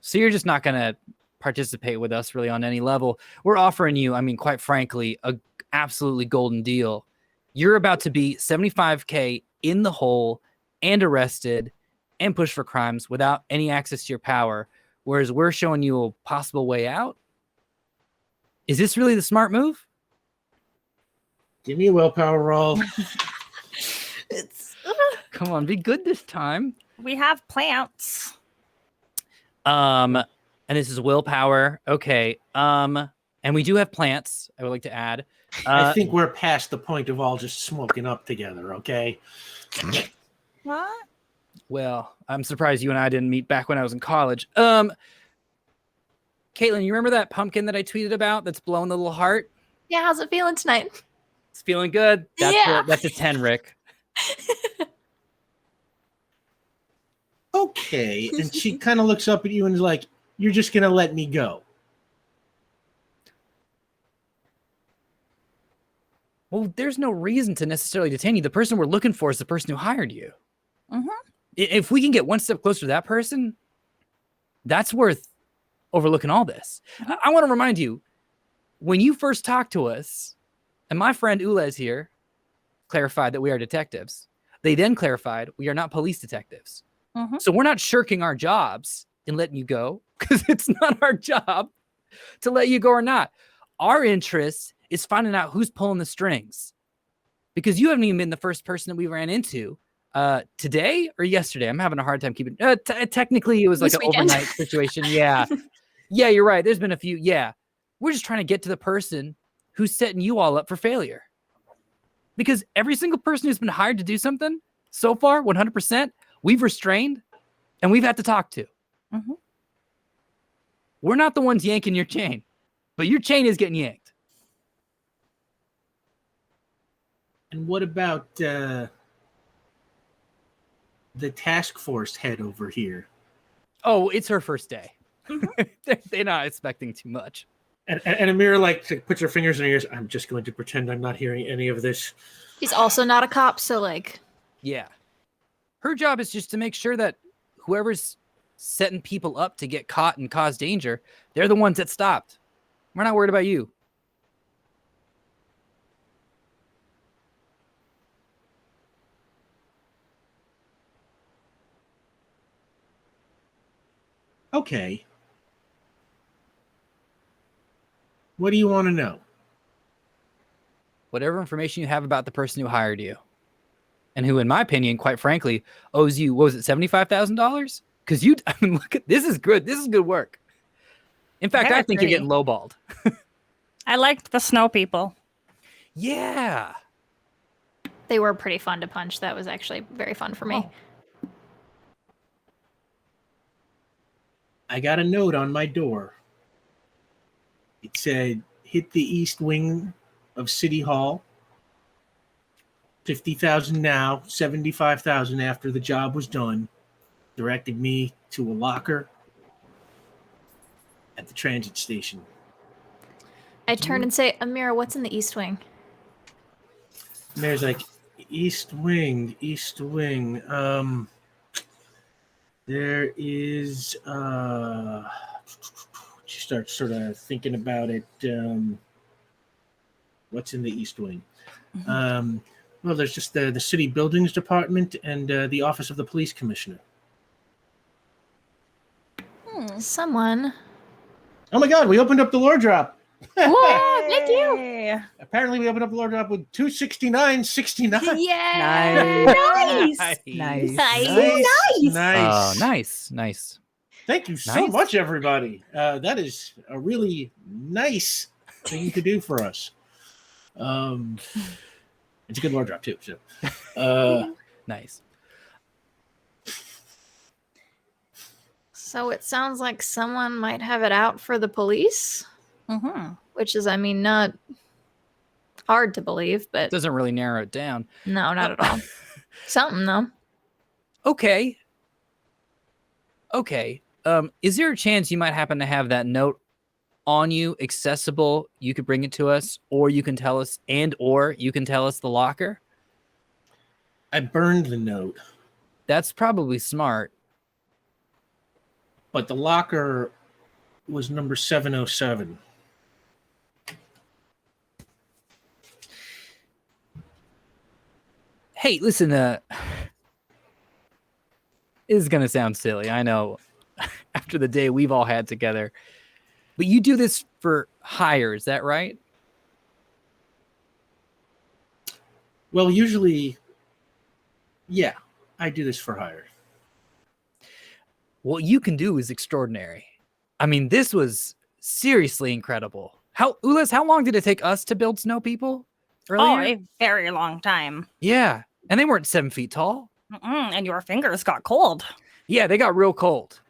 So you're just not gonna participate with us really on any level. We're offering you, I mean, quite frankly, a absolutely golden deal. You're about to be 75K in the hole and arrested and pushed for crimes without any access to your power, whereas we're showing you a possible way out. Is this really the smart move? Give me a willpower roll. It's Come on, be good this time. we have plants. And this is willpower. Okay. And we do have plants, I would like to add. I think we're past the point of all just smoking up together, okay? What? Well, I'm surprised you and I didn't meet back when I was in college. Caitlin, you remember that pumpkin that I tweeted about that's blowing the little heart? Yeah, how's it feeling tonight? It's feeling good. Yeah. That's a 10, Rick. Okay. And she kind of looks up at you and is like, you're just going to let me go. Well, there's no reason to necessarily detain you. The person we're looking for is the person who hired you. Mhm. If we can get one step closer to that person, that's worth overlooking all this. I want to remind you, when you first talked to us, and my friend Ulez here clarified that we are detectives. They then clarified we are not police detectives. Mhm. So we're not shirking our jobs and letting you go because it's not our job to let you go or not. Our interest is finding out who's pulling the strings, because you haven't even been the first person that we ran into today or yesterday. I'm having a hard time keeping technically it was like This an weekend. overnight situation. Yeah. Yeah, you're right. There's been a few. Yeah. We're just trying to get to the person who's setting you all up for failure. Because every single person who's been hired to do something so far, 100%, we've restrained and we've had to talk to. Mhm. We're not the ones yanking your chain, but your chain is getting yanked. And what about the task force head over here? Oh, it's her first day. They're not expecting too much. And Amira like puts her fingers in her ears. I'm just going to pretend I'm not hearing any of this. He's also not a cop, so like, Yeah. Her job is just to make sure that whoever's setting people up to get caught and cause danger, they're the ones that stopped. We're not worried about you. Okay. What do you want to know? Whatever information you have about the person who hired you, and who, in my opinion, quite frankly, owes you, what was it, $75,000? Because you, I mean, look at this is good. This is good work. In fact, Very I think you're pretty. getting lowballed. I liked the snow people. Yeah. they were pretty fun to punch. That was actually very fun for me. I got a note on my door. It said, hit the east wing of City Hall. 50,000 now, 75,000 after the job was done. Directed me to a locker at the transit station. I turn and say, Amira, what's in the East Wing? And there's like, East Wing. There is she starts sort of thinking about it. What's in the East Wing? Well, there's just the city buildings department and the office of the police commissioner. Someone. Oh my God, we opened up the lore drop. Whoa, thank you. Hey. Apparently, we opened up the lore drop with 269.69. Yeah. Nice. Nice. Nice. Oh, nice. Thank you so Nice. much, everybody. That is a really nice thing to do for us. It's a good lore drop too. So, Nice. So it sounds like someone might have it out for the police, Mhm. which is, I mean, not hard to believe, but Doesn't really narrow it down. no, not at all. Something though. Okay. Is there a chance you might happen to have that note on you, accessible? You could bring it to us, or you can tell us, or you can tell us the locker. I burned the note, That's probably smart. but the locker was number 707. Hey, listen, this is gonna sound silly, I know, after the day we've all had together. But you do this for hire, is that right? Well, usually, yeah, I do this for hire. What you can do is extraordinary. I mean, this was seriously incredible. Ulez, how long did it take us to build snow people earlier? Oh, a very long time. Yeah, and they weren't 7 feet tall. And your fingers got cold. Yeah, they got real cold.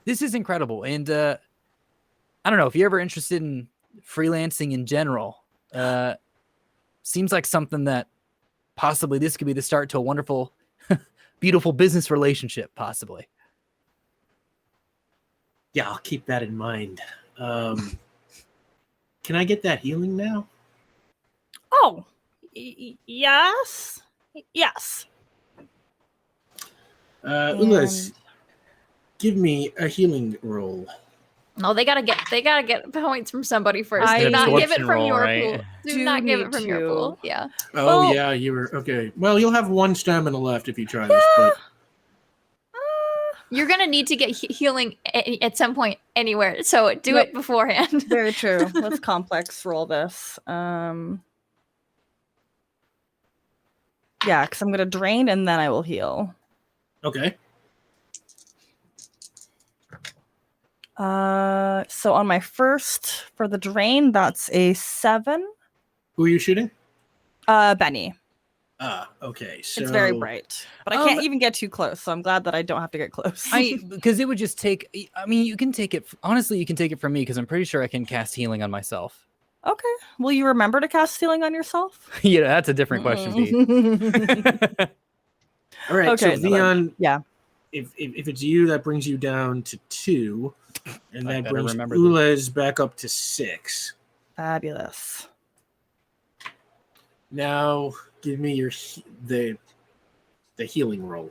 This is incredible. And I don't know if you're ever interested in freelancing in general. Seems like something that possibly this could be the start to a wonderful, beautiful business relationship, possibly. Yeah, I'll keep that in mind. Can I get that healing now? Oh, yes. Yes. Ulez, give me a healing roll. No, they gotta get points from somebody first. I- Do not give it Absorption from roll, your right? pool. Do Do not give it need from your to. pool. Yeah. Oh, Well- yeah, you were okay. Well, you'll have 1 stamina left if you try this, but You're gonna need to get healing at some point anywhere, so do it beforehand. Very true. Let's complex roll this. Yeah, because I'm gonna drain and then I will heal. okay. So on my first for the drain, that's a 7. Who are you shooting? Benny. Okay. So It's very bright, but I can't even get too close. So I'm glad that I don't have to get close. Because it would just take, I mean, you can take it, honestly, you can take it from me because I'm pretty sure I can cast healing on myself. Okay. Will you remember to cast healing on yourself? Yeah, that's a different question, Pete. All right. Okay, So Vian, yeah. If it's you, that brings you down to 2, and I that better brings remember Ulez back up to 6. Fabulous. Now, give me the healing roll.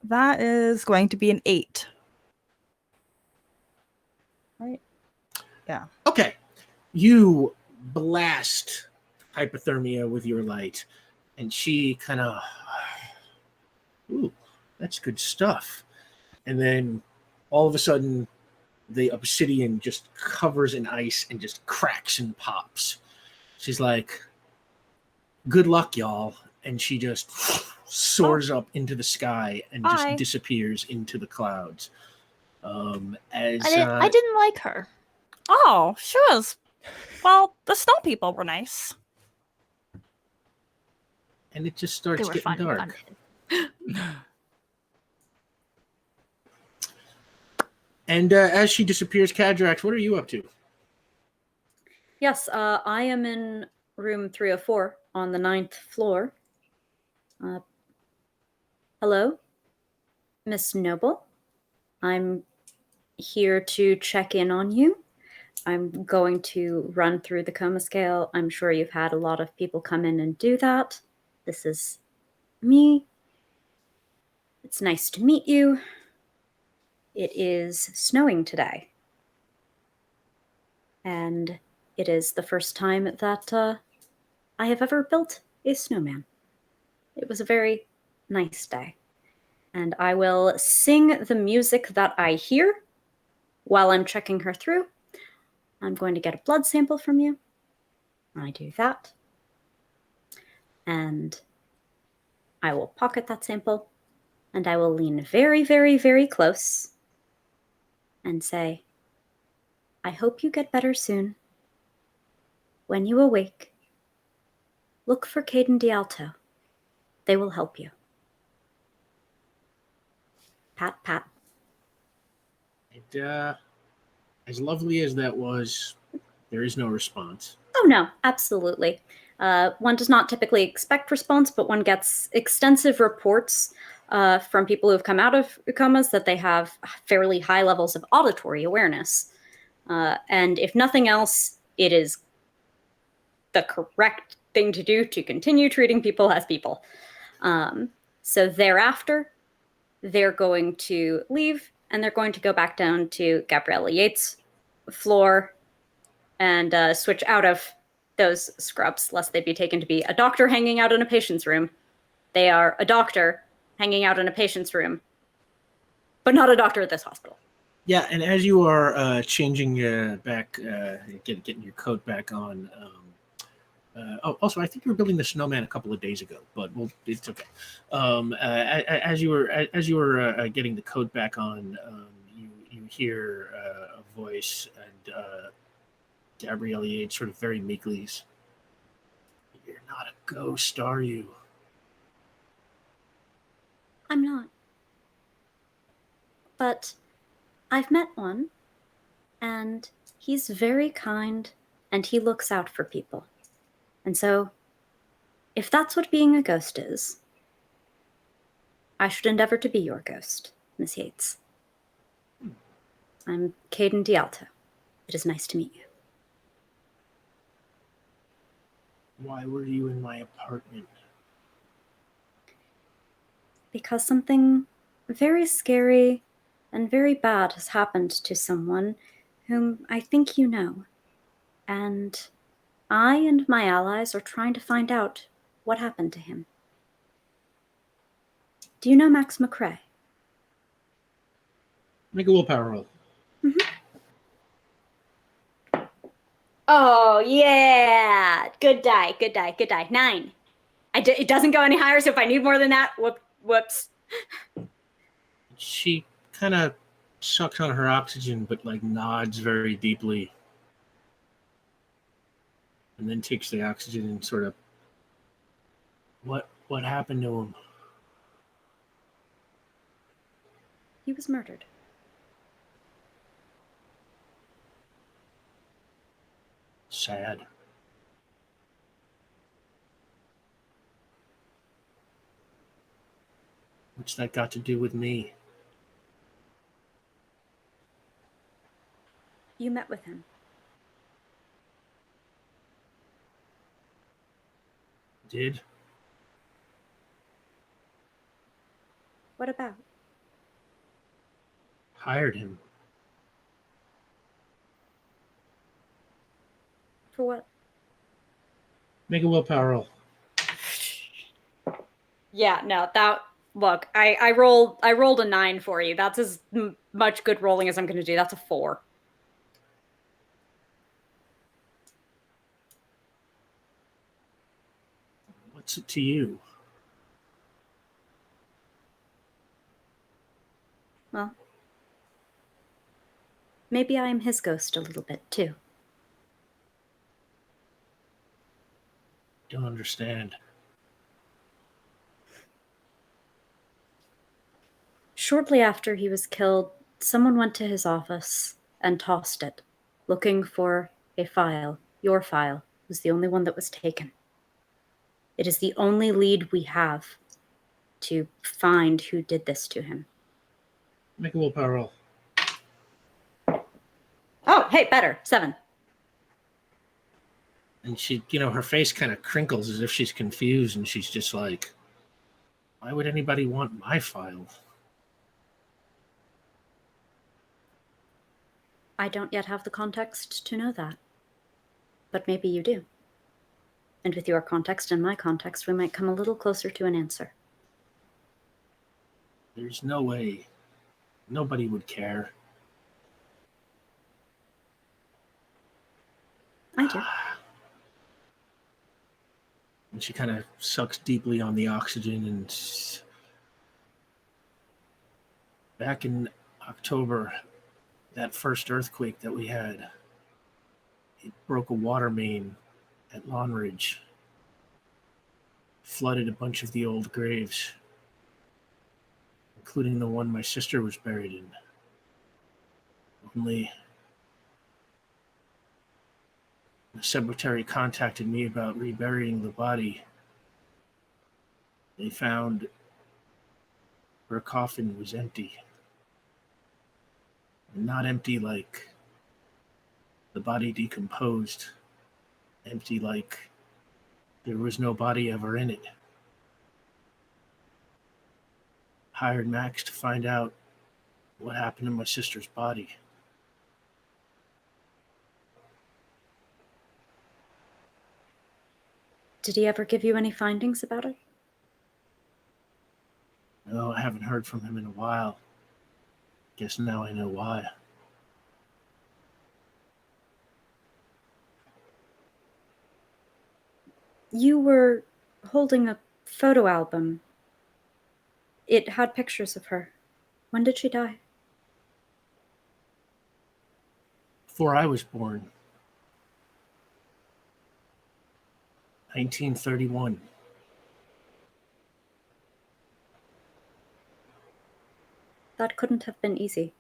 That is going to be an 8. Right? Okay. You blast hypothermia with your light, and she kind of, ooh, that's good stuff. And then all of a sudden, the obsidian just covers in ice and just cracks and pops. She's like, good luck, y'all. And she just soars up into the sky and Bye. just disappears into the clouds. I didn't like her. Oh, she was. Well, the snow people were nice. And it just They starts were getting fun. dark. And as she disappears, Kadrax, what are you up to? Yes, I am in room 304 on the 9th floor. Hello, Miss Noble. I'm here to check in on you. I'm going to run through the coma scale. I'm sure you've had a lot of people come in and do that. This is me. It's nice to meet you. It is snowing today. And it is the first time that I have ever built a snowman. It was a very nice day. And I will sing the music that I hear while I'm checking her through. I'm going to get a blood sample from you. I do that. And I will pocket that sample. And I will lean very, very, very close and say, I hope you get better soon. When you awake, look for Caden D'Alto. They will help you. Pat, pat. And, as lovely as that was, there is no response. Oh, no, absolutely. One does not typically expect response, but one gets extensive reports from people who have come out of comas that they have fairly high levels of auditory awareness. And if nothing else, it is the correct thing to do to continue treating people as people. So thereafter, they're going to leave and they're going to go back down to Gabriella Yates' floor and switch out of those scrubs, lest they be taken to be a doctor hanging out in a patient's room. They are a doctor hanging out in a patient's room, but not a doctor at this hospital. Yeah, and as you are changing back, getting your coat back on. Also, I think you were building the snowman a couple of days ago, but well, it's okay. As you were getting the coat back on, you hear a voice, and Gabrielle Yates sort of very meekly, "You're not a ghost, are you?" I'm not. But I've met one, and he's very kind, and he looks out for people. And so, if that's what being a ghost is, I should endeavor to be your ghost, Miss Yates. I'm Caden Dialto. It is nice to meet you. Why were you in my apartment? Because something very scary and very bad has happened to someone whom I think you know. And I and my allies are trying to find out what happened to him. Do you know Max McCrae? Make a willpower roll. Mm-hmm. Oh, yeah. Good die. 9. It doesn't go any higher, so if I need more than that, whoops. She kind of sucks on her oxygen, but like nods very deeply. And then takes the oxygen and sort of, what happened to him? He was murdered. Sad. What's that got to do with me? You met with him. Did? What about? Hired him. For what? Make a willpower roll. Yeah, no, look, I rolled a 9 for you. That's as much good rolling as I'm going to do. That's a 4. What's it to you? Well, maybe I am his ghost a little bit too. Don't understand. Shortly after he was killed, someone went to his office and tossed it, looking for a file. Your file was the only one that was taken. It is the only lead we have to find who did this to him. Make a willpower roll. Oh, hey, better. 7. And she, her face kind of crinkles as if she's confused, and she's just like, why would anybody want my file? I don't yet have the context to know that. But maybe you do. And with your context and my context, we might come a little closer to an answer. There's no way. Nobody would care. I do. And she kind of sucks deeply on the oxygen. And back in October, that first earthquake that we had, it broke a water main at Lawn Ridge, flooded a bunch of the old graves, including the one my sister was buried in. Only the cemetery contacted me about reburying the body. They found her coffin was empty. Not empty like the body decomposed, empty like There was no body ever in it. Hired Max to find out what happened to my sister's body. Did he ever give you any findings about it? No, I haven't heard from him in a while. Guess now I know why. You were holding a photo album. It had pictures of her. When did she die? Before I was born. 1931. That couldn't have been easy.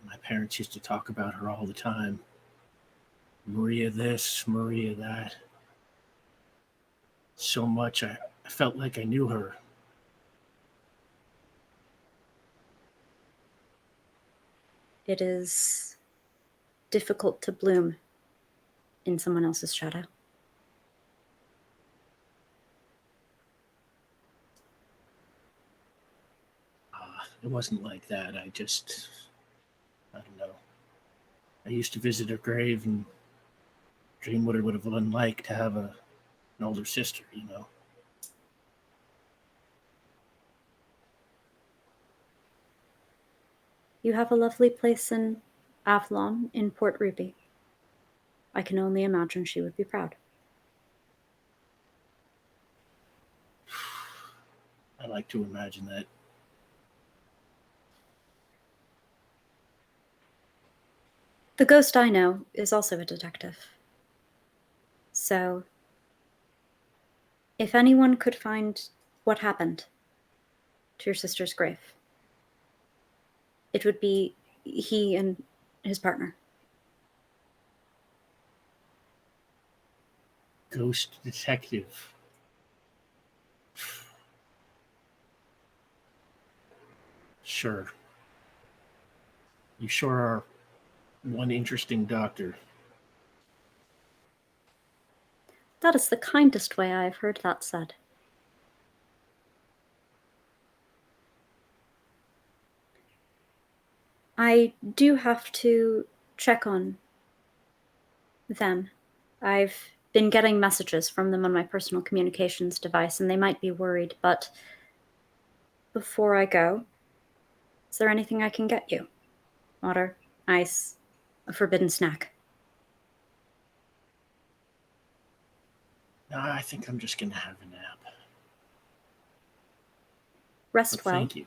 My parents used to talk about her all the time. Maria this, Maria that. So much I felt like I knew her. It is difficult to bloom in someone else's shadow. It wasn't like that. I don't know. I used to visit her grave and dream what it would have been like to have an older sister, you know. You have a lovely place in Avalon, in Port Ruby. I can only imagine she would be proud. I like to imagine that. The ghost I know is also a detective. So, if anyone could find what happened to your sister's grave, it would be he and his partner. Ghost detective. Sure. You sure are one interesting doctor. That is the kindest way I have heard that said. I do have to check on them. I've been getting messages from them on my personal communications device, and they might be worried, but before I go, is there anything I can get you? Water, ice, a forbidden snack? No, I think I'm just going to have a nap. Rest But well. thank you.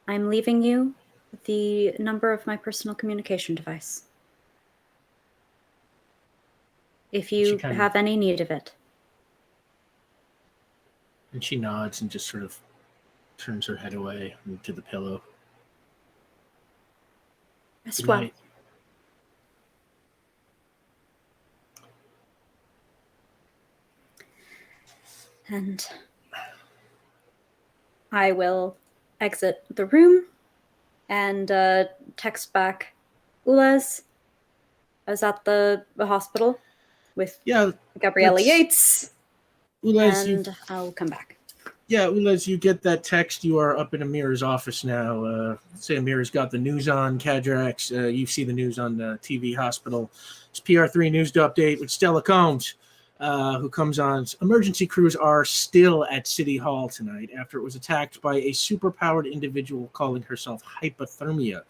I'm leaving you the number of my personal communication device. If you have any need of it. And she nods and just sort of turns her head away to the pillow. Rest Good well. night. And I will exit the room and text back, Ulez, I was at the hospital with Gabriella Yates, Ulez, and I'll come back. Yeah, Ulez, you get that text. You are up in Amira's office now. Say Amira's got the news on, Kadrax. You see the news on the TV hospital. It's PR3 News to update with Stella Combs, who comes on. Emergency crews are still at City Hall tonight after it was attacked by a superpowered individual calling herself Hypothermia.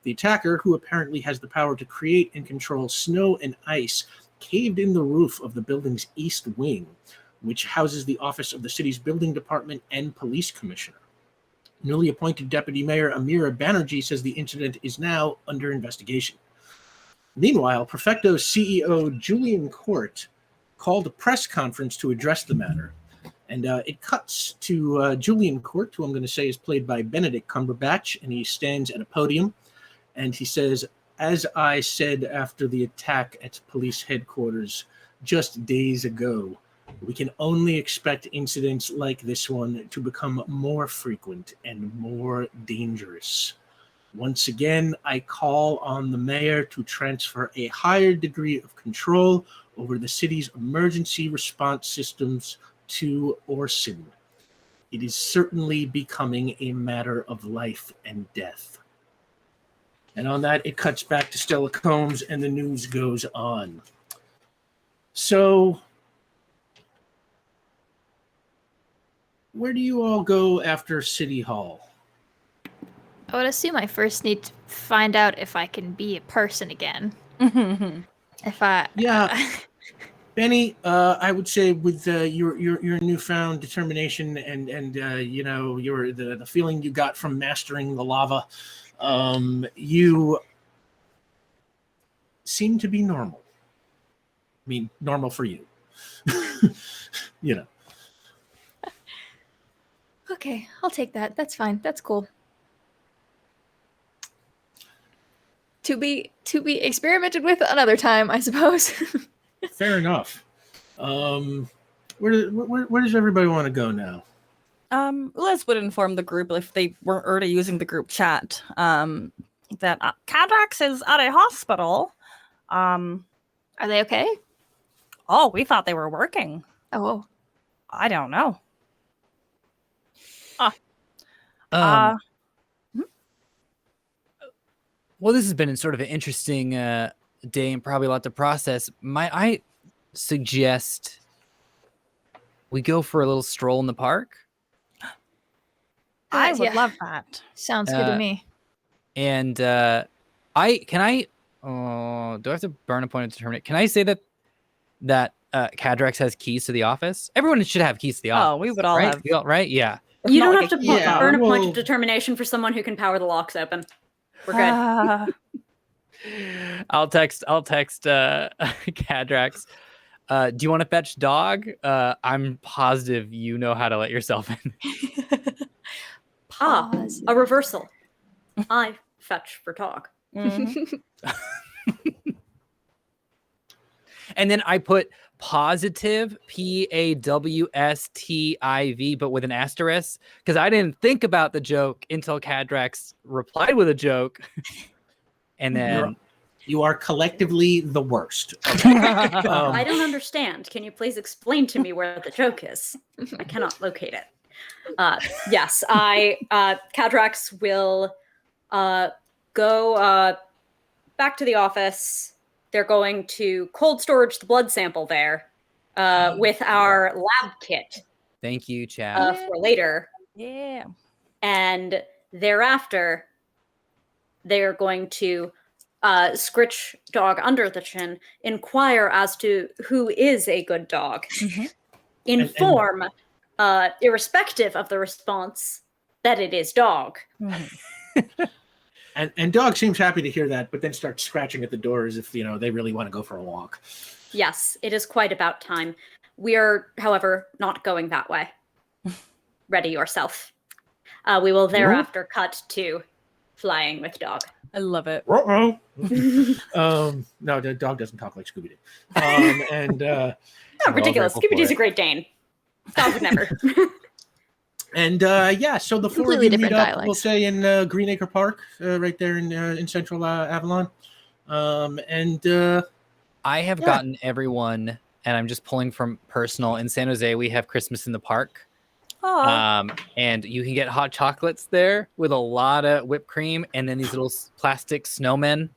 The attacker, who apparently has the power to create and control snow and ice, caved in the roof of the building's east wing, which houses the office of the city's building department and police commissioner. Newly appointed Deputy Mayor Amira Banerjee says the incident is now under investigation. Meanwhile, Perfecto's CEO Julian Court called a press conference to address the matter. And it cuts to Julian Court, who I'm going to say is played by Benedict Cumberbatch, and he stands at a podium, and he says, "As I said after the attack at police headquarters just days ago, we can only expect incidents like this one to become more frequent and more dangerous. Once again, I call on the mayor to transfer a higher degree of control over the city's emergency response systems to Orson. It is certainly becoming a matter of life and death. And on that, it cuts back to Stella Combs, and the news goes on. So, where do you all go after City Hall? I would assume I first need to find out if I can be a person again. If I... Yeah. Benny, I would say with your newfound determination and the feeling you got from mastering the lava, you seem to be normal. I mean, normal for you. Okay, I'll take that. That's fine. That's cool. To be experimented with another time, I suppose. Fair enough. Where does everybody want to go now? Liz would inform the group if they weren't already using the group chat that Kadrax is at a hospital. Are they okay? Oh, we thought they were working. Oh. I don't know. Well, this has been sort of an interesting day and probably a lot to process. I suggest we go for a little stroll in the park. I would love that. Sounds good to me. And do I have to burn a point of determinate? Can I say that Kadrax has keys to the office? Everyone should have keys to the office. Oh, we would all right? have. Right? Yeah. You not don't like have to burn a point of determination for someone who can power the locks open. We're good. I'll text Kadrax. Do you want to fetch dog? I'm positive you know how to let yourself in. A reversal. I fetch for dog. Mhm. And then I put positive, PAWSTIV, but with an asterisk, because I didn't think about the joke until Kadrax replied with a joke. And then you are collectively the worst. I don't understand. Can you please explain to me where the joke is? I cannot locate it. Yes, Kadrax will go back to the office. They're going to cold storage the blood sample there with our lab kit. Thank you, Chad. For later. Yeah. And thereafter, they're going to scritch dog under the chin, inquire as to who is a good dog, inform, irrespective of the response, that it is dog. And dog seems happy to hear that, but then starts scratching at the door as if they really want to go for a walk. Yes, it is quite about time. We are, however, not going that way. Ready yourself. We will thereafter cut to flying with dog. I love it. No, the dog doesn't talk like Scooby-Doo. Ridiculous. Scooby-Doo's a Great Dane. Dog would never. And so the four of you meet up, we'll say, in Greenacre Park, right there in central Avalon. I have gotten everyone, and I'm just pulling from personal. In San Jose, we have Christmas in the Park. And you can get hot chocolates there with a lot of whipped cream, and then these little plastic snowmen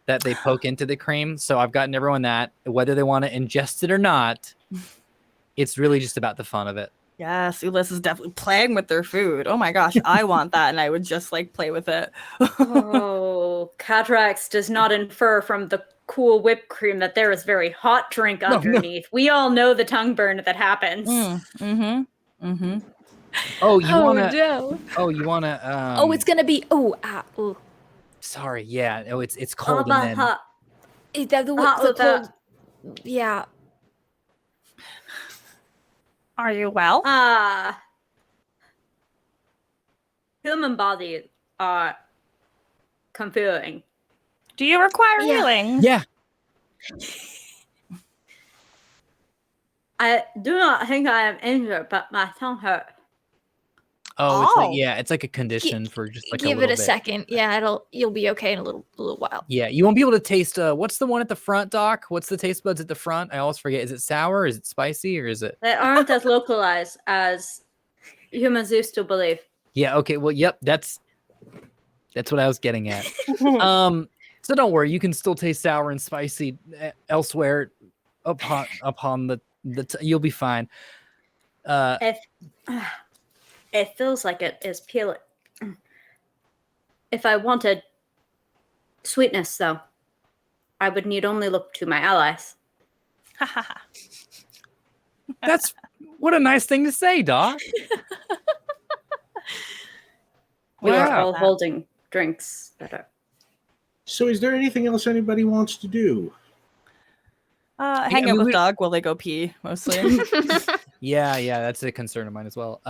that they poke into the cream. So I've gotten everyone that, whether they want to ingest it or not, it's really just about the fun of it. Yes, Ulez is definitely playing with their food. Oh my gosh, I want that, and I would just play with it. Oh, Kadrax does not infer from the cool whipped cream that there is very hot drink underneath. No. We all know the tongue burn that happens. Oh, you wanna? No. Oh, you wanna? Oh, it's gonna be. Sorry. Yeah. Oh, it's cold and then. Cold. Yeah. Are you well? Human body are confusing. Do you require healing? Yeah. I do not think I am injured, but my tongue hurts. Oh, it's Oh. like it's like a condition for just like Give a it little a bit. second. Yeah, you'll be okay in a little while. Yeah, you won't be able to taste. What's the one at the front, Doc? What's the taste buds at the front? I always forget. Is it sour? Is it spicy? Or is it? They aren't as localized as humans used to believe. Yeah. Okay. Well, yep. That's what I was getting at. So don't worry. You can still taste sour and spicy elsewhere. Upon the you'll be fine. It feels like it is peeling. If I wanted sweetness, though, I would need only look to my allies. That's what a nice thing to say, Doc. We are Wow. all holding drinks that are. So is there anything else anybody wants to do? Hang out with Doug while they go pee, mostly. Yeah, that's a concern of mine as well.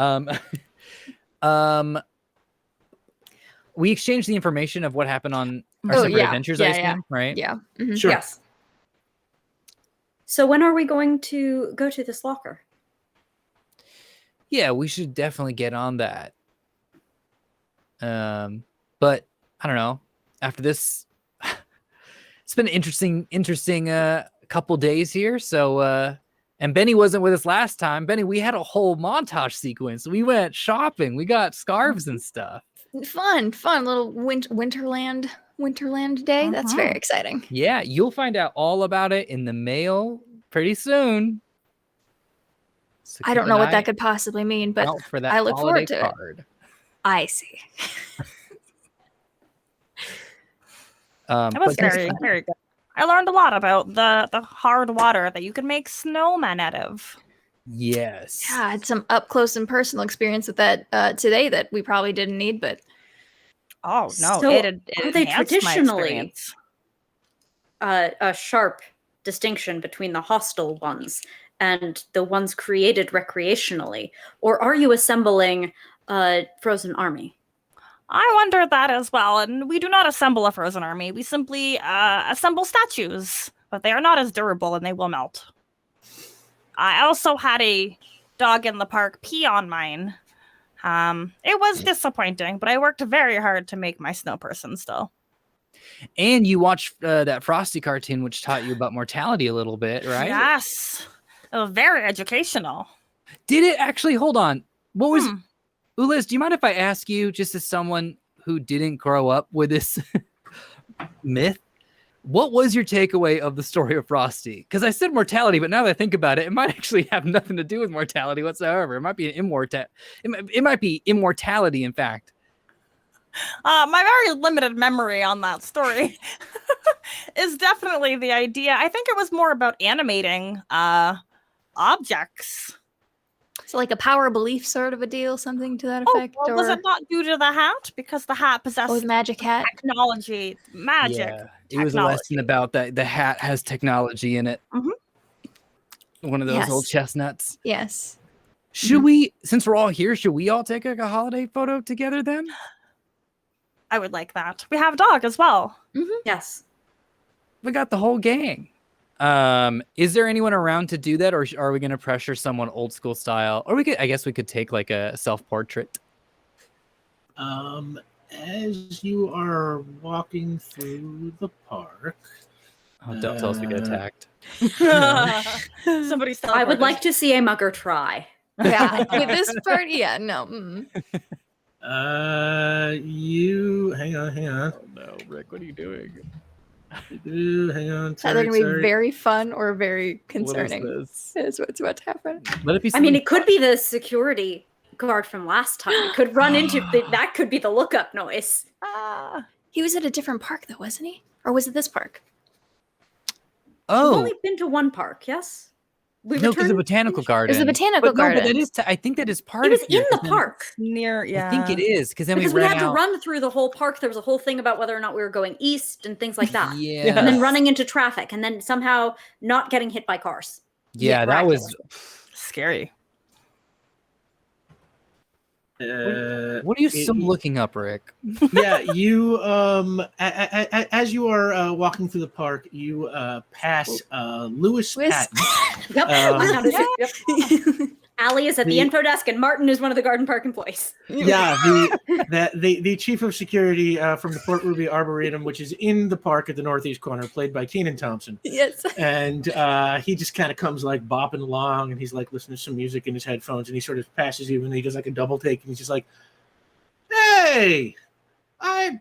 We exchanged the information of what happened on our separate adventures, I assume, right? Yeah. Sure. Yes. So when are we going to go to this locker? Yeah, we should definitely get on that. But I don't know. After this, it's been an interesting couple days here. So and Benny wasn't with us last time. Benny, we had a whole montage sequence. We went shopping. We got scarves and stuff. Fun little Winterland day. That's very exciting. Yeah, you'll find out all about it in the mail pretty soon. So I don't know what that could possibly mean, but for that I look forward to card. it. I see. It was very, very good. I learned a lot about the hard water that you can make snowmen out of. Yes. Yeah, I had some up close and personal experience with that today that we probably didn't need, but oh no, So it are they enhanced my traditionally experience. A sharp distinction between the hostile ones and the ones created recreationally? Or are you assembling a frozen army? I wondered that as well, and we do not assemble a frozen army. We simply assemble statues, but they are not as durable and they will melt. I also had a dog in the park pee on mine. It was disappointing, but I worked very hard to make my snow person still. And you watched that Frosty cartoon, which taught you about mortality a little bit, right? Yes. It was very educational. Did it actually? Hold on. What was... Ulez, do you mind if I ask you, just as someone who didn't grow up with this myth, what was your takeaway of the story of Frosty? Because I said mortality, but now that I think about it, it might actually have nothing to do with mortality whatsoever. It might be it might be immortality, in fact. My very limited memory on that story is definitely the idea. I think it was more about animating objects. so like a power belief sort of a deal, something to that effect. Well, was it not due to the hat? Because the hat possessed the magic hat? technology, magic. Yeah, it was a lesson about that. The hat has technology in it. One of those old chestnuts. Yes. Should we, since we're all here, should we all take like a holiday photo together then? I would like that. We have a dog as well. Yes. We got the whole gang. Is there anyone around to do that, or are we going to pressure someone old school style? Or I guess we could take like a self-portrait. As you are walking through the park. Oh, don't tell us we get attacked. Somebody's I would like to see a mugger try. Yeah. With this part, yeah, no. You hang on. Oh no, Rick, what are you doing? Hang on. It's either gonna be very fun or very concerning. What is Is what's about to happen. Let it be. I mean, it could be the security guard from last time. It could run into that could be the lookup noise. He was at a different park though, wasn't he? Or was it this park? We've Oh only been to one park, yes? We no, because the returned- botanical It garden. was the botanical But no, garden. but that is. I think that is part It was of in here, the 'cause then- park. near. Yeah, I think it is because then Because we we ran had to out. run through the whole park. There was a whole thing about whether or not we were going east and things like that. Yeah. And then running into traffic and then somehow not getting hit by cars. Yeah, that was. scary. What are you still looking up, Rick? Yeah, you as you are walking through the park, you pass Lewis Lewis. Patton. Yep. Um, I noticed it. Yep. Allie is at the info desk, and Martin is one of the garden park employees. Yeah, the chief of security from the Port Ruby Arboretum, which is in the park at the northeast corner, played by Keenan Thompson. Yes. And he just kind of comes like bopping along, and he's like listening to some music in his headphones, and he sort of passes you, and he does like a double take, and he's just like, "Hey, I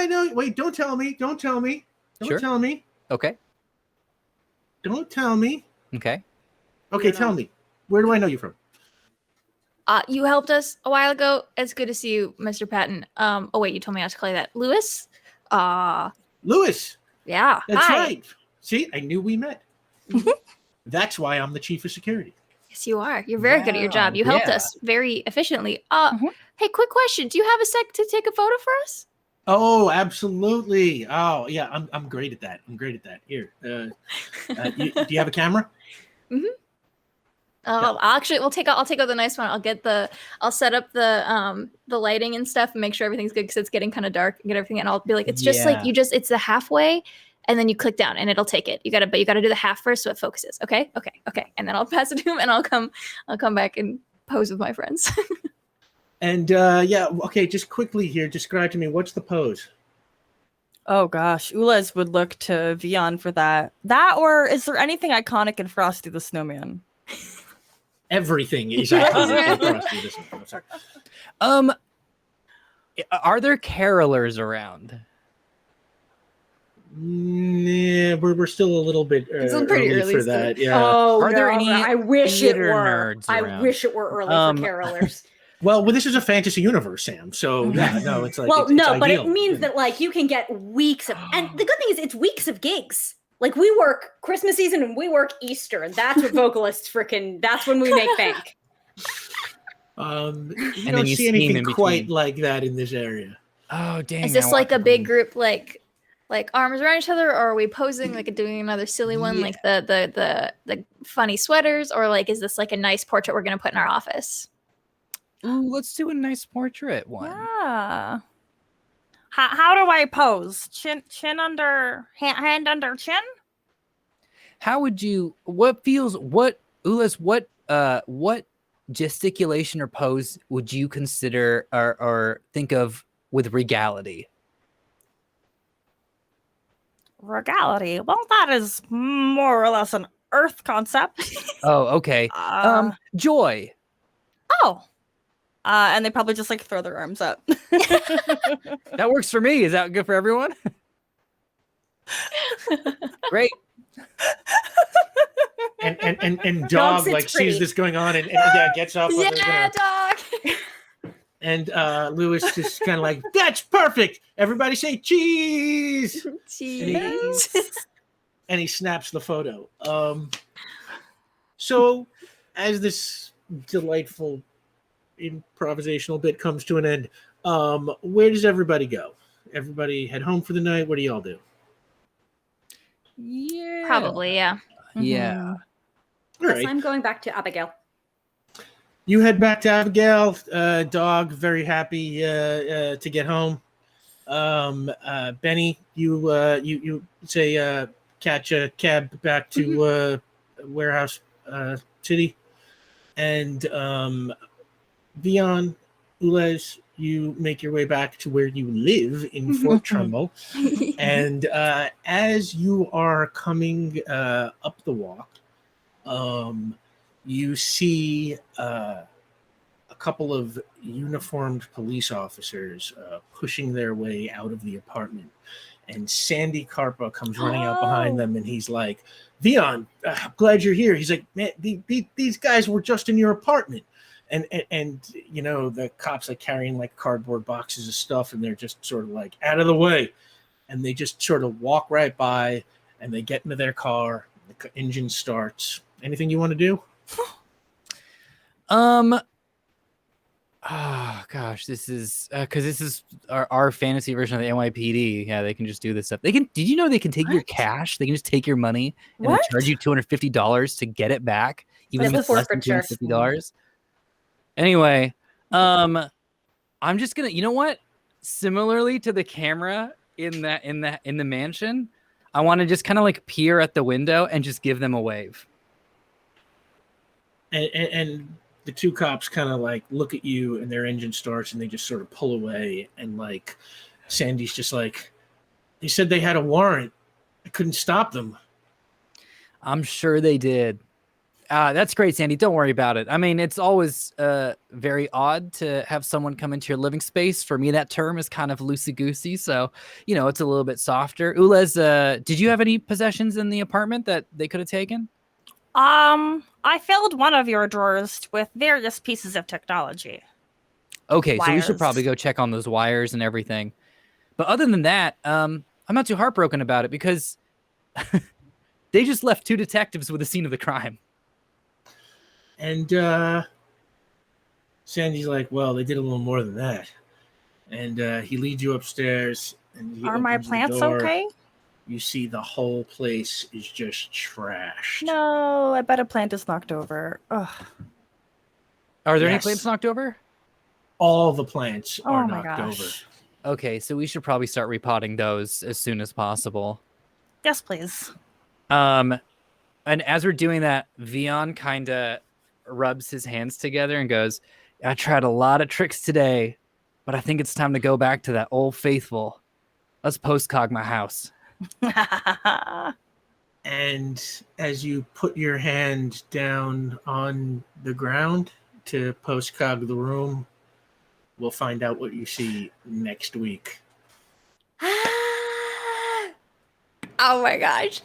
know. Wait, don't tell me. Don't tell me. Don't tell me. Okay. Don't tell me. Okay. Okay, tell me. Where do I know you from?" You helped us a while ago. It's good to see you, Mr. Patton. Oh wait, you told me not to call you that. Lewis? Lewis. Yeah. That's Hi. right. See, I knew we met. That's why I'm the chief of security. Yes, you are. You're very good at your job. You helped us very efficiently. Hey, quick question. Do you have a sec to take a photo for us? Oh, absolutely. Oh, yeah. I'm great at that. Here. Do you have a camera? Mm-hmm. I'll take out the nice one. I'll set up the lighting and stuff and make sure everything's good because it's getting kind of dark and get everything. And I'll be like, it's just like it's the halfway, and then you click down and it'll take it. You gotta do the half first so it focuses. Okay. And then I'll pass it to him and I'll come back and pose with my friends. And okay. Just quickly here, describe to me what's the pose. Oh gosh, Ulez would look to Vian for that. That, or is there anything iconic in Frosty the Snowman? Everything is iconic in Frosty the Snowman. I'm sorry. Are there carolers around? Yeah, we're still a little bit It's pretty early for still. that. Yeah. Oh, Are there any I wish it theater were. nerds I around? wish it were early for carolers. Well, this is a fantasy universe, Sam. So yeah, no, it's like Well, it's no, but it ideal. means that like you can get weeks of, and the good thing is it's weeks of gigs. Like we work Christmas season and we work Easter, and that's what vocalists that's when we make bank. You don't see anything quite like that in this area. Oh, dang. Is this like a big group, like arms around each other, or are we posing like doing another silly one, like the funny sweaters, or like is this like a nice portrait we're gonna put in our office? Ooh, let's do a nice portrait one. Yeah. How do I pose? Chin under hand under chin? How would you? Ulez, what gesticulation or pose would you consider or think of with regality? Regality. Well, that is more or less an Earth concept. Oh, okay. Joy. Oh. And they probably just like throw their arms up. That works for me. Is that good for everyone? Great. And dog like sees this going on and gets up. Yeah, dog. And Lewis just kind of like, that's perfect. Everybody say cheese. Cheese. And he snaps the photo. So as this delightful improvisational bit comes to an end, where does everybody go? Everybody head home for the night? What do y'all do? Yeah. Probably, yeah. Yeah. All right. I'm going back to Abigail. You head back to Abigail. Dog, very happy to get home. Benny, you say catch a cab back to Warehouse City, and Vian, Ulez, you make your way back to where you live in Fort Trumbull, and as you are coming up the walk, you see a couple of uniformed police officers pushing their way out of the apartment. And Sandy Carpa comes running out behind them, and he's like, Vian, I'm glad you're here. He's like, man, these guys were just in your apartment. And you know, the cops like carrying like cardboard boxes of stuff, and they're just sort of like out of the way. And they just sort of walk right by, and they get into their car. The engine starts. Anything you want to do? Oh gosh, this is because this is our fantasy version of the NYPD. Yeah, they can just do this stuff. They can. Did you know they can take your cash? They can just take your money and they charge you $250 to get it back, even if it's less than $250. Anyway, I'm just gonna. You know what? Similarly to the camera in the mansion, I want to just kind of like peer at the window and just give them a wave. and the two cops kind of like look at you, and their engine starts, and they just sort of pull away, and like Sandy's just like, they said they had a warrant. I couldn't stop them. I'm sure they did. That's great, Sandy. Don't worry about it. I mean, it's always very odd to have someone come into your living space. For me, that term is kind of loosey-goosey, so, you know, it's a little bit softer. Ulez, did you have any possessions in the apartment that they could have taken? I filled one of your drawers with various pieces of technology. Okay, Wires. so we should probably go check on those wires and everything. But other than that, I'm not too heartbroken about it because they just left 2 detectives with the scene of the crime. And Sandy's like, well, they did a little more than that. And he leads you upstairs. And he Are my opens the plants door. okay? You see the whole place is just trashed. No, I bet a plant is knocked over. Ugh. Are there any Yes. plants knocked over? All the plants Oh are my knocked over. gosh. Okay, so we should probably start repotting those as soon as possible. Yes, please. And as we're doing that, Vian kind of rubs his hands together and goes, I tried a lot of tricks today, but I think it's time to go back to that old faithful. Let's postcog my house. And as you put your hand down on the ground to postcog the room, we'll find out what you see next week. Oh my gosh.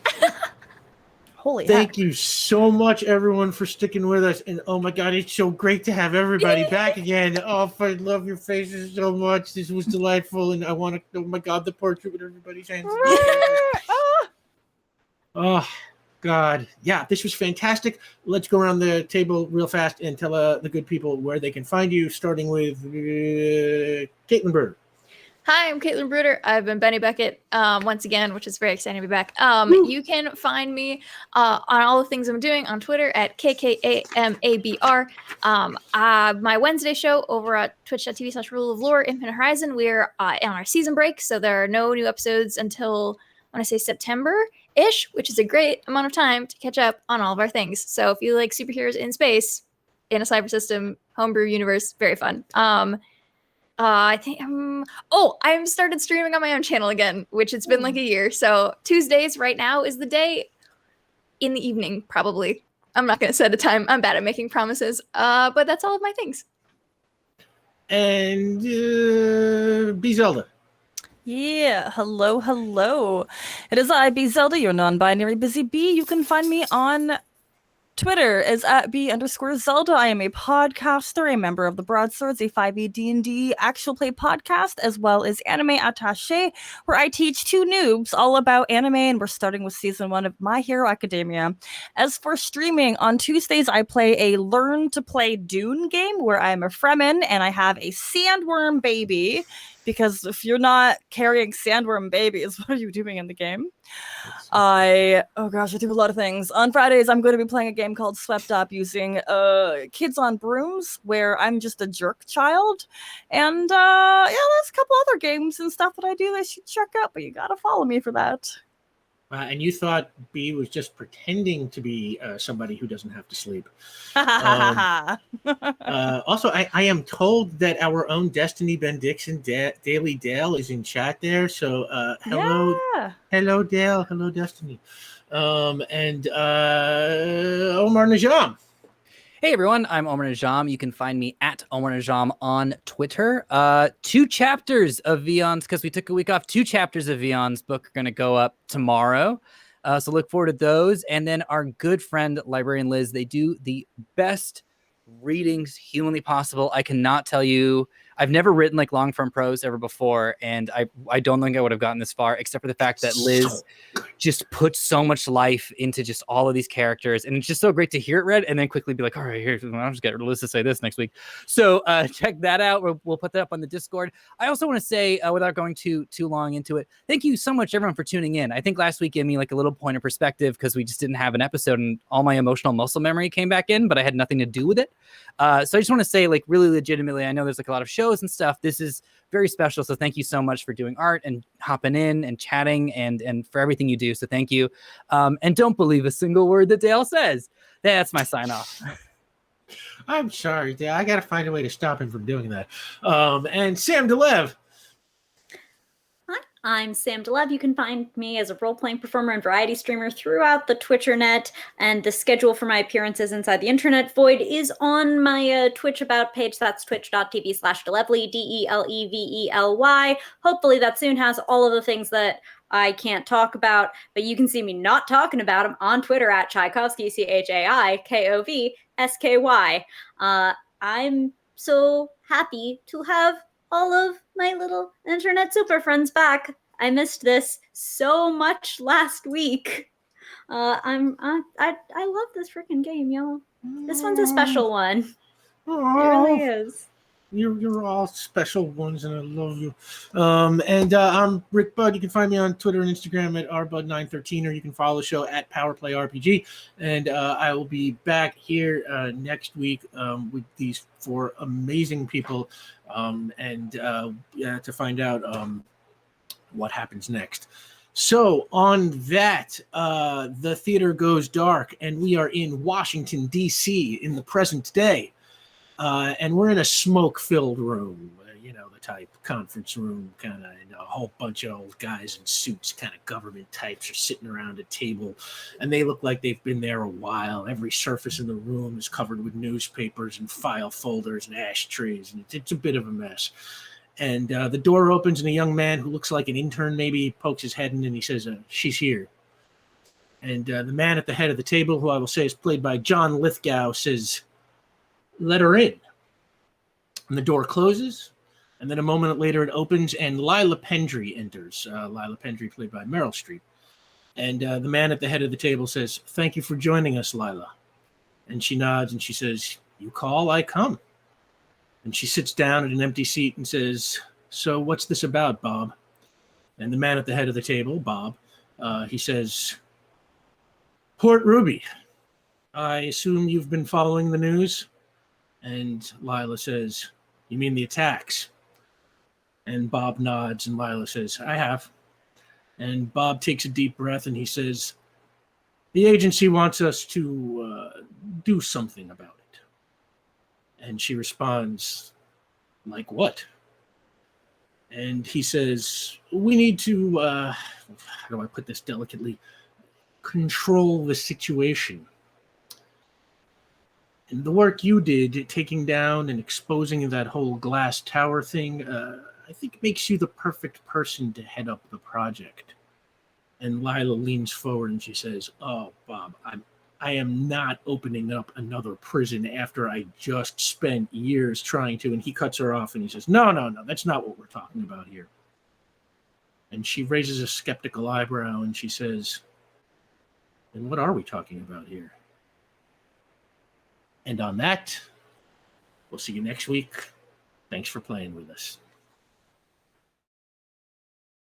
Holy Thank heck. you so much, everyone, for sticking with us. And oh my God, it's so great to have everybody back again. Oh, I love your faces so much. This was delightful. And I want to, oh my God, the portrait with everybody's hands. Oh, God. Yeah, this was fantastic. Let's go around the table real fast and tell the good people where they can find you, starting with Caitlin Bird. Hi, I'm Caitlin Bruder. I've been Benny Beckett once again, which is very exciting to be back. You can find me on all the things I'm doing on Twitter at KKAMABR. My Wednesday show over at twitch.tv/Rule of Lore, Infinite Horizon. We're on our season break, so there are no new episodes until, I want to say, September-ish, which is a great amount of time to catch up on all of our things. So if you like superheroes in space, in a cyber system, homebrew universe, very fun. I think I'm started streaming on my own channel again, which it's been like a year. So Tuesdays right now is the day in the evening, probably. I'm not going to set a time. I'm bad at making promises. But that's all of my things. And B. Zelda. Yeah, hello. It is I, B Zelda, your non-binary busy bee. You can find me on Twitter as @B_Zelda. I am a podcaster, a member of the Broadswords, a 5e D&D actual play podcast, as well as Anime Attaché, where I teach 2 noobs all about anime, and we're starting with season 1 of My Hero Academia. As for streaming, on Tuesdays, I play a Learn to Play Dune game, where I am a Fremen, and I have a sandworm baby, because if you're not carrying sandworm babies, what are you doing in the game? I do a lot of things. On Fridays, I'm going to be playing a game called Swept Up using Kids on Brooms, where I'm just a jerk child. And there's a couple other games and stuff that I do that you should check out, but you gotta follow me for that. And you thought B was just pretending to be somebody who doesn't have to sleep. Also, I am told that our own Destiny Ben Dixon, Daily Dale, is in chat there. So hello Dale, hello Destiny, and Omar Najam. Hey everyone, I'm Omar Najam. You can find me at Omar Najam on Twitter. 2 chapters of Vian's, because we took a week off, 2 chapters of Vian's book are going to go up tomorrow. So look forward to those. And then our good friend, Librarian Liz, they do the best readings humanly possible. I cannot tell you, I've never written like long form prose ever before, and I don't think I would have gotten this far, except for the fact that Liz just puts so much life into just all of these characters, and it's just so great to hear it read and then quickly be like, all right, here, I'll just get Liz to say this next week. So check that out. We'll put that up on the Discord. I also want to say, without going too long into it, thank you so much everyone for tuning in. I think last week gave me like a little point of perspective because we just didn't have an episode and all my emotional muscle memory came back in, but I had nothing to do with it. So I just want to say, like, really legitimately, I know there's like a lot of shows and stuff. This is very special. So thank you so much for doing art and hopping in and chatting and for everything you do. So thank you. And don't believe a single word that Dale says. That's my sign off. I'm sorry, Dad. I got to find a way to stop him from doing that. And Sam DeLev. Hi, I'm Sam DeLev. You can find me as a role-playing performer and variety streamer throughout the Twitchernet, and the schedule for my appearances inside the internet void is on my Twitch About page. That's twitch.tv/Delevely, DELEVELY. Hopefully that soon has all of the things that I can't talk about, but you can see me not talking about them on Twitter at Tchaikovsky, CHAIKOVSKY. I'm so happy to have all of my little internet super friends back. I missed this so much last week. I love this freaking game, y'all. This one's a special one. It really is. You're all special ones, and I love you. And I'm Rick Budd. You can find me on Twitter and Instagram at rbud913, or you can follow the show at PowerPlayRPG. And I will be back here next week with these 4 amazing people, and to find out what happens next. So on that, the theater goes dark, and we are in Washington, D.C. in the present day. And we're in a smoke-filled room, the type conference room, kind of, a whole bunch of old guys in suits, kind of government types are sitting around a table, and they look like they've been there a while. Every surface in the room is covered with newspapers and file folders and ashtrays, and it's a bit of a mess. And the door opens, and a young man who looks like an intern maybe pokes his head in, and he says, "She's here." And the man at the head of the table, who I will say is played by John Lithgow, says, "Let her in." And the door closes, and then a moment later it opens, and Lila Pendry enters. Lila Pendry, played by Meryl Streep. And the man at the head of the table says, "Thank you for joining us, Lila." And she nods, and she says, "You call, I come." And she sits down at an empty seat and says, "So what's this about, Bob?" And the man at the head of the table, Bob, he says, "Port Ruby. I assume you've been following the news?" And Lila says, "You mean the attacks?" And Bob nods, and Lila says, "I have." And Bob takes a deep breath, and he says, "The agency wants us to do something about it." And she responds, "Like what?" And he says, "We need to, how do I put this delicately, control the situation. And the work you did, taking down and exposing that whole glass tower thing, I think makes you the perfect person to head up the project." And Lila leans forward and she says, "Oh, Bob, I am not opening up another prison after I just spent years trying to." And he cuts her off and he says, No, that's not what we're talking about here." And she raises a skeptical eyebrow and she says, "Then what are we talking about here?" And on that, we'll see you next week. Thanks for playing with us.